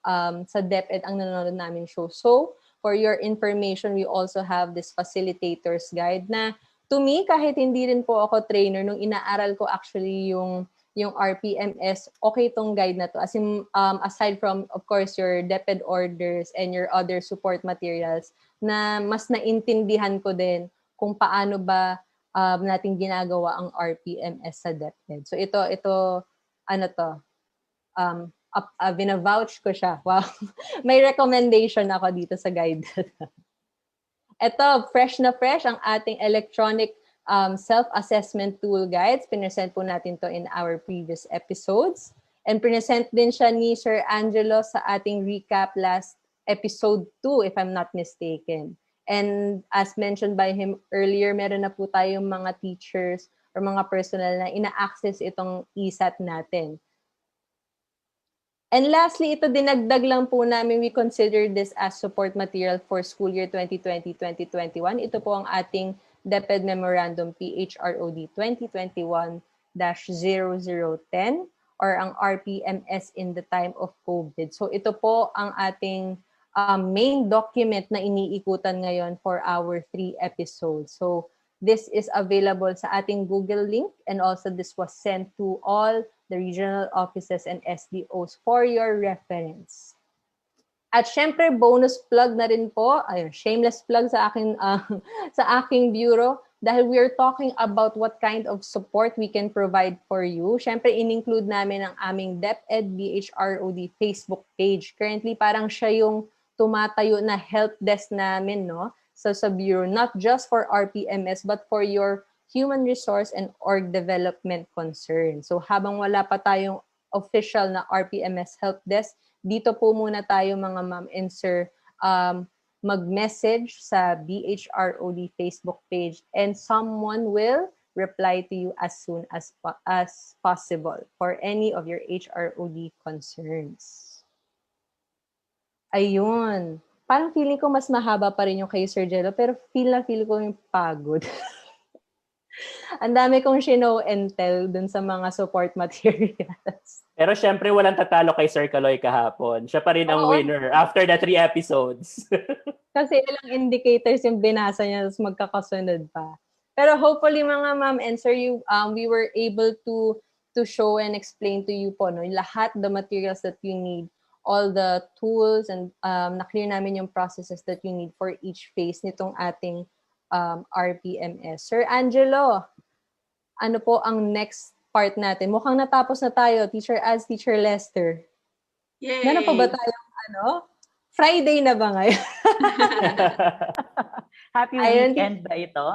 sa DepEd ang nanonood namin show. So, for your information, we also have this facilitators guide na to me, kahit hindi rin po ako trainer, nung inaaral ko actually yung RPMS, okay tong guide na to. As in, aside from, of course, your DepEd orders and your other support materials, na mas naintindihan ko din kung paano ba natin ginagawa ang RPMS sa DepEd. So ito, ano to, binavouch ko siya. Wow. May recommendation ako dito sa guide. Ito, fresh na fresh ang ating electronic self-assessment tool guides. Pinesent po natin to in our previous episodes. And pinesent din siya ni Sir Angelo sa ating recap last episode 2, if I'm not mistaken. And as mentioned by him earlier, meron na po tayong mga teachers or mga personnel na ina-access itong ESAT natin. And lastly, ito dinagdag lang po namin, we consider this as support material for school year 2020-2021. Ito po ang ating DepEd Memorandum PHROD 2021-0010 or ang RPMS in the time of COVID. So ito po ang ating main document na iniikutan ngayon for our 3 episodes. So this is available sa ating Google link, and also this was sent to all the regional offices and SDOs for your reference. At syempre, bonus plug na rin po, shameless plug sa aking, sa aking bureau, dahil we are talking about what kind of support we can provide for you. Syempre, in-include namin ang aming DepEd BHROD Facebook page. Currently, parang siya yung tumatayo na help desk namin, no? So sa bureau, not just for RPMS, but for your human resource and org development concern. So habang wala pa tayong official na RPMS help desk, dito po muna tayo mga ma'am and sir, mag-message sa BHROD Facebook page and someone will reply to you as soon as possible for any of your HROD concerns. Ayun. Parang feeling ko mas mahaba pa rin yung kay Sir Jello, pero feel ko yung pagod. Ang dami kong show and tell dun sa mga support materials. Pero syempre walang tatalo kay Sir Kaloy kahapon. Siya pa rin ang winner after the 3 episodes. Kasi ilang indicators yung binasa niya, tapos magkakasunod pa. Pero hopefully mga ma'am and sir, we were able to show and explain to you po, no, lahat the materials that you need, all the tools, and na-clear namin yung processes that you need for each phase nitong ating RPMS. Sir Angelo, ano po ang next part natin? Mukhang natapos na tayo, Teacher Ads, Teacher Lester. Yay! Meron pa ba tayong Friday na ba ngayon? Happy weekend ba ito?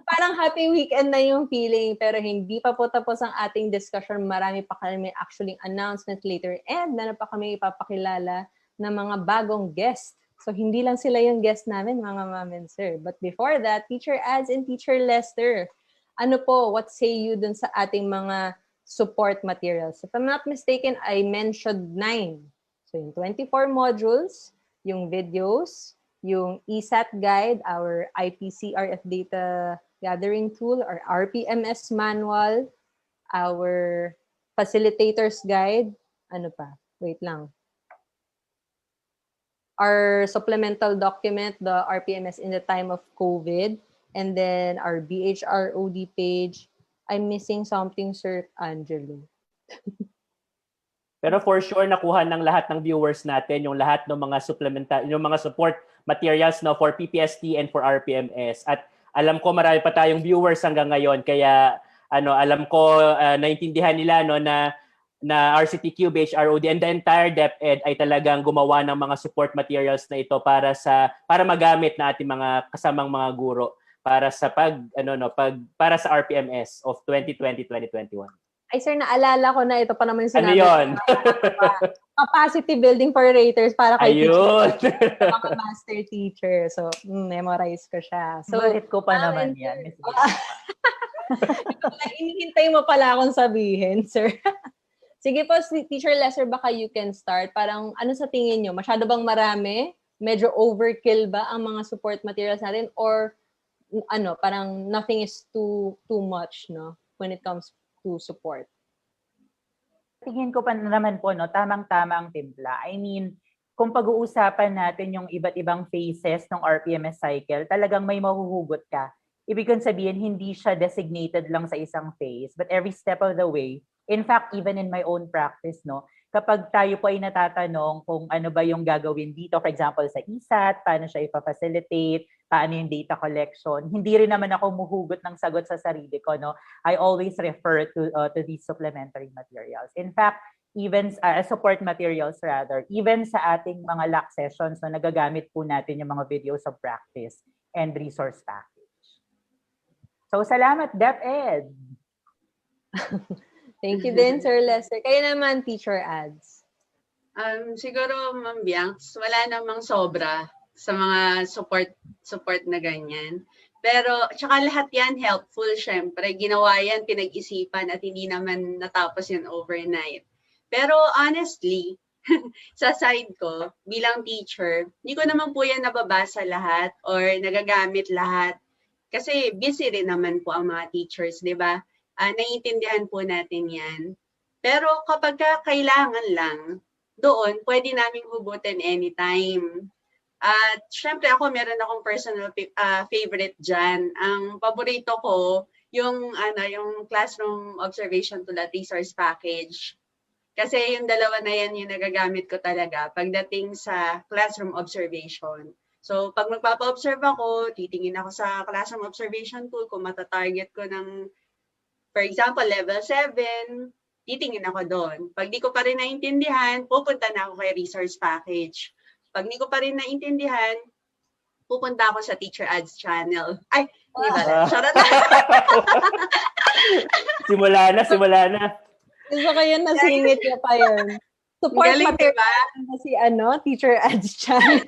Parang happy weekend na yung feeling, pero hindi pa po tapos ang ating discussion. Marami pa kami actually announcement later, and meron pa kami ipapakilala ng mga bagong guest. So hindi lang sila yung guest namin, mga ma'am and sir. But before that, Teacher Ads and Teacher Lester, ano po, what say you dun sa ating mga support materials? If I'm not mistaken, I mentioned 9. So yung 24 modules, yung videos, yung ESAT guide, our IPCRF data gathering tool, our RPMS manual, our facilitators guide, ano pa? Wait lang. Our supplemental document, the RPMS in the time of COVID, and then our BHROD page. I'm missing something, Sir Angelo. Pero for sure nakuha ng lahat ng viewers natin yung lahat ng mga yung mga support materials no for PPST and for RPMS. At alam ko marami pa tayong viewers hanggang ngayon kaya alam ko naintindihan nila no na RCTQ, BHROD and the entire DepEd ay talagang gumawa ng mga support materials na ito para magamit na ating mga kasamang mga guro para sa para sa RPMS of 2020-2021. Ay, sir, naalala ko na ito pa naman yung Ano sinabi. yun? Capacity building for raters para kay Ayun. mga master teacher. So, memorize ko siya. So, Sulit ko pa naman yan. Miss Inihintay mo pala akong sabihin, sir. Sige po, Teacher Lesser, baka you can start. Parang, ano sa tingin nyo? Masyado bang marami? Medyo overkill ba ang mga support materials natin? Or, parang nothing is too much, no? When it comes to support. Tingin ko pa naman po, no, tamang-tamang timpla. I mean, kung pag-uusapan natin yung iba't ibang phases ng RPMS cycle, talagang may mahuhugot ka. Ibig sabihin, hindi siya designated lang sa isang phase, but every step of the way. In fact, even in my own practice, no, kapag tayo po ay natatanong kung ano ba yung gagawin dito, for example, sa ESAT, paano siya ipafacilitate, paano yung data collection, hindi rin naman ako muhugot ng sagot sa sarili ko, no. I always refer to these supplementary materials. In fact, even support materials rather, even sa ating mga LAC sessions, no, nagagamit po natin yung mga videos of practice and resource package. So, salamat, DepEd! Thank you din, Sir Lester. Kayo naman, Teacher Ads. Siguro, Ma'am Bianx, wala namang sobra sa mga support na ganyan. Pero, tsaka lahat yan helpful, syempre. Ginawa yan, pinag-isipan at hindi naman natapos yan overnight. Pero honestly, sa side ko, bilang teacher, hindi ko naman po yan nababasa lahat or nagagamit lahat. Kasi busy rin naman po ang mga teachers, di ba? Naiintindihan po natin yan. Pero kapag kailangan lang, doon, pwede naming hugutin anytime. At syempre ako, meron akong personal favorite dyan. Ang paborito ko, yung classroom observation tool at resource package. Kasi yung dalawa na yan yung nagagamit ko talaga pagdating sa classroom observation. So pag magpapa-observe ako, titingin ako sa classroom observation tool kung matatarget ko ng, for example, level 7, titingin ako doon. Pag di ko pa rin naintindihan, pupunta na ako kay resource package. Pag di ko pa rin naintindihan, pupunta ako sa Teacher Ads channel. Ay, hindi ba? Charot na. Simula na. Gusto ko yun, nasingit niya pa yun. Support galing, material diba? Si Teacher Ads channel.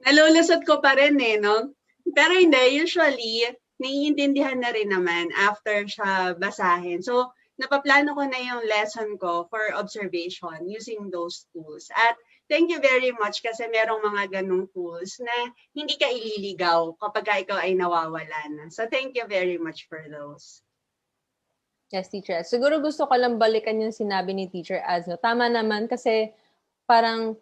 Nalulusot ko pa rin no? Pero hindi, usually, naiintindihan na rin naman after siya basahin. So, napaplano ko na yung lesson ko for observation using those tools. At thank you very much kasi merong mga ganong tools na hindi ka ililigaw kapag ikaw ay nawawala na. So, thank you very much for those. Yes, Teacher Ads. Siguro gusto ko lang balikan yung sinabi ni Teacher Ads. No? Tama naman kasi parang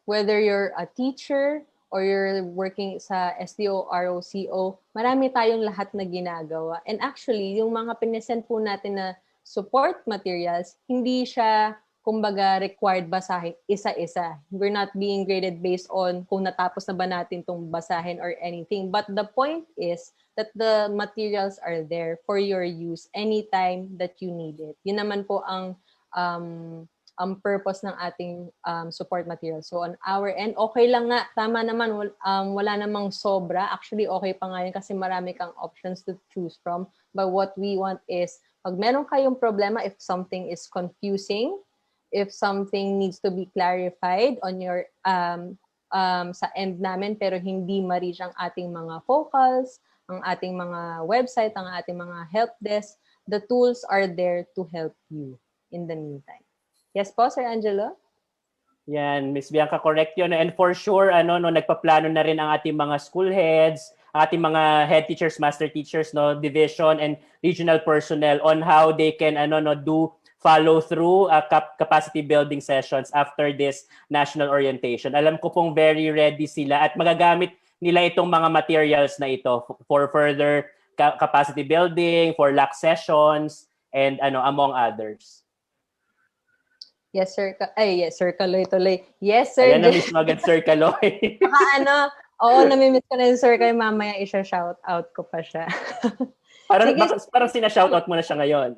whether you're a teacher or you're working sa SDO, ROCO, marami tayong lahat na ginagawa. And actually, yung mga pinesend po natin na support materials, hindi siya, kumbaga, required basahin isa-isa. We're not being graded based on kung natapos na ba natin itong basahin or anything. But the point is that the materials are there for your use anytime that you need it. Yun naman po ang purpose ng ating support material. So on our end, okay lang nga, tama naman, wala namang sobra. Actually, okay pa nga yun kasi marami kang options to choose from. But what we want is, pag meron kayong problema, if something is confusing, if something needs to be clarified on your sa end namin, pero hindi ma-reach ang ating mga focals, ang ating mga website, ang ating mga help desk, the tools are there to help you in the meantime. Yes po, Sir Angelo? Yan, Miss Bianca, correct yun. And for sure, nagpaplano na rin ang ating mga school heads, ating mga head teachers, master teachers, division and regional personnel on how they can do follow through capacity building sessions after this national orientation. Alam ko pong very ready sila at magagamit nila itong mga materials na ito for further capacity building, for LAC sessions, and among others. Yes, sir. Yes, sir. Tuloy. Yes, sir. Ayan na mismo agad, Sir Kaloy. Oo, namimiss ko na yung Sir Kaloy. Mamaya isa-shout out ko pa siya. Parang sina-shoutout mo na siya ngayon.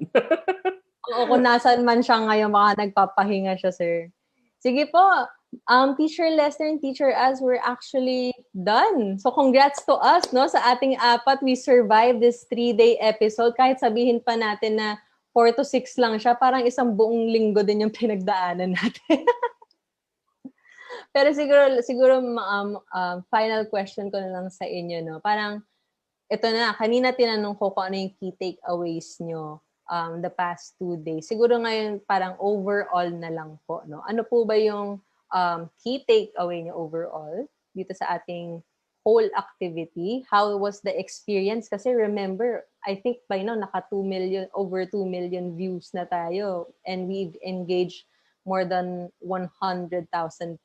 Oo, kung nasaan man siya ngayon, baka nagpapahinga siya, sir. Sige po. Teacher Lester and Teacher Az, we're actually done. So congrats to us, no? Sa ating apat, we survived this 3-day episode. Kahit sabihin pa natin na 4 to 6 lang siya, parang isang buong linggo din yung pinagdaanan natin. Pero siguro final question ko na lang sa inyo, no? Parang, ito na, kanina tinanong ko kung ano yung key takeaways nyo the past 2 days. Siguro ngayon parang overall na lang po, no? Ano po ba yung key takeaway nyo overall dito sa ating whole activity? How was the experience? Kasi remember, I think by now over 2 million views na tayo, and we've engaged more than 100,000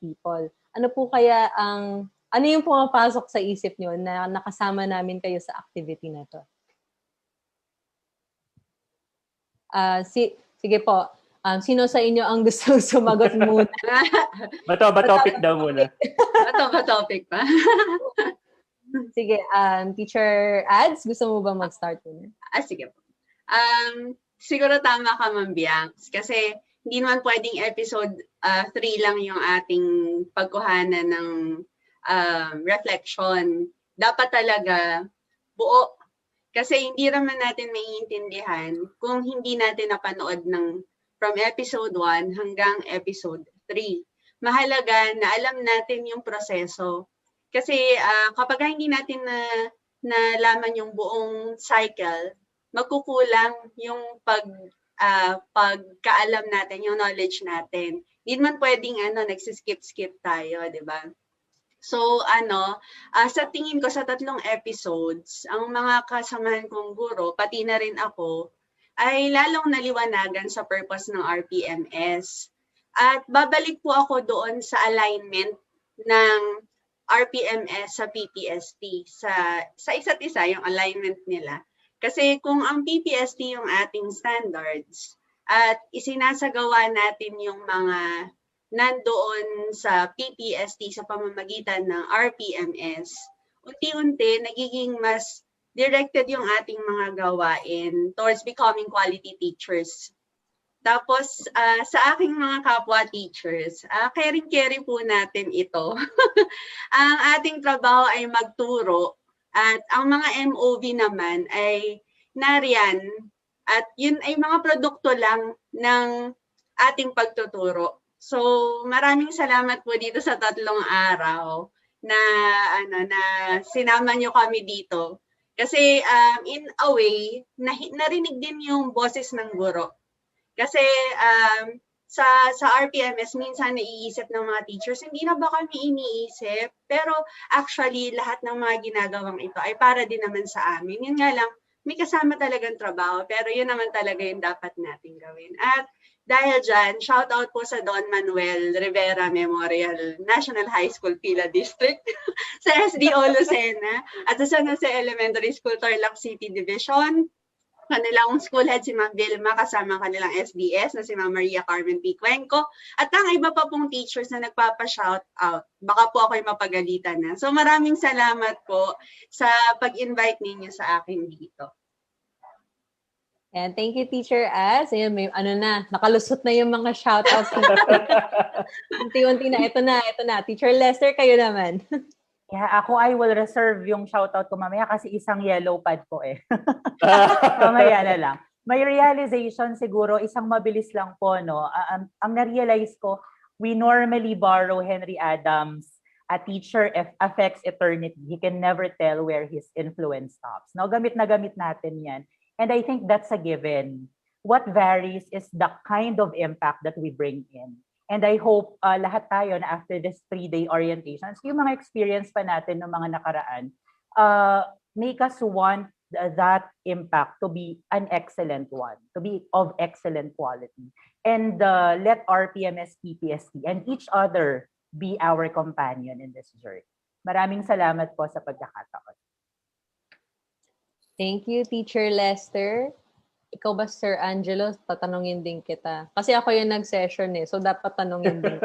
people. Ano po kaya ano yung pumapasok sa isip nyo na nakasama namin kayo sa activity na to? Sige po. Sino sa inyo ang gusto sumagot muna? Topic daw muna. Topic pa. Sige, Teacher Ads, gusto mo ba mag-start muna? Sige po. Siguro tama ka, Ma'am Bianx, kasi hindi naman pwedeng episode 3 lang yung ating pagkuhanan ng reflection. Dapat talaga buo. Kasi hindi naman natin maiintindihan kung hindi natin napanood from episode 1 hanggang episode 3. Mahalaga na alam natin yung proseso. Kasi kapag hindi natin nalaman yung buong cycle, magkukulang yung pagkaalam natin, yung knowledge natin. Hindi man pwedeng nagsiskip-skip tayo, di ba? So, sa tingin ko sa 3 episodes, ang mga kasamahan kong guro, pati na rin ako, ay lalong naliwanagan sa purpose ng RPMS. At babalik po ako doon sa alignment ng RPMS sa PPST, sa isa't isa, yung alignment nila. Kasi kung ang PPST yung ating standards at isinasagawa natin yung mga nandoon sa PPST sa pamamagitan ng RPMS, unti-unti nagiging mas directed yung ating mga gawain towards becoming quality teachers. Tapos, sa aking mga kapwa teachers, caring po natin ito. Ang ating trabaho ay magturo at ang mga MOV naman ay nariyan at yun ay mga produkto lang ng ating pagtuturo. So, maraming salamat po dito sa 3 araw na sinama nyo kami dito. Kasi in a way, narinig din yung boses ng guro. Kasi sa RPMS, minsan naiisip ng mga teachers, hindi na ba kami iniisip? Pero actually, lahat ng mga ginagawang ito ay para din naman sa amin. Yun nga lang, may kasama talagang trabaho, pero yun naman talaga yung dapat natin gawin. At dahil dyan, shout out po sa Don Manuel Rivera Memorial National High School, Pila District, sa SDO Lucena, at sa San Jose Elementary School, Tarlac City Division. Kanilang school head si Ma'am Vilma, kasama kanilang SDS na si Ma'am Maria Carmen P. Cuenco, at ang iba pa pong teachers na nagpapa-shout out. Baka po ako'y mapagalitan na. So maraming salamat po sa pag-invite ninyo sa akin dito. And thank you, Teacher Az. Ayun, nakalusot na yung mga shoutouts. Unti-unti na. Ito na. Teacher Lester, kayo naman. Ako I will reserve yung shoutout ko mamaya kasi isang yellow pad ko eh. Mamaya na lang. May realization siguro, isang mabilis lang po, no? Ang na-realize ko, we normally borrow Henry Adams, a teacher affects eternity. He can never tell where his influence stops. No, gamit na gamit natin yan. And I think that's a given. What varies is the kind of impact that we bring in. And I hope lahat tayo na after this 3-day orientations, yung mga experience pa natin ng mga nakaraan, make us want that impact to be an excellent one, to be of excellent quality. And let RPMS, PPST, and each other be our companion in this journey. Maraming salamat po sa pagkakataon. Thank you, Teacher Lester. Ikaw ba, Sir Angelo? Tatanungin din kita. Kasi ako yung nag-session so dapat tanungin din.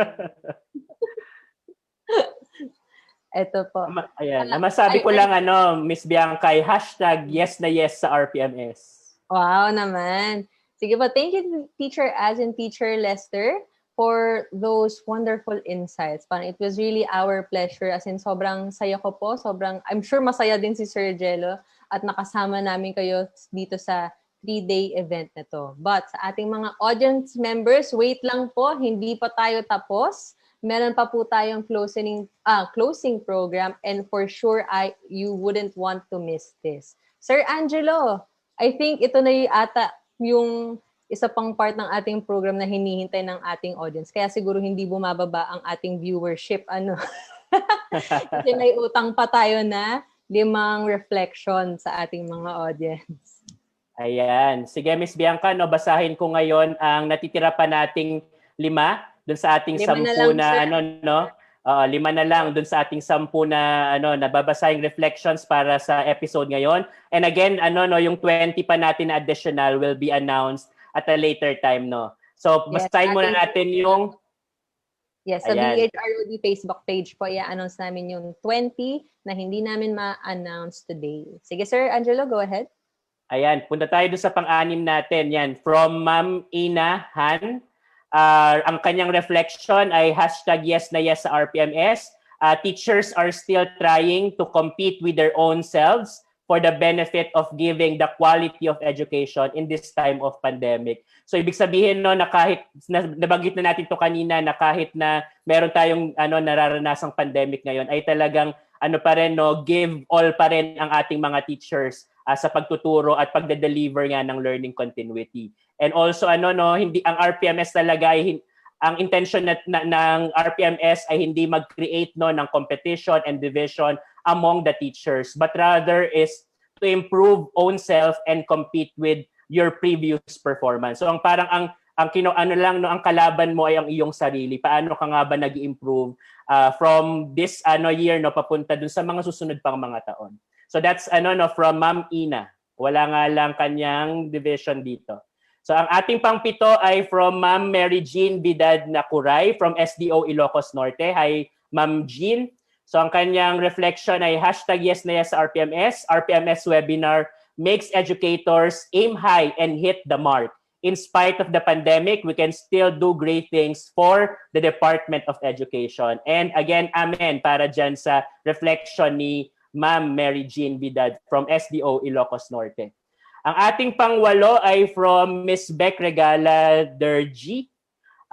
Ito po. Ayan. Masabi ko lang, Miss Bianca, hashtag yes na yes sa RPMS. Wow naman. Sige po, thank you, Teacher Az and Teacher Lester, for those wonderful insights. Parang it was really our pleasure. As in, sobrang saya ko po. I'm sure masaya din si Sir Jello at nakasama namin kayo dito sa 3-day event na to. But sa ating mga audience members, wait lang po, hindi pa tayo tapos. Meron pa po tayong closing program, and for sure, you wouldn't want to miss this. Sir Angelo, I think ito na yung isa pang part ng ating program na hinihintay ng ating audience. Kaya siguro hindi bumababa ang ating viewership. Kasi may utang pa tayo na 5 reflection sa ating mga audience. Ayan. Sige, Miss Bianca, basahin ko ngayon ang natitira pa nating 5 dun sa ating 10 na 5 na lang dun sa ating 10 na nababasahing reflections para sa episode ngayon. And again, yung 20 pa natin na additional will be announced at a later time, So, basahin muna natin yung Yes, sa BHROD Facebook page po, i-announce namin yung 20 na hindi namin ma-announce today. Sige, Sir Angelo, go ahead. Ayan, punta tayo doon sa pang-anim natin. Yan, from Ma'am Ina Han. Ang kanyang reflection ay hashtag yes na yes sa RPMS. Teachers are still trying to compete with their own selves for the benefit of giving the quality of education in this time of pandemic. So ibig sabihin na kahit nabanggit na natin to kanina na kahit na meron tayong nararanasang pandemic ngayon ay talagang pa rin give all pa rin ang ating mga teachers sa pagtuturo at pagde-deliver nga ng learning continuity. And also hindi ang RPMS talaga ang intention ng RPMS ay hindi mag-create ng competition and division among the teachers, but rather is to improve own self and compete with your previous performance. So ang ang kalaban mo ay ang iyong sarili. Paano ka nga ba nag-improve from this year papunta dun sa mga susunod pang mga taon. So that's from Ma'am Ina. Wala nga lang kanyang division dito. So ang ating pang-7 ay from Ma'am Mary Jean Vidad Nakuray from SDO Ilocos Norte. Hi, Ma'am Jean. So ang kanyang reflection ay hashtag yes na yes sa RPMS. RPMS webinar makes educators aim high and hit the mark. In spite of the pandemic, we can still do great things for the Department of Education. And again, amen para dyan sa reflection ni Ma'am Mary Jean Vidad from SDO Ilocos Norte. Ang ating pang-8 ay from Ms. Beck Regala Dergi.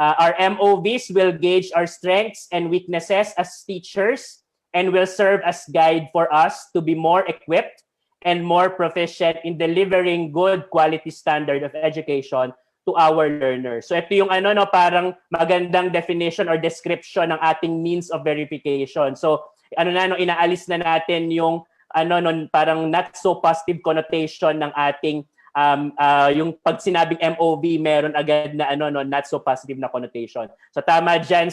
Our MOVs will gauge our strengths and weaknesses as teachers and will serve as guide for us to be more equipped and more proficient in delivering good quality standard of education to our learners. So ito yung parang magandang definition or description ng ating means of verification. So inaalis na natin yung parang not so positive connotation ng ating yung pag sinabing MOV meron agad na not so positive na connotation. So tama diyan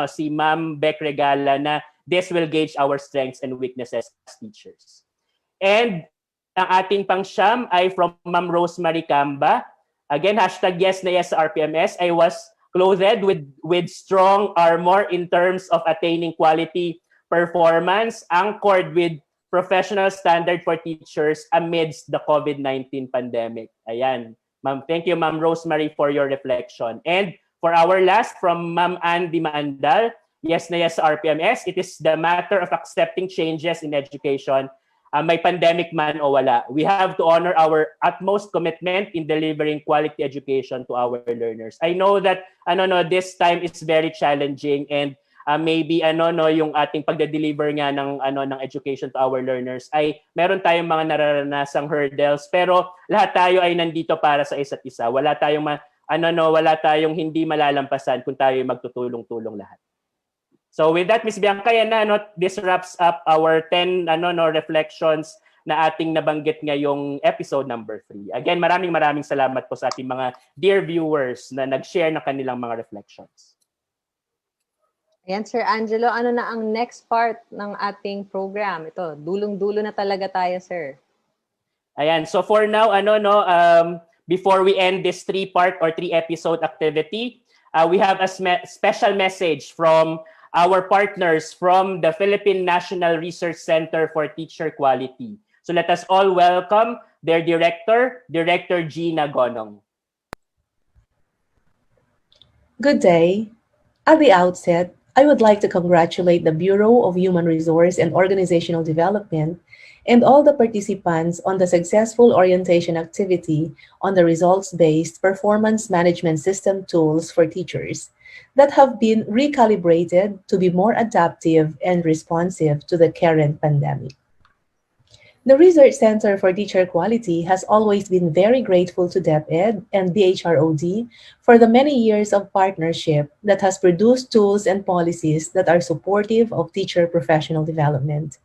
si Ma'am Beck Regala na this will gauge our strengths and weaknesses as teachers. And ang ating pang-9 ay from Ma'am Rosemary Camba. Again, hashtag yes na yes sa RPMS. I was clothed with strong armor in terms of attaining quality performance anchored with professional standard for teachers amidst the COVID-19 pandemic. Ayan. Ma'am, thank you, Ma'am Rosemary, for your reflection. And for our last, from Ma'am Andy Maandal, yes na yes sa RPMS, it is the matter of accepting changes in education, may pandemic man o wala. We have to honor our utmost commitment in delivering quality education to our learners. I know that this time is very challenging and maybe yung ating pagde-deliver nga ng education to our learners ay meron tayong mga nararanasang hurdles, pero lahat tayo ay nandito para sa isa't isa. Wala tayong hindi malalampasan kung tayo ay magtutulong-tulong lahat. So with that, Ms. Bianca, this wraps up our 10 reflections na ating nabanggit ngayong episode number 3. Again, maraming salamat po sa ating mga dear viewers na nag-share ng kanilang mga reflections. Ayan, Sir Angelo, ano na ang next part ng ating program? Ito, dulong-dulo na talaga tayo, sir. Ayan, so for now, before we end this 3-part or 3-episode activity, we have a special message from our partners from the Philippine National Research Center for Teacher Quality. So let us all welcome their director, Director Gina Gonong. Good day. At the outset, I would like to congratulate the Bureau of Human Resource and Organizational Development and all the participants on the successful orientation activity on the results-based performance management system tools for teachers that have been recalibrated to be more adaptive and responsive to the current pandemic. The Research Center for Teacher Quality has always been very grateful to DepEd and BHROD for the many years of partnership that has produced tools and policies that are supportive of teacher professional development,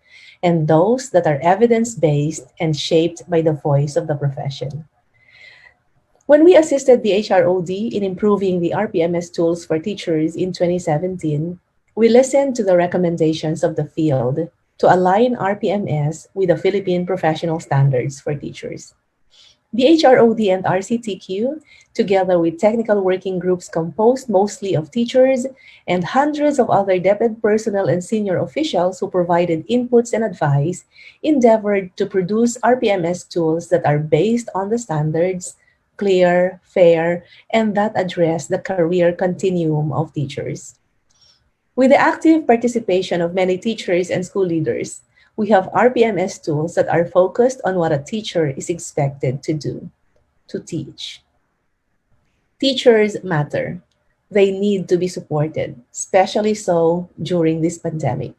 and those that are evidence-based and shaped by the voice of the profession. When we assisted BHROD in improving the RPMS tools for teachers in 2017, we listened to the recommendations of the field to align RPMS with the Philippine Professional Standards for Teachers. BHROD and RCTQ, together with technical working groups composed mostly of teachers and hundreds of other DepEd personnel and senior officials who provided inputs and advice, endeavored to produce RPMS tools that are based on the standards, clear, fair, and that address the career continuum of teachers. With the active participation of many teachers and school leaders, we have RPMS tools that are focused on what a teacher is expected to do, to teach. Teachers matter. They need to be supported, especially so during this pandemic.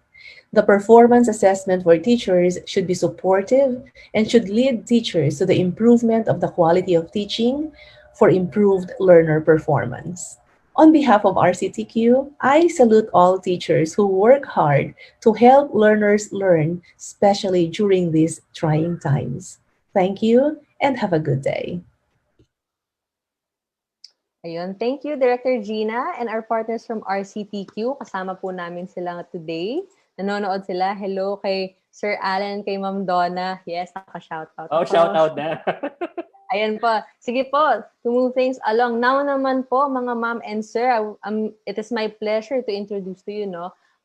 The performance assessment for teachers should be supportive and should lead teachers to the improvement of the quality of teaching for improved learner performance. On behalf of RCTQ, I salute all teachers who work hard to help learners learn, especially during these trying times. Thank you and have a good day. Ayun, thank you, Director Gina and our partners from RCTQ. Kasama po namin sila today. Nanonood sila. Hello kay Sir Alan, kay Ma'am Donna. Yes, naka-shoutout. Oh, shoutout na. Ayan po. Sige po, to move things along. Now naman po, mga ma'am and sir, it is my pleasure to introduce to you,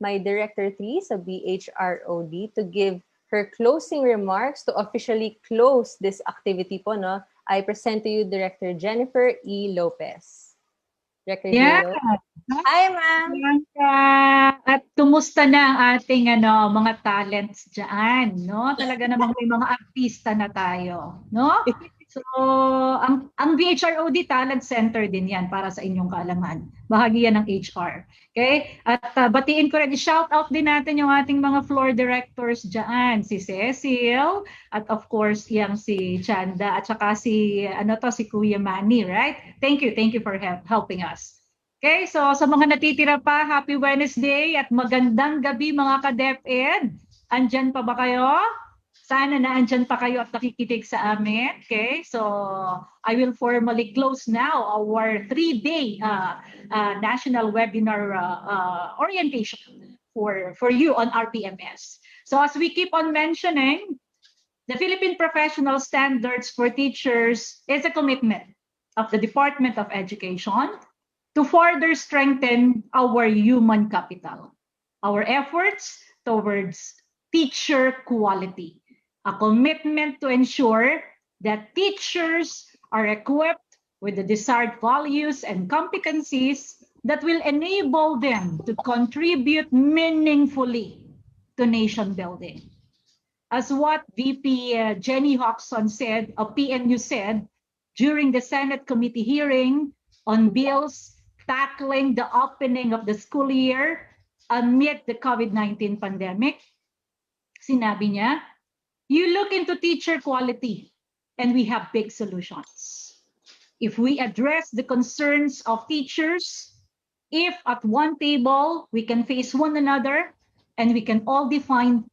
my Director 3 sa BHROD to give her closing remarks to officially close this activity po, I present to you Director Jennifer E. Lopez. Director Gino. Hi, ma'am. At kumusta na ang ating mga talents diyan, no? Talaga namang may mga artista na tayo, no? So, ang BHROD Talent Center din yan para sa inyong kaalaman. Bahagi yan ng HR. Okay? At batiin ko rin, shout out din natin yung ating mga floor directors dyan. Si Cecil, at of course, yung si Chanda, at saka si Kuya Manny, right? Thank you for helping us. Okay, so sa mga natitira pa, happy Wednesday at magandang gabi mga ka-DepEd. Andyan pa ba kayo? Sana na andyan pa kayo at nakikinig sa amin. Okay, so I will formally close now our 3-day national webinar orientation for you on RPMS. So as we keep on mentioning, the Philippine Professional Standards for Teachers is a commitment of the Department of Education to further strengthen our human capital, our efforts towards teacher quality, a commitment to ensure that teachers are equipped with the desired values and competencies that will enable them to contribute meaningfully to nation building. As what VP Jenny Hodgson said, of PNU said, during the Senate committee hearing on bills tackling the opening of the school year amid the COVID-19 pandemic, sinabi niya, you look into teacher quality and we have big solutions. If we address the concerns of teachers, if at one table we can face one another and we can all define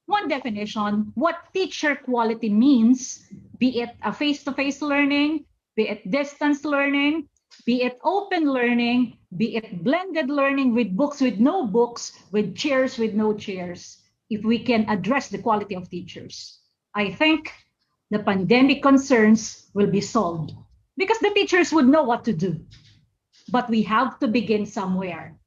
one definition, what teacher quality means, be it a face-to-face learning, be it distance learning, be it open learning, be it blended learning with books, with no books, with chairs, with no chairs. If we can address the quality of teachers, I think the pandemic concerns will be solved because the teachers would know what to do. But we have to begin somewhere.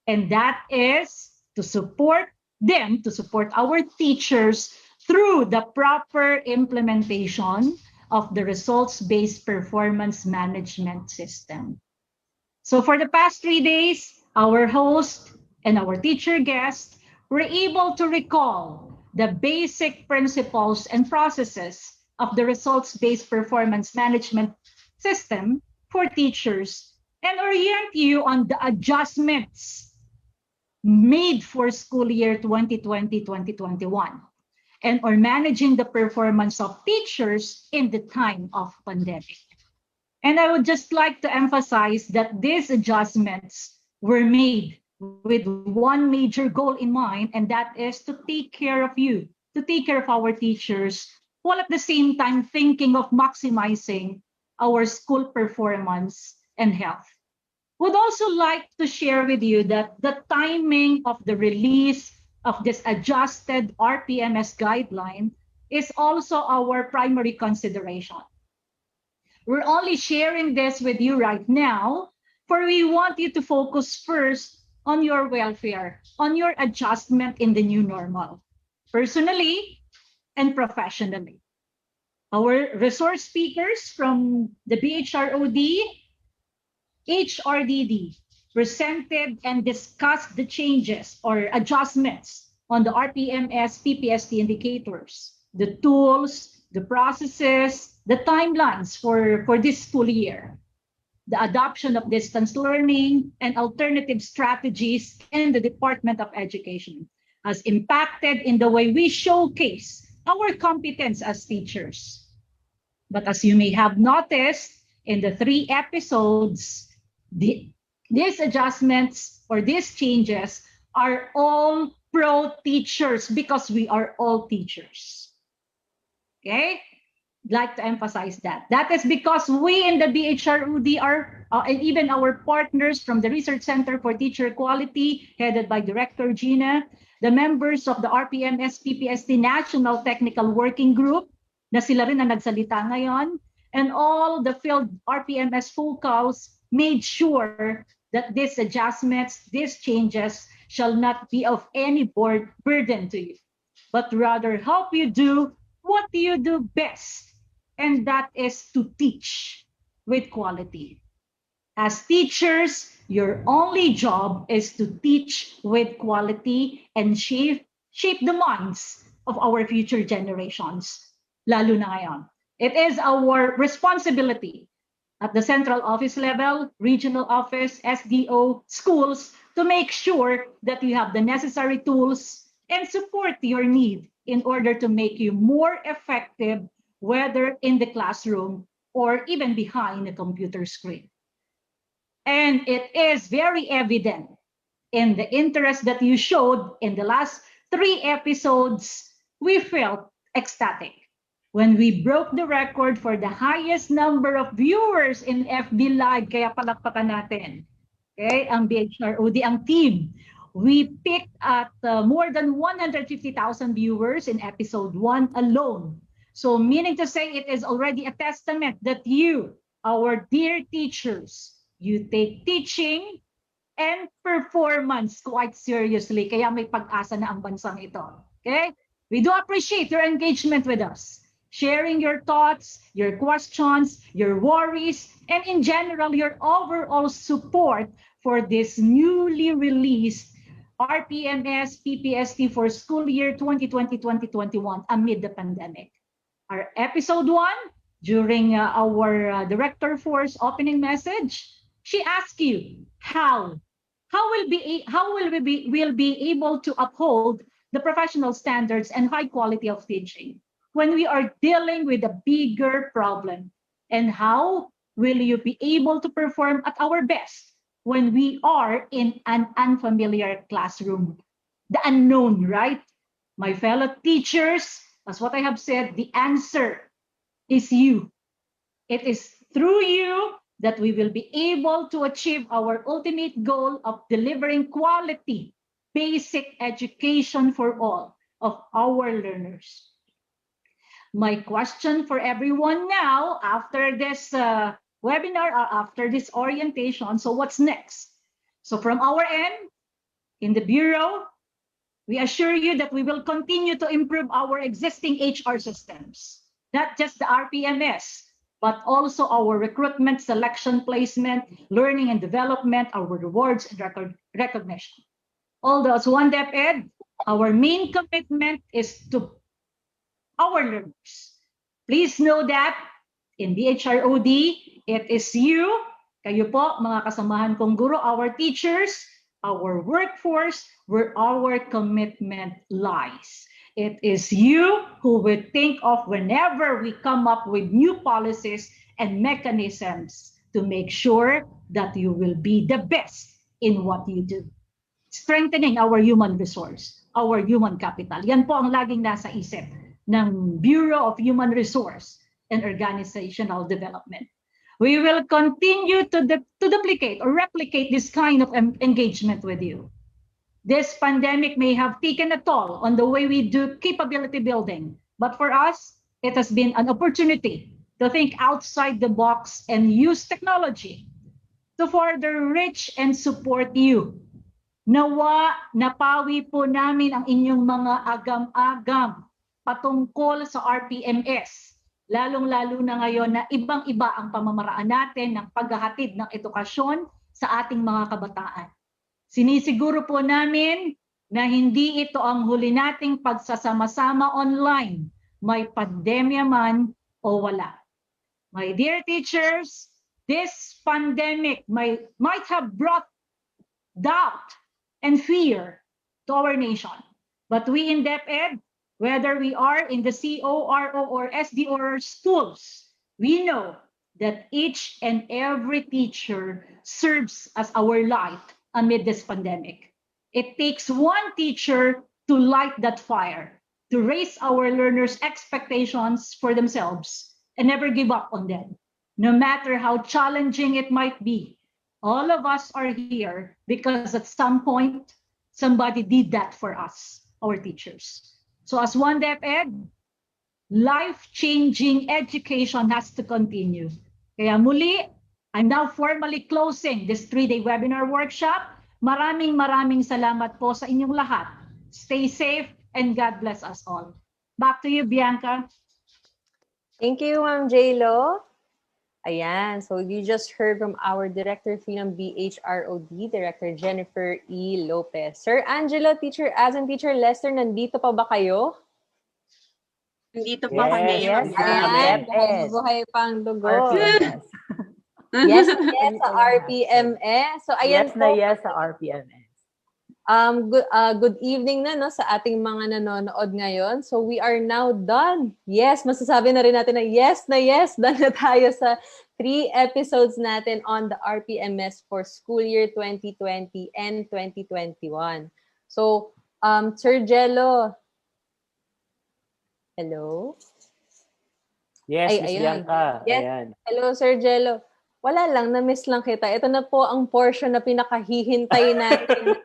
And that is to support them, to support our teachers through the proper implementation of the results-based performance management system. So for the past 3 days, our host and our teacher guest were able to recall the basic principles and processes of the results-based performance management system for teachers and orient you on the adjustments made for school year 2020-2021 and or managing the performance of teachers in the time of pandemic. And I would just like to emphasize that these adjustments were made with one major goal in mind, and that is to take care of you, to take care of our teachers, while at the same time thinking of maximizing our school performance and health. Would also like to share with you that the timing of the release of this adjusted RPMS guideline is also our primary consideration. We're only sharing this with you right now, for we want you to focus first on your welfare, on your adjustment in the new normal, personally and professionally. Our resource speakers from the BHROD, HRDD presented and discussed the changes or adjustments on the RPMS PPST indicators, the tools, the processes, the timelines for this school year, the adoption of distance learning and alternative strategies in the Department of Education has impacted in the way we showcase our competence as teachers. But as you may have noticed in the 3 episodes, these adjustments or these changes are all pro teachers because we are all teachers. Okay? I'd like to emphasize that. That is because we in the BHRUD are, and even our partners from the Research Center for Teacher Quality, headed by Director Gina, the members of the RPMS PPST National Technical Working Group, na sila rin na nagsalita ngayon, and all the field RPMS focals made sure that these adjustments, these changes shall not be of any burden to you, but rather help you do what you do best, and that is to teach with quality. As teachers, your only job is to teach with quality and shape the minds of our future generations, lalo na ngayon. It is our responsibility at the central office level, regional office, SDO, schools, to make sure that you have the necessary tools and support your need in order to make you more effective, whether in the classroom or even behind the computer screen. And it is very evident in the interest that you showed in the last 3 episodes. We felt ecstatic when we broke the record for the highest number of viewers in FB Live, kaya palakpakan natin. Okay, ang BHROD, ang team. We picked at more than 150,000 viewers in episode 1 alone. So meaning to say, it is already a testament that you, our dear teachers, you take teaching and performance quite seriously. Kaya may pag-asa na ang bansang ito. Okay? We do appreciate your engagement with us, sharing your thoughts, your questions, your worries, and in general, your overall support for this newly released RPMS PPST for school year 2020-2021 amid the pandemic. Our episode 1, during our Director Force opening message, she asked you how will we be able to uphold the professional standards and high quality of teaching when we are dealing with a bigger problem, and how will you be able to perform at our best when we are in an unfamiliar classroom, the unknown, right? My fellow teachers, as what I have said, the answer is you. It is through you that we will be able to achieve our ultimate goal of delivering quality, basic education for all of our learners. My question for everyone now, after this webinar, after this orientation, so what's next? So from our end, in the Bureau, we assure you that we will continue to improve our existing HR systems, not just the RPMS, but also our recruitment, selection, placement, learning and development, our rewards and recognition. Although as one DepEd, our main commitment is to our learners. Please know that in BHROD, it is you, kayo po, mga kasamahan kong guro, our teachers, our workforce, where our commitment lies. It is you who will think of whenever we come up with new policies and mechanisms to make sure that you will be the best in what you do. Strengthening our human resource, our human capital. Yan po ang laging nasa isip ng Bureau of Human Resource and Organizational Development. We will continue to duplicate or replicate this kind of engagement with you. This pandemic may have taken a toll on the way we do capability building, but for us, it has been an opportunity to think outside the box and use technology to further reach and support you. Nawa, napawi po namin ang inyong mga agam-agam patungkol sa RPMS, lalong-lalo na ngayon na ibang-iba ang pamamaraan natin ng paghahatid ng edukasyon sa ating mga kabataan. Sinisiguro po namin na hindi ito ang huli nating pagsasama-sama online, may pandemya man o wala. My dear teachers, this pandemic might have brought doubt and fear to our nation. But we in DepEd, whether we are in the CORO or SDO or schools, we know that each and every teacher serves as our light amid this pandemic. It takes one teacher to light that fire, to raise our learners' expectations for themselves and never give up on them. No matter how challenging it might be, all of us are here because at some point, somebody did that for us, our teachers. So as one DepEd, life-changing education has to continue. Kaya muli, I'm now formally closing this 3-day webinar workshop. Maraming salamat po sa inyong lahat. Stay safe and God bless us all. Back to you, Bianca. Thank you, Ma'am J-Lo. Ayan, so you just heard from our Director ng BHROD, Director Jennifer E. Lopez. Sir Angelo, Teacher Az, and Teacher Lester, nandito pa ba kayo? Nandito pa kami. Yes, Ayan, buhay pang dugo. Yes, sa RPMS. So, ayan yes na yes sa RPMS. Good evening na no, sa ating mga nanonood ngayon. So, we are now done. Yes, masasabi na rin natin na yes, done na tayo sa 3 episodes natin on the RPMS for school year 2020 and 2021. So, Sir Jello. Hello? Yes, Miss Bianca. Yes. Ayan. Hello, Sir Jello. Wala lang, na-miss lang kita. Ito na po ang portion na pinakahihintay natin.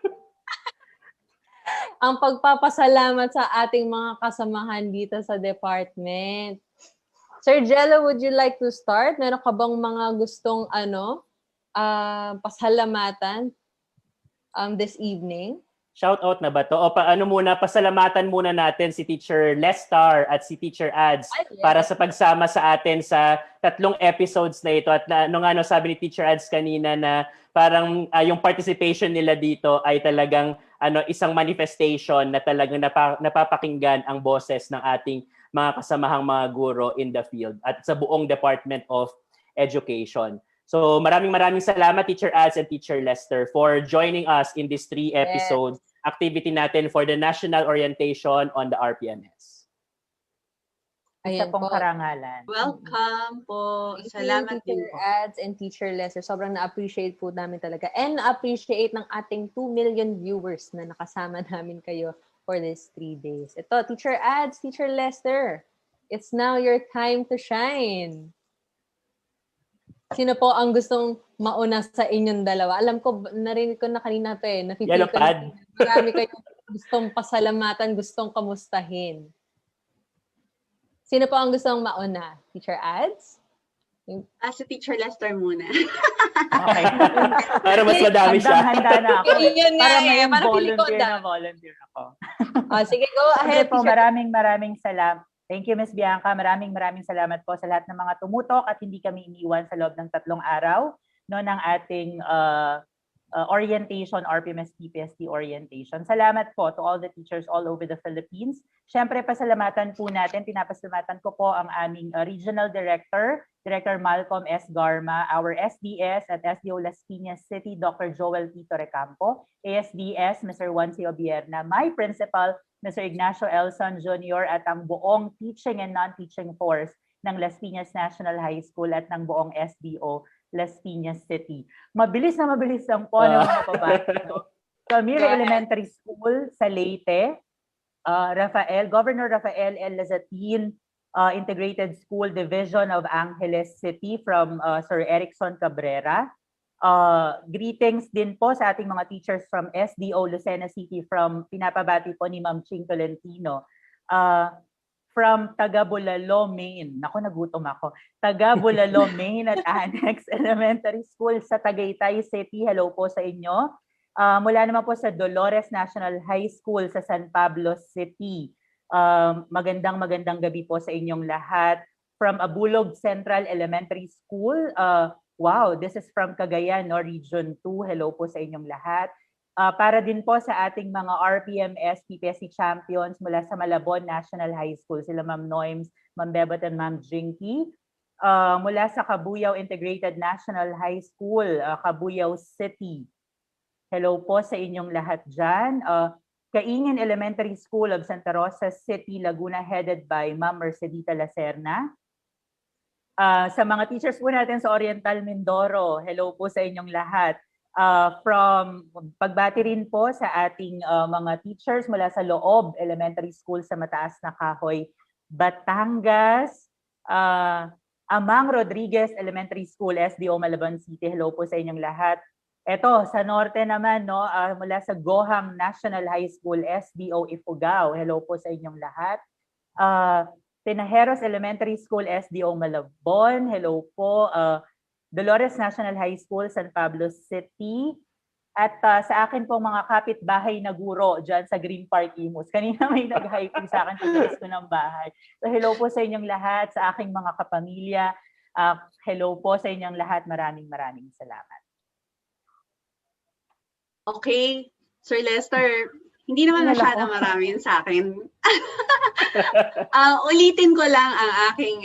Ang pagpapasalamat sa ating mga kasamahan dito sa department. Sir Jello, would you like to start? Meron ka bang mga gustong pasalamatan this evening? Shout out na ba to? O pasalamatan muna natin si Teacher Lester at si Teacher Ads para sa pagsama sa atin sa 3 episodes na ito. At sabi ni Teacher Ads kanina na parang yung participation nila dito ay talagang isang manifestation na talagang napapakinggan ang boses ng ating mga kasamahang mga guro in the field at sa buong Department of Education. So maraming salamat Teacher Ads and Teacher Lester for joining us in this 3 episode activity natin for the National Orientation on the RPMS. Isa pong karangalan. Welcome po. Salamat din Teacher po. Ads and Teacher Lester. Sobrang na-appreciate po namin talaga. And na-appreciate ng ating 2 million viewers na nakasama namin kayo for these 3 days. Ito, Teacher Ads, Teacher Lester, it's now your time to shine. Sino po ang gustong mauna sa inyong dalawa? Alam ko, narinig ko na kanina pa eh. Nafe-feel Yellow ko pad. na marami kayong gustong pasalamatan, gustong kamustahin. Sino po ang gustong mauna? Teacher Ads? Si Teacher Lester muna. Okay. Para mas madami siya. Handa na ako. Yun nga Para eh, may parang feeling ko volunteer ako. Sige, go ahead, Okay po, Teacher. maraming salamat. Thank you, Ms. Bianca. Maraming salamat po sa lahat ng mga tumutok at hindi kami iniwan sa loob ng 3 araw ng ating orientation, RPMS TPST orientation. Salamat po to all the teachers all over the Philippines. Siyempre, pasalamatan po natin, pinapasalamatan ko po ang aming Regional Director, Director Malcolm S. Garma, our SDS at SDO Las Piñas City, Dr. Joel Tito Recampo, ASDS, Mr. Juancio Bierna, my principal, Mr. Ignacio Elson Jr. at ang buong teaching and non-teaching force ng Las Piñas National High School at ng buong SDO Las Piñas City. Mabilis lang po ng mga pabati. Camilo Elementary School sa Leyte, Governor Rafael L. Lazatin Integrated School Division of Angeles City from Sir Erickson Cabrera. Greetings din po sa ating mga teachers from SDO Lucena City from pinapabati po ni Ma'am Ching Tolentino. From Tagabulalo, Maine. Naku, nagutom ako. Tagabulalo, Maine at Annex Elementary School sa Tagaytay City. Hello po sa inyo. Mula naman po sa Dolores National High School sa San Pablo City. Magandang gabi po sa inyong lahat. From Abulog Central Elementary School. Wow, this is from Cagayan, no? Region 2. Hello po sa inyong lahat. Para din po sa ating mga RPMS PPSC champions mula sa Malabon National High School, sila Ma'am Noims, Ma'am Bebot and Ma'am Jinky. Mula sa Cabuyao Integrated National High School, Cabuyao City. Hello po sa inyong lahat dyan. Kaingin Elementary School of Santa Rosa City, Laguna, headed by Ma'am Mercedita Lacerna. Sa mga teachers po natin sa Oriental Mindoro, hello po sa inyong lahat. From pagbati rin po sa ating mga teachers mula sa Loob Elementary School sa Mataas na Kahoy, Batangas, Amang Rodriguez Elementary School, SDO Malabon City. Hello po sa inyong lahat. Ito, sa norte naman, no, mula sa Goham National High School, SDO Ifugao. Hello po sa inyong lahat. Tinajeros Elementary School, SDO Malabon. Hello po. Dolores National High School, San Pablo City. At sa akin pong mga kapitbahay na guro dyan sa Green Park Imus. Kanina may nag-hi po sa akin pagdalas ko ng bahay. So hello po sa inyong lahat, sa aking mga kapamilya. Hello po sa inyong lahat. Maraming salamat. Okay, Sir Lester, hindi naman masyadong maraming sa akin. Ulitin ko lang ang aking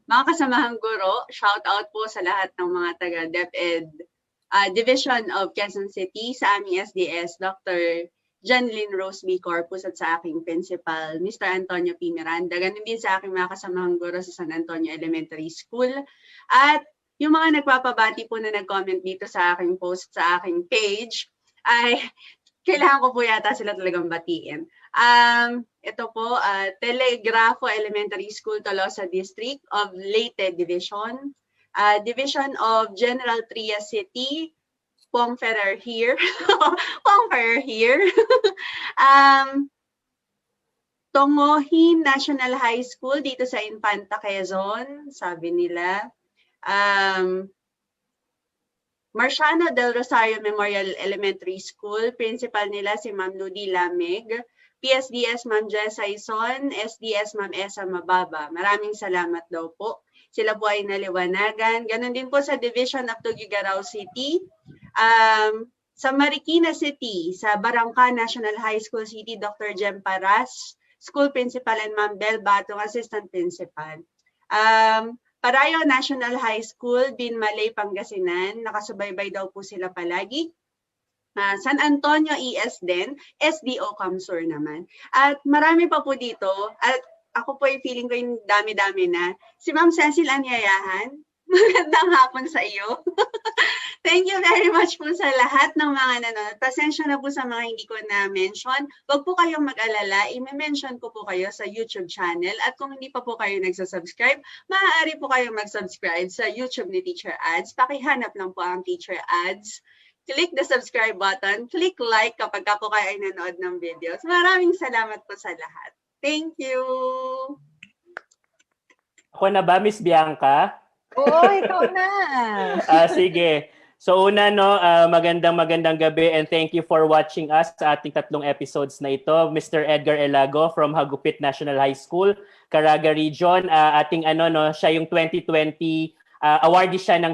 mga kasamahang guro. Shout out po sa lahat ng mga taga-DepEd Division of Quezon City, sa aming SDS, Dr. Janlyn Rose B. Corpus at sa aking principal, Mr. Antonio P. Miranda. Ganun din sa aking mga kasamahang guro sa San Antonio Elementary School. At yung mga nagpapabati po na nag-comment dito sa aking post sa aking page, ay kailangan ko po yata sila talagang batiin. Ito po, Telegrafo Elementary School, Tolosa District of Leyte Division. Division of General Trias City, Pong Ferrer here. Pong Ferrer here. Tongohin National High School dito sa Infanta, Quezon, sabi nila. Marciano del Rosario Memorial Elementary School, principal nila si Ma'am Ludi Lamig. PSDS Ma'am Jessa Ison, SDS Ma'am Esa Mababa. Maraming salamat daw po. Sila po ay naliwanagan. Ganon din po sa Division of Tuguegarao City. Sa Marikina City, sa Barangka National High School City, Dr. Jem Paras, School Principal, and Ma'am Bel Batong, Assistant Principal. Parayo National High School, Binmalay, Pangasinan. Nakasubaybay daw po sila palagi. San Antonio ES din, SDO Camsur naman. At marami pa po dito. At ako po ay feeling ko yung dami-dami na. Si Ma'am Cecil Anyayahan, Magandang hapon sa iyo. Thank you very much po sa lahat ng mga nanonood. Pasensya na po sa mga hindi ko na-mention. Huwag po kayong mag-alala. I-mention ko po kayo sa YouTube channel. At kung hindi pa po kayo nagsasubscribe, maaari po kayong mag-subscribe sa YouTube ni Teacher Ads. Pakihanap lang po ang Teacher Ads. Click the subscribe button. Click like kapag po kayo ay nanood ng videos. Maraming salamat po sa lahat. Thank you! Ako na ba, Miss Bianca? Oo, ikaw na. Sige. So una magandang gabi and thank you for watching us sa ating tatlong episodes na ito. Mr. Edgar Elago from Hagupit National High School, Caraga Region. Ating siya yung 2020 awardee siya ng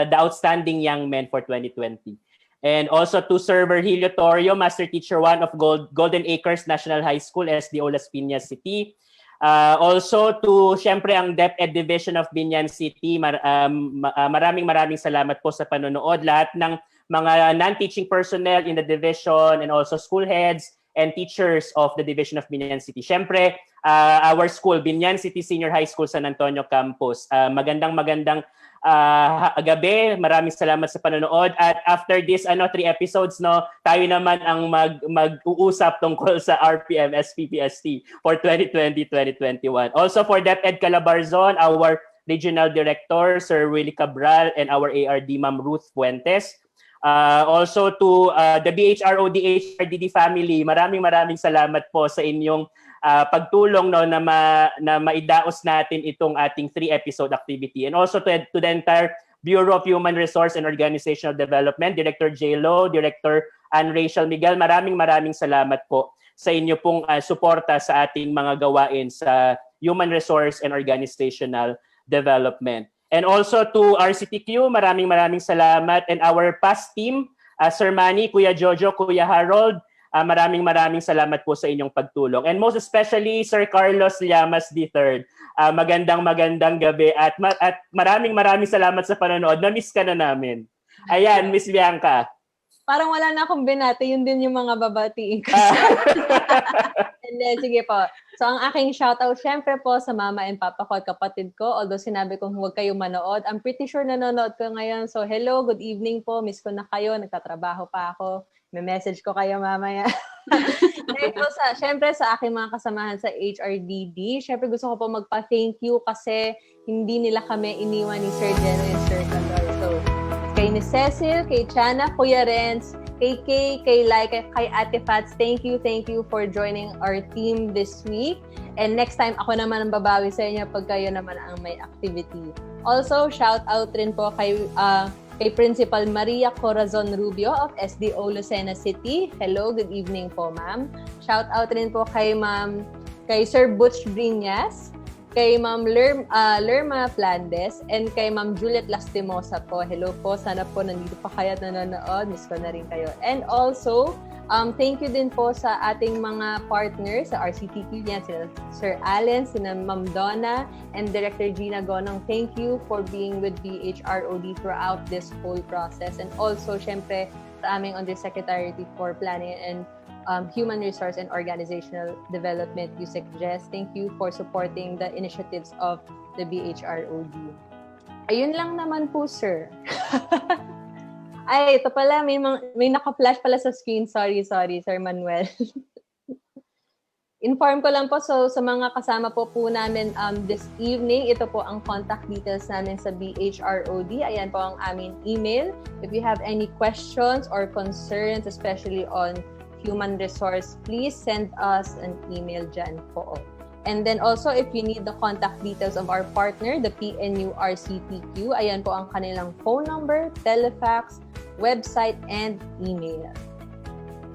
the Outstanding Young Man for 2020. And also to Sir Virgilio Torrio, Master Teacher 1 of Golden Acres National High School, SDO Las Piñas City. Also to syempre ang DepEd Division of Binyan City, maraming salamat po sa panonood. Lahat ng mga non-teaching personnel in the division and also school heads and teachers of the Division of Binyan City. Syempre, our school, Binyan City Senior High School, San Antonio Campus. Magandang gabi. Maraming salamat sa panonood. At after this 3 episodes, tayo naman ang mag-uusap tungkol sa RPMS PPST for 2020-2021. Also for DepEd Calabarzon, our Regional Director, Sir Willie Cabral, and our ARD, Ma'am Ruth Fuentes. Also to the BHROD HRDD family, maraming salamat po sa inyong pagtulong na maidaos natin itong ating 3-episode activity. And also to the entire Bureau of Human Resource and Organizational Development, Director J.Lo, Director Ann Rachel Miguel, maraming salamat po sa inyo pong suporta sa ating mga gawain sa Human Resource and Organizational Development. And also to RCTQ, maraming salamat. And our past team, Sir Manny, Kuya Jojo, Kuya Harold, maraming salamat po sa inyong pagtulong. And most especially, Sir Carlos Llamas III. Magandang gabi at maraming salamat sa panonood. Na-miss ka na namin. Ayan, Miss Bianca. Parang wala na akong binati, yun din yung mga babatiin ko. And then, sige po. So, ang aking shoutout, syempre po sa mama and papa ko at kapatid ko. Although sinabi kong huwag kayong manood, I'm pretty sure nanonood ko ngayon. So, hello, good evening po. Miss ko na kayo. Nagtatrabaho pa ako. May message ko kayo mamaya. Dahil po syempre sa aking mga kasamahan sa HRDD, syempre gusto ko po magpa-thank you kasi hindi nila kami iniwan ni Sir Jeno and Sir Calor. So, kay ni Cecil, kay Chana, Kuya Renz, kay Kay, kay Lai, kay Ate Fats, thank you for joining our team this week. And next time, ako naman ang babawi sa inyo pag kayo naman ang may activity. Also, shout out rin po kay Principal Maria Corazon Rubio of SDO Lucena City. Hello, good evening po, ma'am. Shout out rin po kay Sir Butch Briñas, kay Ma'am Lerma Flandes, and kay Ma'am Juliet Lastimosa po. Hello po, sana po nandito pa kayo at nanonood. Miss ko na rin kayo. And also, thank you din po sa ating mga partners sa RCTQ yan, sila Sir Allen, sina Ma'am Donna, and Director Gina Gonong. Thank you for being with BHROD throughout this whole process. And also, syempre, sa aming Undersecretary for Planning and Human Resource and Organizational Development, USEC Jess. Thank you for supporting the initiatives of the BHROD. Ayun lang naman po, sir. Ay, ito pala, may naka-flash pala sa screen. Sorry, Sir Manuel. Inform ko lang po, so sa mga kasama po namin this evening, ito po ang contact details namin sa BHROD. Ayan po ang aming email. If you have any questions or concerns, especially on human resource, please send us an email dyan po. And then also, if you need the contact details of our partner, the PNU RCTQ, ayan po ang kanilang phone number, telefax, website, and email.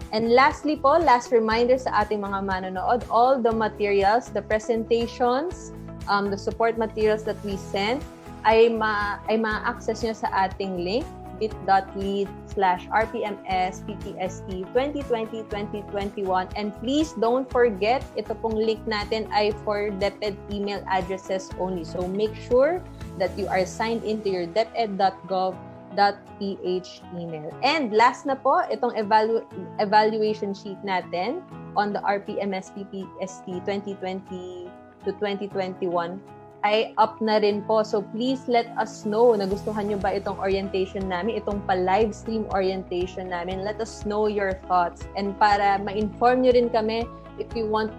And lastly po, last reminder sa ating mga manonood, all the materials, the presentations, the support materials that we sent, ay ma-access nyo sa ating link, bit.ly/RPMS-PPST 2020-2021. And please don't forget, ito pong link natin ay for DepEd email addresses only. So make sure that you are signed into your deped.gov.ph email. And last na po, itong evaluation sheet natin on the RPMS PPST 2020 to 2021 ay up na rin po. So please let us know, nagustuhan nyo ba itong orientation namin, itong pa-live stream orientation namin. Let us know your thoughts. And para ma-inform nyo rin kami if you want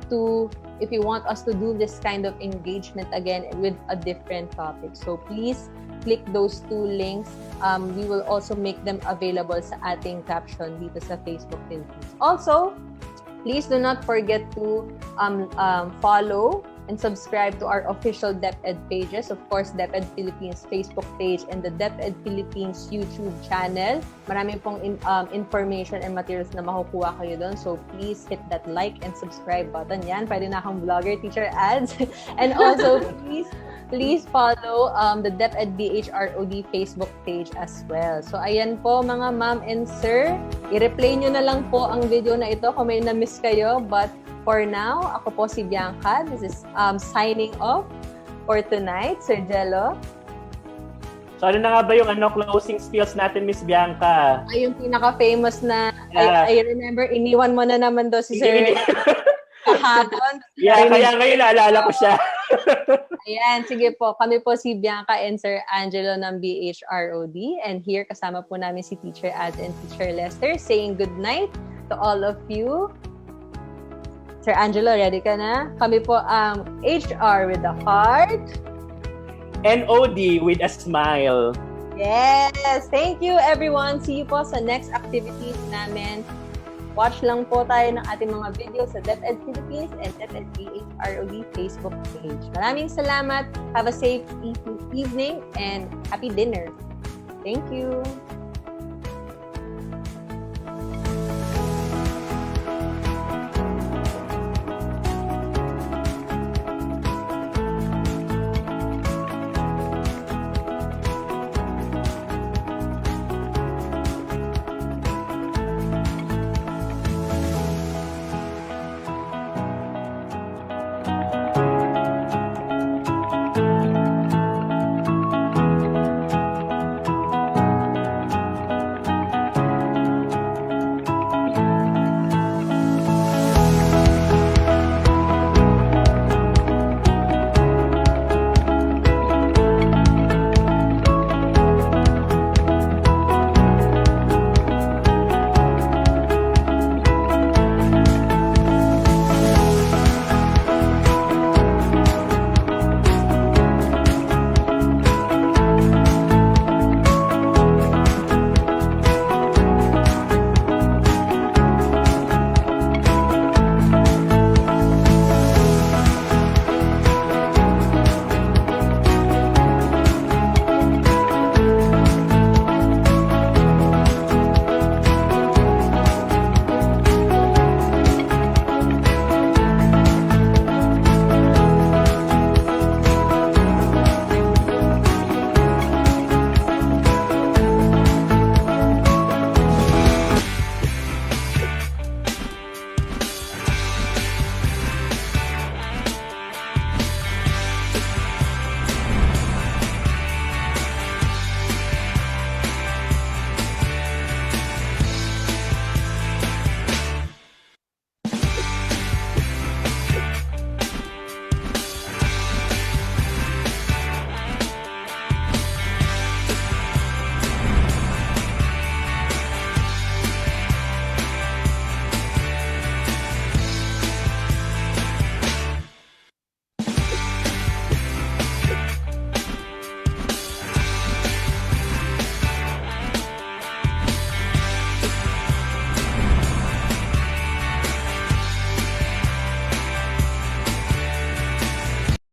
us to do this kind of engagement again with a different topic. So please click those 2 links. We will also make them available sa ating caption dito sa Facebook Philippines. Also, please do not forget to follow and subscribe to our official DepEd pages. Of course, DepEd Philippines Facebook page and the DepEd Philippines YouTube channel. Marami pong information and materials na makukuha kayo doon. So please hit that like and subscribe button. Yan, pwede na akong vlogger, teacher ads. And also, please follow the DepEd BHROD Facebook page as well. So ayan po mga ma'am and sir, i-replay nyo na lang po ang video na ito kung may na-miss kayo. But for now, ako po si Bianca. This is signing off for tonight. Sir Jello. So ano na nga ba yung closing spills natin, Miss Bianca? Ay, yung pinaka-famous na, I remember, iniwan mo na naman daw si Sir kahapon. Yeah, kaya ngayon naalala ko siya. Ayan, sige po. Kami po si Bianca and Sir Angelo ng BHROD. And here, kasama po namin si Teacher Ads and Teacher Lester saying good night to all of you. Sir Angelo, ready ka na? Kami po ang HR with a heart. And OD with a smile. Yes! Thank you, everyone. See you po sa next activities namin. Watch lang po tayo ng ating mga videos sa DepEd Philippines and DepEd BHROD Facebook page. Maraming salamat. Have a safe evening and happy dinner. Thank you.